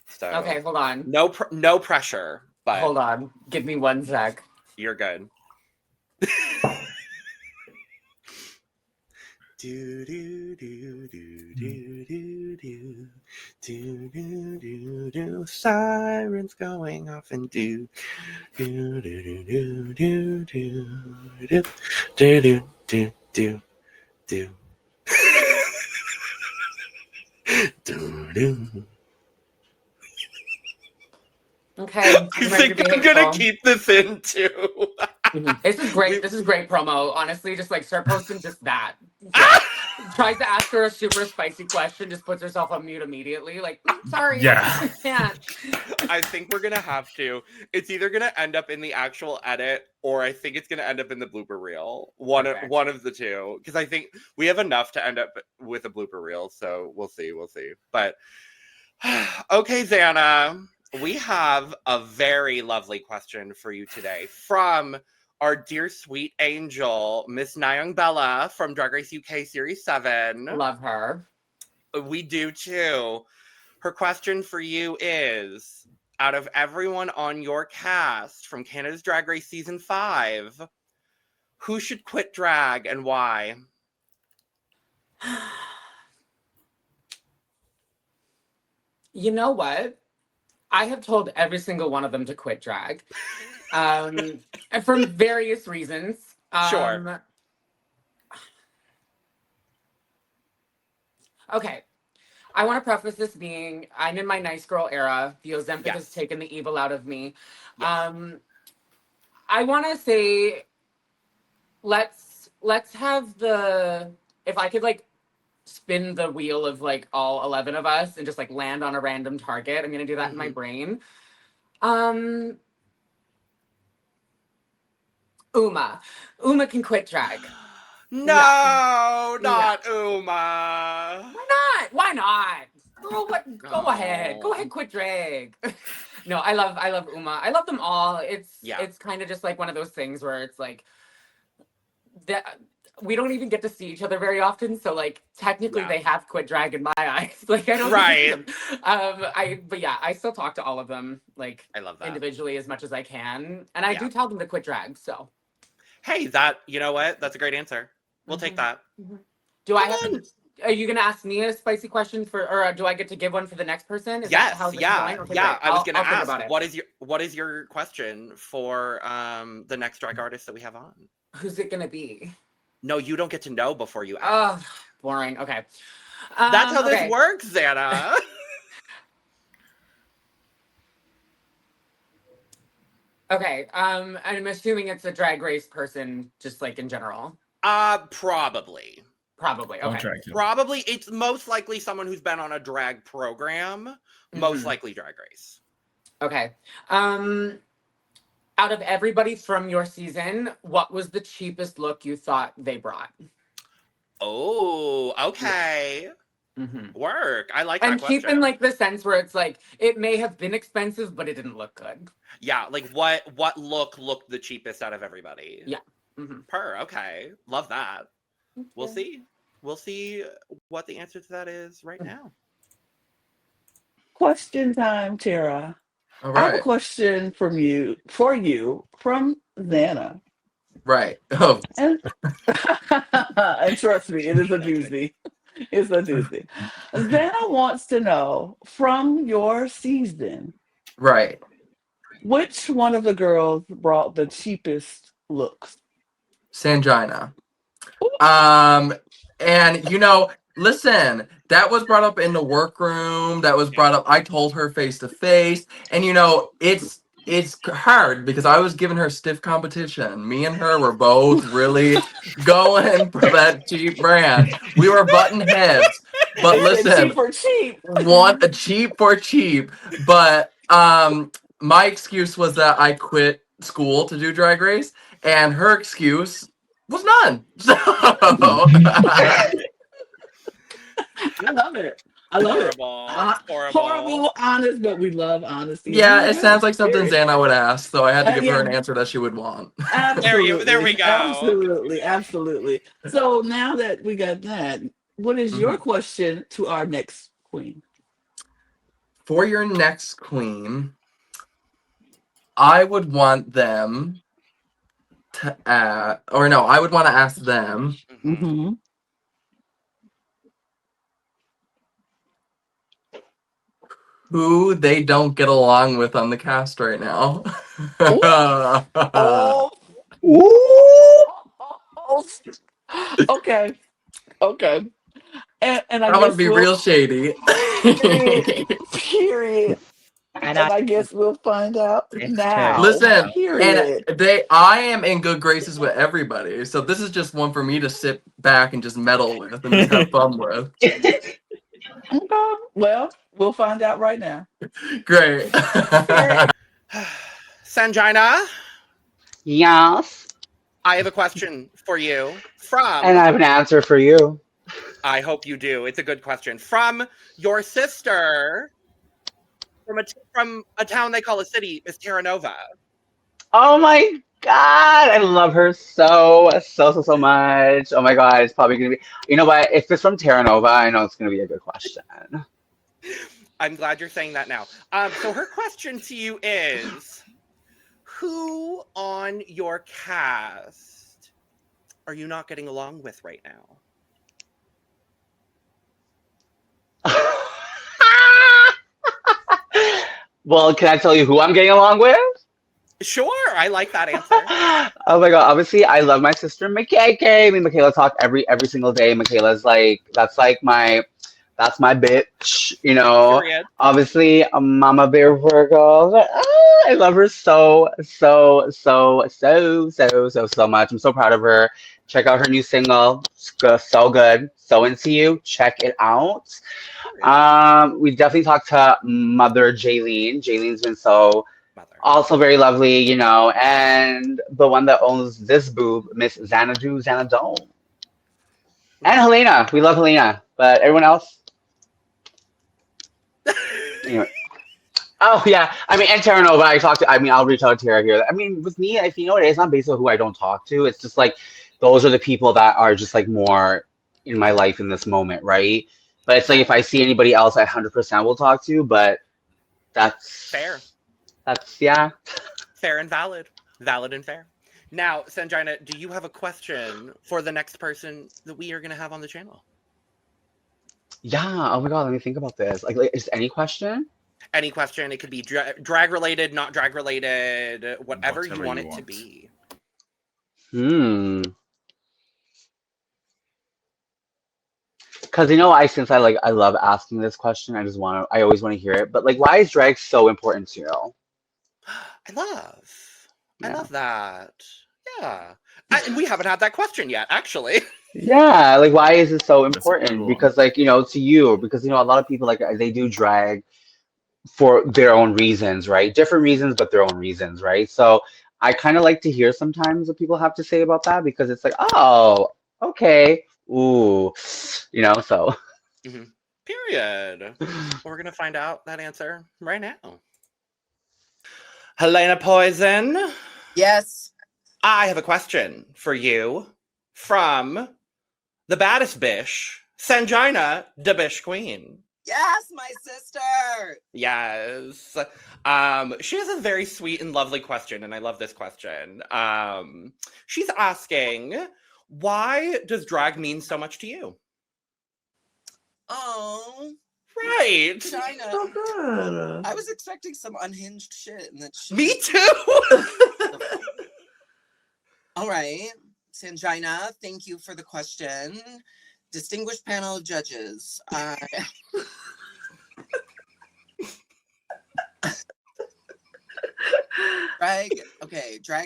So Okay, hold on. No pressure, but Hold on. Give me 1 sec. you're good. Do do do do do do do do do do do. Sirens going off and do do do do do do do do do do do. Okay. I think I'm gonna keep this in too. This is great. This is great promo. Honestly, just like start posting just that. Tries to ask her a super spicy question, just puts herself on mute immediately. Like, sorry, I can't. I think we're gonna have to. It's either gonna end up in the actual edit, or I think it's gonna end up in the blooper reel. One of the two, because I think we have enough to end up with a blooper reel. So we'll see. But okay, Xana, we have a very lovely question for you today from our dear sweet angel, Miss Nyang Bella from Drag Race UK Series 7. Love her. We do too. Her question for you is, out of everyone on your cast from Canada's Drag Race Season 5, who should quit drag and why? You know what? I have told every single one of them to quit drag. And for various reasons. Sure. Okay. I want to preface this being, I'm in my nice girl era. The Ozempic has taken the evil out of me. I want to say, let's have if I could like spin the wheel of like all 11 of us and just like land on a random target. I'm going to do that in my brain. Uma can quit drag. No, not Uma. Why not? Girl, go ahead. Go ahead, quit drag. No, I love Uma. I love them all. It's kind of just like one of those things where it's like that we don't even get to see each other very often. So like technically they have quit drag in my eyes. Like I don't see them. But yeah, I still talk to all of them like I love that. individually as much as I can. And I do tell them to quit drag. So hey, you know what? That's a great answer. We'll take that. Do I have to, are you gonna ask me a spicy question or do I get to give one for the next person? Is that how this is going? Okay, great. I was gonna I'll think ask about it. what is your question for the next drag artist that we have on? Who's it gonna be? No, you don't get to know before you ask. Oh, boring. Okay. That's how okay. this works, Xana. Okay. I'm assuming it's a drag race person, just like in general. Probably. Okay. Probably. It's most likely someone who's been on a drag program. Most likely Drag Race. Okay. Out of everybody from your season, what was the cheapest look you thought they brought? Oh, okay. Work. I like that And question. cheap in like the sense where it's like it may have been expensive, but it didn't look good. Yeah, like what look looked the cheapest out of everybody? Yeah. Okay. Love that. We'll see. We'll see what the answer to that is right now. Question time, Tara. All I have a right. question for you from Xana. Right. Oh. And trust me, it is a doozy. It's a doozy. Xana wants to know from your season, Right. which one of the girls brought the cheapest looks? Sangina. And listen, that was brought up in the workroom. That was brought up. I told her face to face, and it's hard because I was giving her stiff competition. Me and her were both really going for that cheap brand. We were butting heads, but listen, cheap for cheap. Want a cheap for cheap. But my excuse was that I quit school to do Drag Race, and her excuse was none. So I love it. Horrible. Horrible, honest, but we love honesty. Yeah, it sounds like something Xana would ask, so I had to give her an answer that she would want. Absolutely. There we go. Absolutely. So now that we got that, what is your question to our next queen? For your next queen, I would want them to I would want to ask them. Who they don't get along with on the cast right now. Okay. And I'm gonna be real shady. Period. And I guess we'll find out now. Listen, Period. and I am in good graces with everybody, so this is just one for me to sit back and just meddle with and just have fun with. Okay. Well, we'll find out right now. Great. Sangina? Yes. I have a question for you from... And I have an answer for you. I hope you do. It's a good question. From your sister, from a town they call a city, Miss Terra Nova. Oh my God. I love her so much. Oh my God. It's probably going to be... You know what? If it's from Terra Nova, I know it's going to be a good question. I'm glad you're saying that now. So her question to you is, who on your cast are you not getting along with right now? Well, can I tell you who I'm getting along with? Sure, I like that answer. Oh my God. Obviously, I love my sister, Michaela. I mean, Michaela talk every single day. Michaela's like, that's my bitch, Period. Obviously a mama bear Virgo. But, I love her so much. I'm so proud of her. Check out her new single. It's so good. So Into You. Check it out. We definitely talked to Mother Jaylene. Jaylene's been also very lovely, and the one that owns this boob, Miss Xanadu Xanadone. And Helena. We love Helena. But everyone else? Anyway. Oh, yeah. I mean, and Tara Nova, I'll reach out to Tara here. I mean, with me, if you know what, it's not based on who I don't talk to. It's just like, those are the people that are just like more in my life in this moment, right? But it's like, if I see anybody else, I 100% will talk to, but that's... Fair. Yeah. Fair and valid. Valid and fair. Now, Sanjina, do you have a question for the next person that we are going to have on the channel? Yeah. Oh my God. Let me think about this. Like is any question? Any question. It could be drag related, not drag related, whatever you want it to be. Because since I love asking this question, I always want to hear it. But like, why is drag so important to you? I love that. Yeah. And we haven't had that question yet, actually. Yeah, like why is it so important? Because like, to you, because a lot of people like they do drag for their own reasons, right? Different reasons, but their own reasons, right? So I kind of like to hear sometimes what people have to say about that because it's like, oh, okay. Ooh, so. Period. We're going to find out that answer right now. Helena Poison. Yes. I have a question for you from the baddest bish, Sanjina, the Bish Queen. Yes, my sister. Yes. She has a very sweet and lovely question, and I love this question. She's asking, why does drag mean so much to you? Oh. Right. China. So good. I was expecting some unhinged shit. And Me too. All right. Sanjina, thank you for the question. Distinguished panel of judges. Drag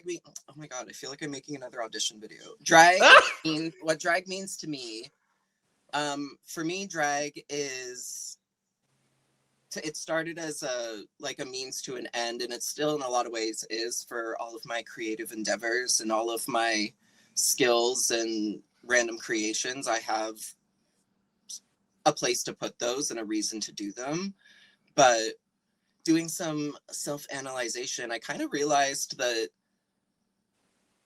me. Oh my God, I feel like I'm making another audition video. What drag means to me. For me, drag is. It started as a means to an end, and it still in a lot of ways is for all of my creative endeavors and all of my skills and random creations. I have a place to put those and a reason to do them. But doing some self-analyzation, I kind of realized that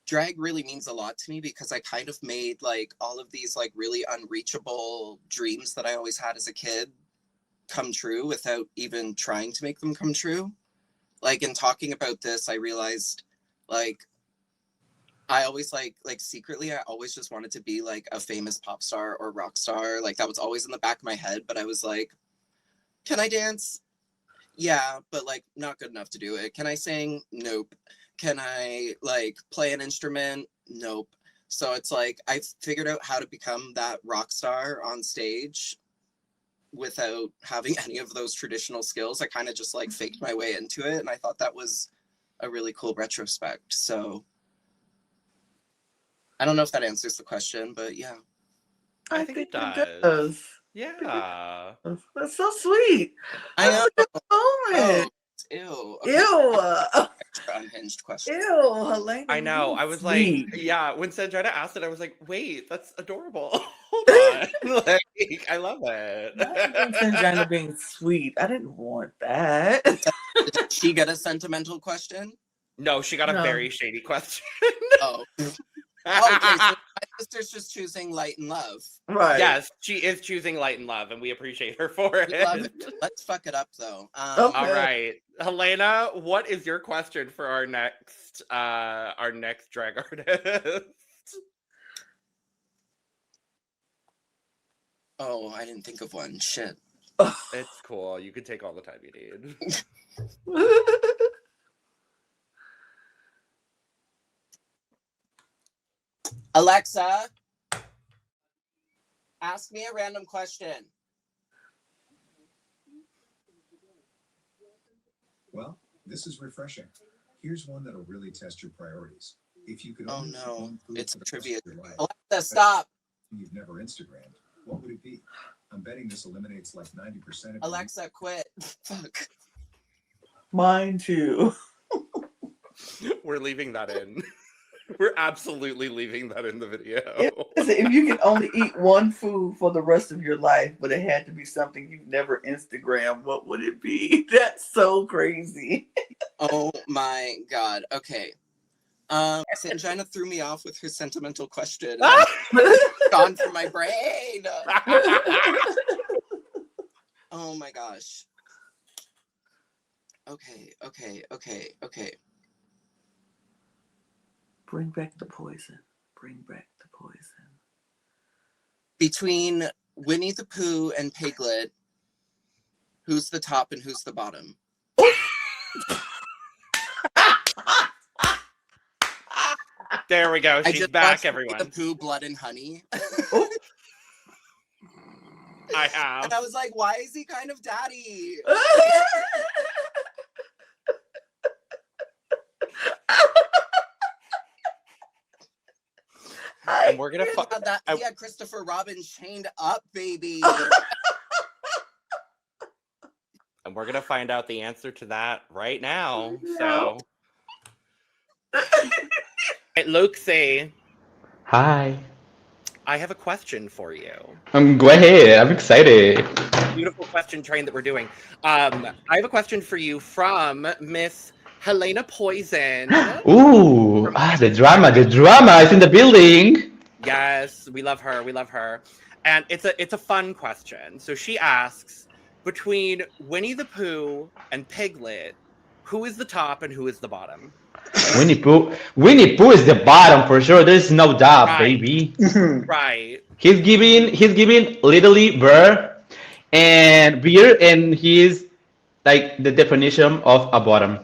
drag really means a lot to me because I kind of made all of these really unreachable dreams that I always had as a kid come true without even trying to make them come true. In talking about this, I realized I always secretly I always just wanted to be a famous pop star or rock star. That was always in the back of my head, but I was like, can I dance? Yeah, but not good enough to do it. Can I sing? Nope. Can I play an instrument? Nope. So it's I figured out how to become that rock star on stage without having any of those traditional skills. I kind of just faked my way into it, and I thought that was a really cool retrospect. So I don't know if that answers the question, but yeah. I think it does. Yeah. That's so sweet. I know. Moment. Ew. Okay. Ew. Extra unhinged question. Ew, Helena. I know. I was sweet. when Sanjina asked it, I was like, wait, that's adorable. Hold on. I love it. Sanjina being sweet. I didn't want that. Did she get a sentimental question? No, she got a very shady question. Oh. Okay, so my sister's just choosing light and love. Right. Yes, she is choosing light and love, and we appreciate her for it. We love it. Let's fuck it up, though. Okay. All right, Helena, what is your question for our next drag artist? Oh, I didn't think of one. Shit. It's cool. You can take all the time you need. Alexa, ask me a random question. Well, this is refreshing. Here's one that'll really test your priorities. If you could only no, one food it's for the trivia. rest of your life, Alexa, stop. You've never Instagrammed. What would it be? I'm betting this eliminates 90% of Alexa, quit. Fuck. Mine too. We're leaving that in. We're absolutely leaving that in the video. If you could only eat one food for the rest of your life, but it had to be something you've never Instagram, what would it be? That's so crazy. Oh my God. Okay. Sanjana threw me off with her sentimental question. Gone from my brain. Oh my gosh. Okay. Bring back the poison. Bring back the poison. Between Winnie the Pooh and Piglet, who's the top and who's the bottom? There we go. She's back, everyone. The Pooh, Blood and Honey. I have. And I was like, why is he kind of daddy? And we're gonna he had Christopher Robin chained up, baby. And we're gonna find out the answer to that right now. So, hey, Luxie. Hi. I have a question for you. Go ahead. I'm excited. Beautiful question train that we're doing. I have a question for you from Miss Helena Poison. Ooh, the drama is in the building. Yes, we love her. And it's a fun question. So she asks, between Winnie the Pooh and Piglet, who is the top and who is the bottom? Winnie Pooh is the bottom for sure. There's no doubt, baby. Right. He's giving literally beer, and he's like the definition of a bottom,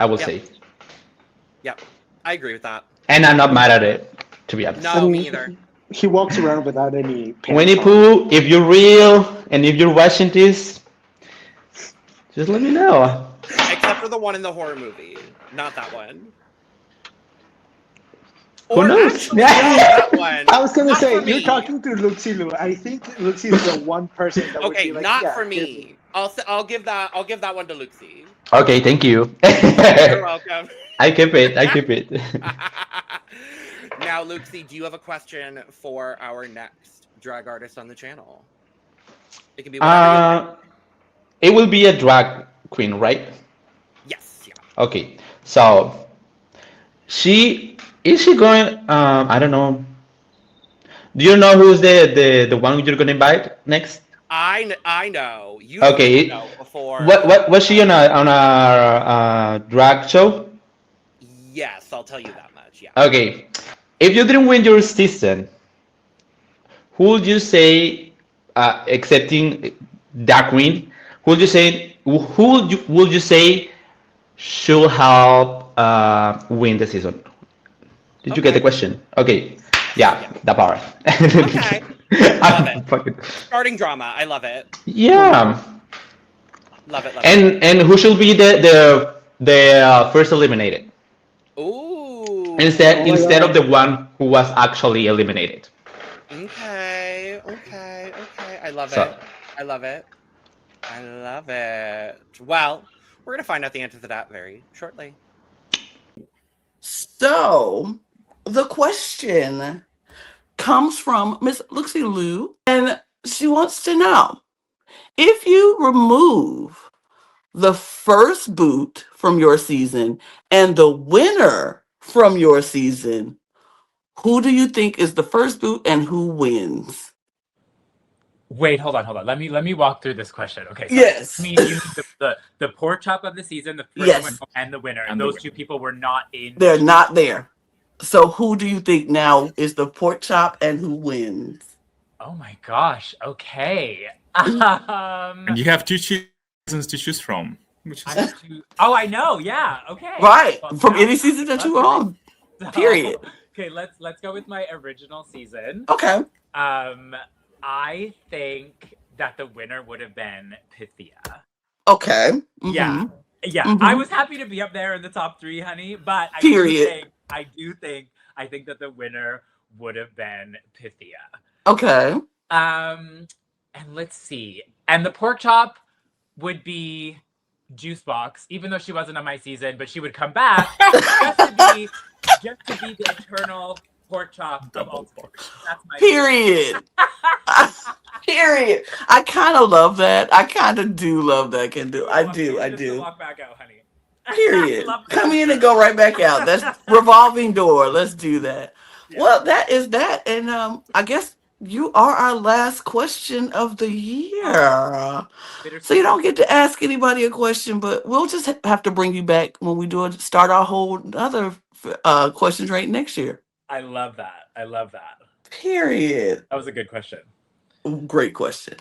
I will say. Yep, I agree with that. And I'm not mad at it, to be honest. No, me either. He walks around without any pants Winnie on. Pooh, if you're real and if you're watching this, just let me know. Except for the one in the horror movie. Not that one. Who knows? Actually, that one. I was going to Not say, for me. you're talking to Luxie Lou. I think Luxie is the one person that would Okay, be like, not yeah, for me. I'll give that one to Luxie. Okay, thank you. You're welcome. I keep it. Now, Luxie, do you have a question for our next drag artist on the channel? It can be whatever It will be a drag queen, right? Yes. Yeah. Okay, so is she going? I don't know. Do you know who's the one you're gonna invite next? I know. You Okay. know before. What was she on a drag show? Yes, I'll tell you that much. Yeah. Okay, if you didn't win your season, who would you say, excepting that queen, who would you say should help win the season? Did you get the question? Okay, yeah. That part. Okay. Love it. Fucking... Starting drama. I love it. Yeah. Love it. And who should be the first eliminated? Ooh. Instead of the one who was actually eliminated. Okay. I love it. Well, we're gonna find out the answer to that very shortly. So, the question comes from Miss Luxie Lou, and she wants to know, if you remove the first boot from your season and the winner from your season, who do you think is the first boot and who wins? Wait, hold on. Let me walk through this question. Okay. So Yes. I mean, you the pork chop of the season, the first Yes. one and the winner, and those two people were not in. They're not there. So who do you think now is the pork chop and who wins? Oh my gosh. Okay. And you have two seasons to choose from. Which is... I know. Yeah. Okay. Right. Well, From now- any season that you were on. So- Period. Okay, let's go with my original season. Okay. I think that the winner would have been Pythia. Okay. Yeah. Yeah. Mhm. I was happy to be up there in the top 3, honey, but Period. I think that the winner would have been Pythia. Okay. And let's see. And the pork chop would be juice box, even though she wasn't on my season, but she would come back just to be the eternal pork chop of ultimate. That's my Period. Period. I kind of love that. I kind of do love that. I do. Walk back out, honey. Period. Come in and go right back out. That's revolving door. Let's do that. Yeah. Well, that is that. And I guess you are our last question of the year. So you don't get to ask anybody a question, but we'll just have to bring you back when we start our whole other questions right next year. I love that. Period. That was a good question. Great question.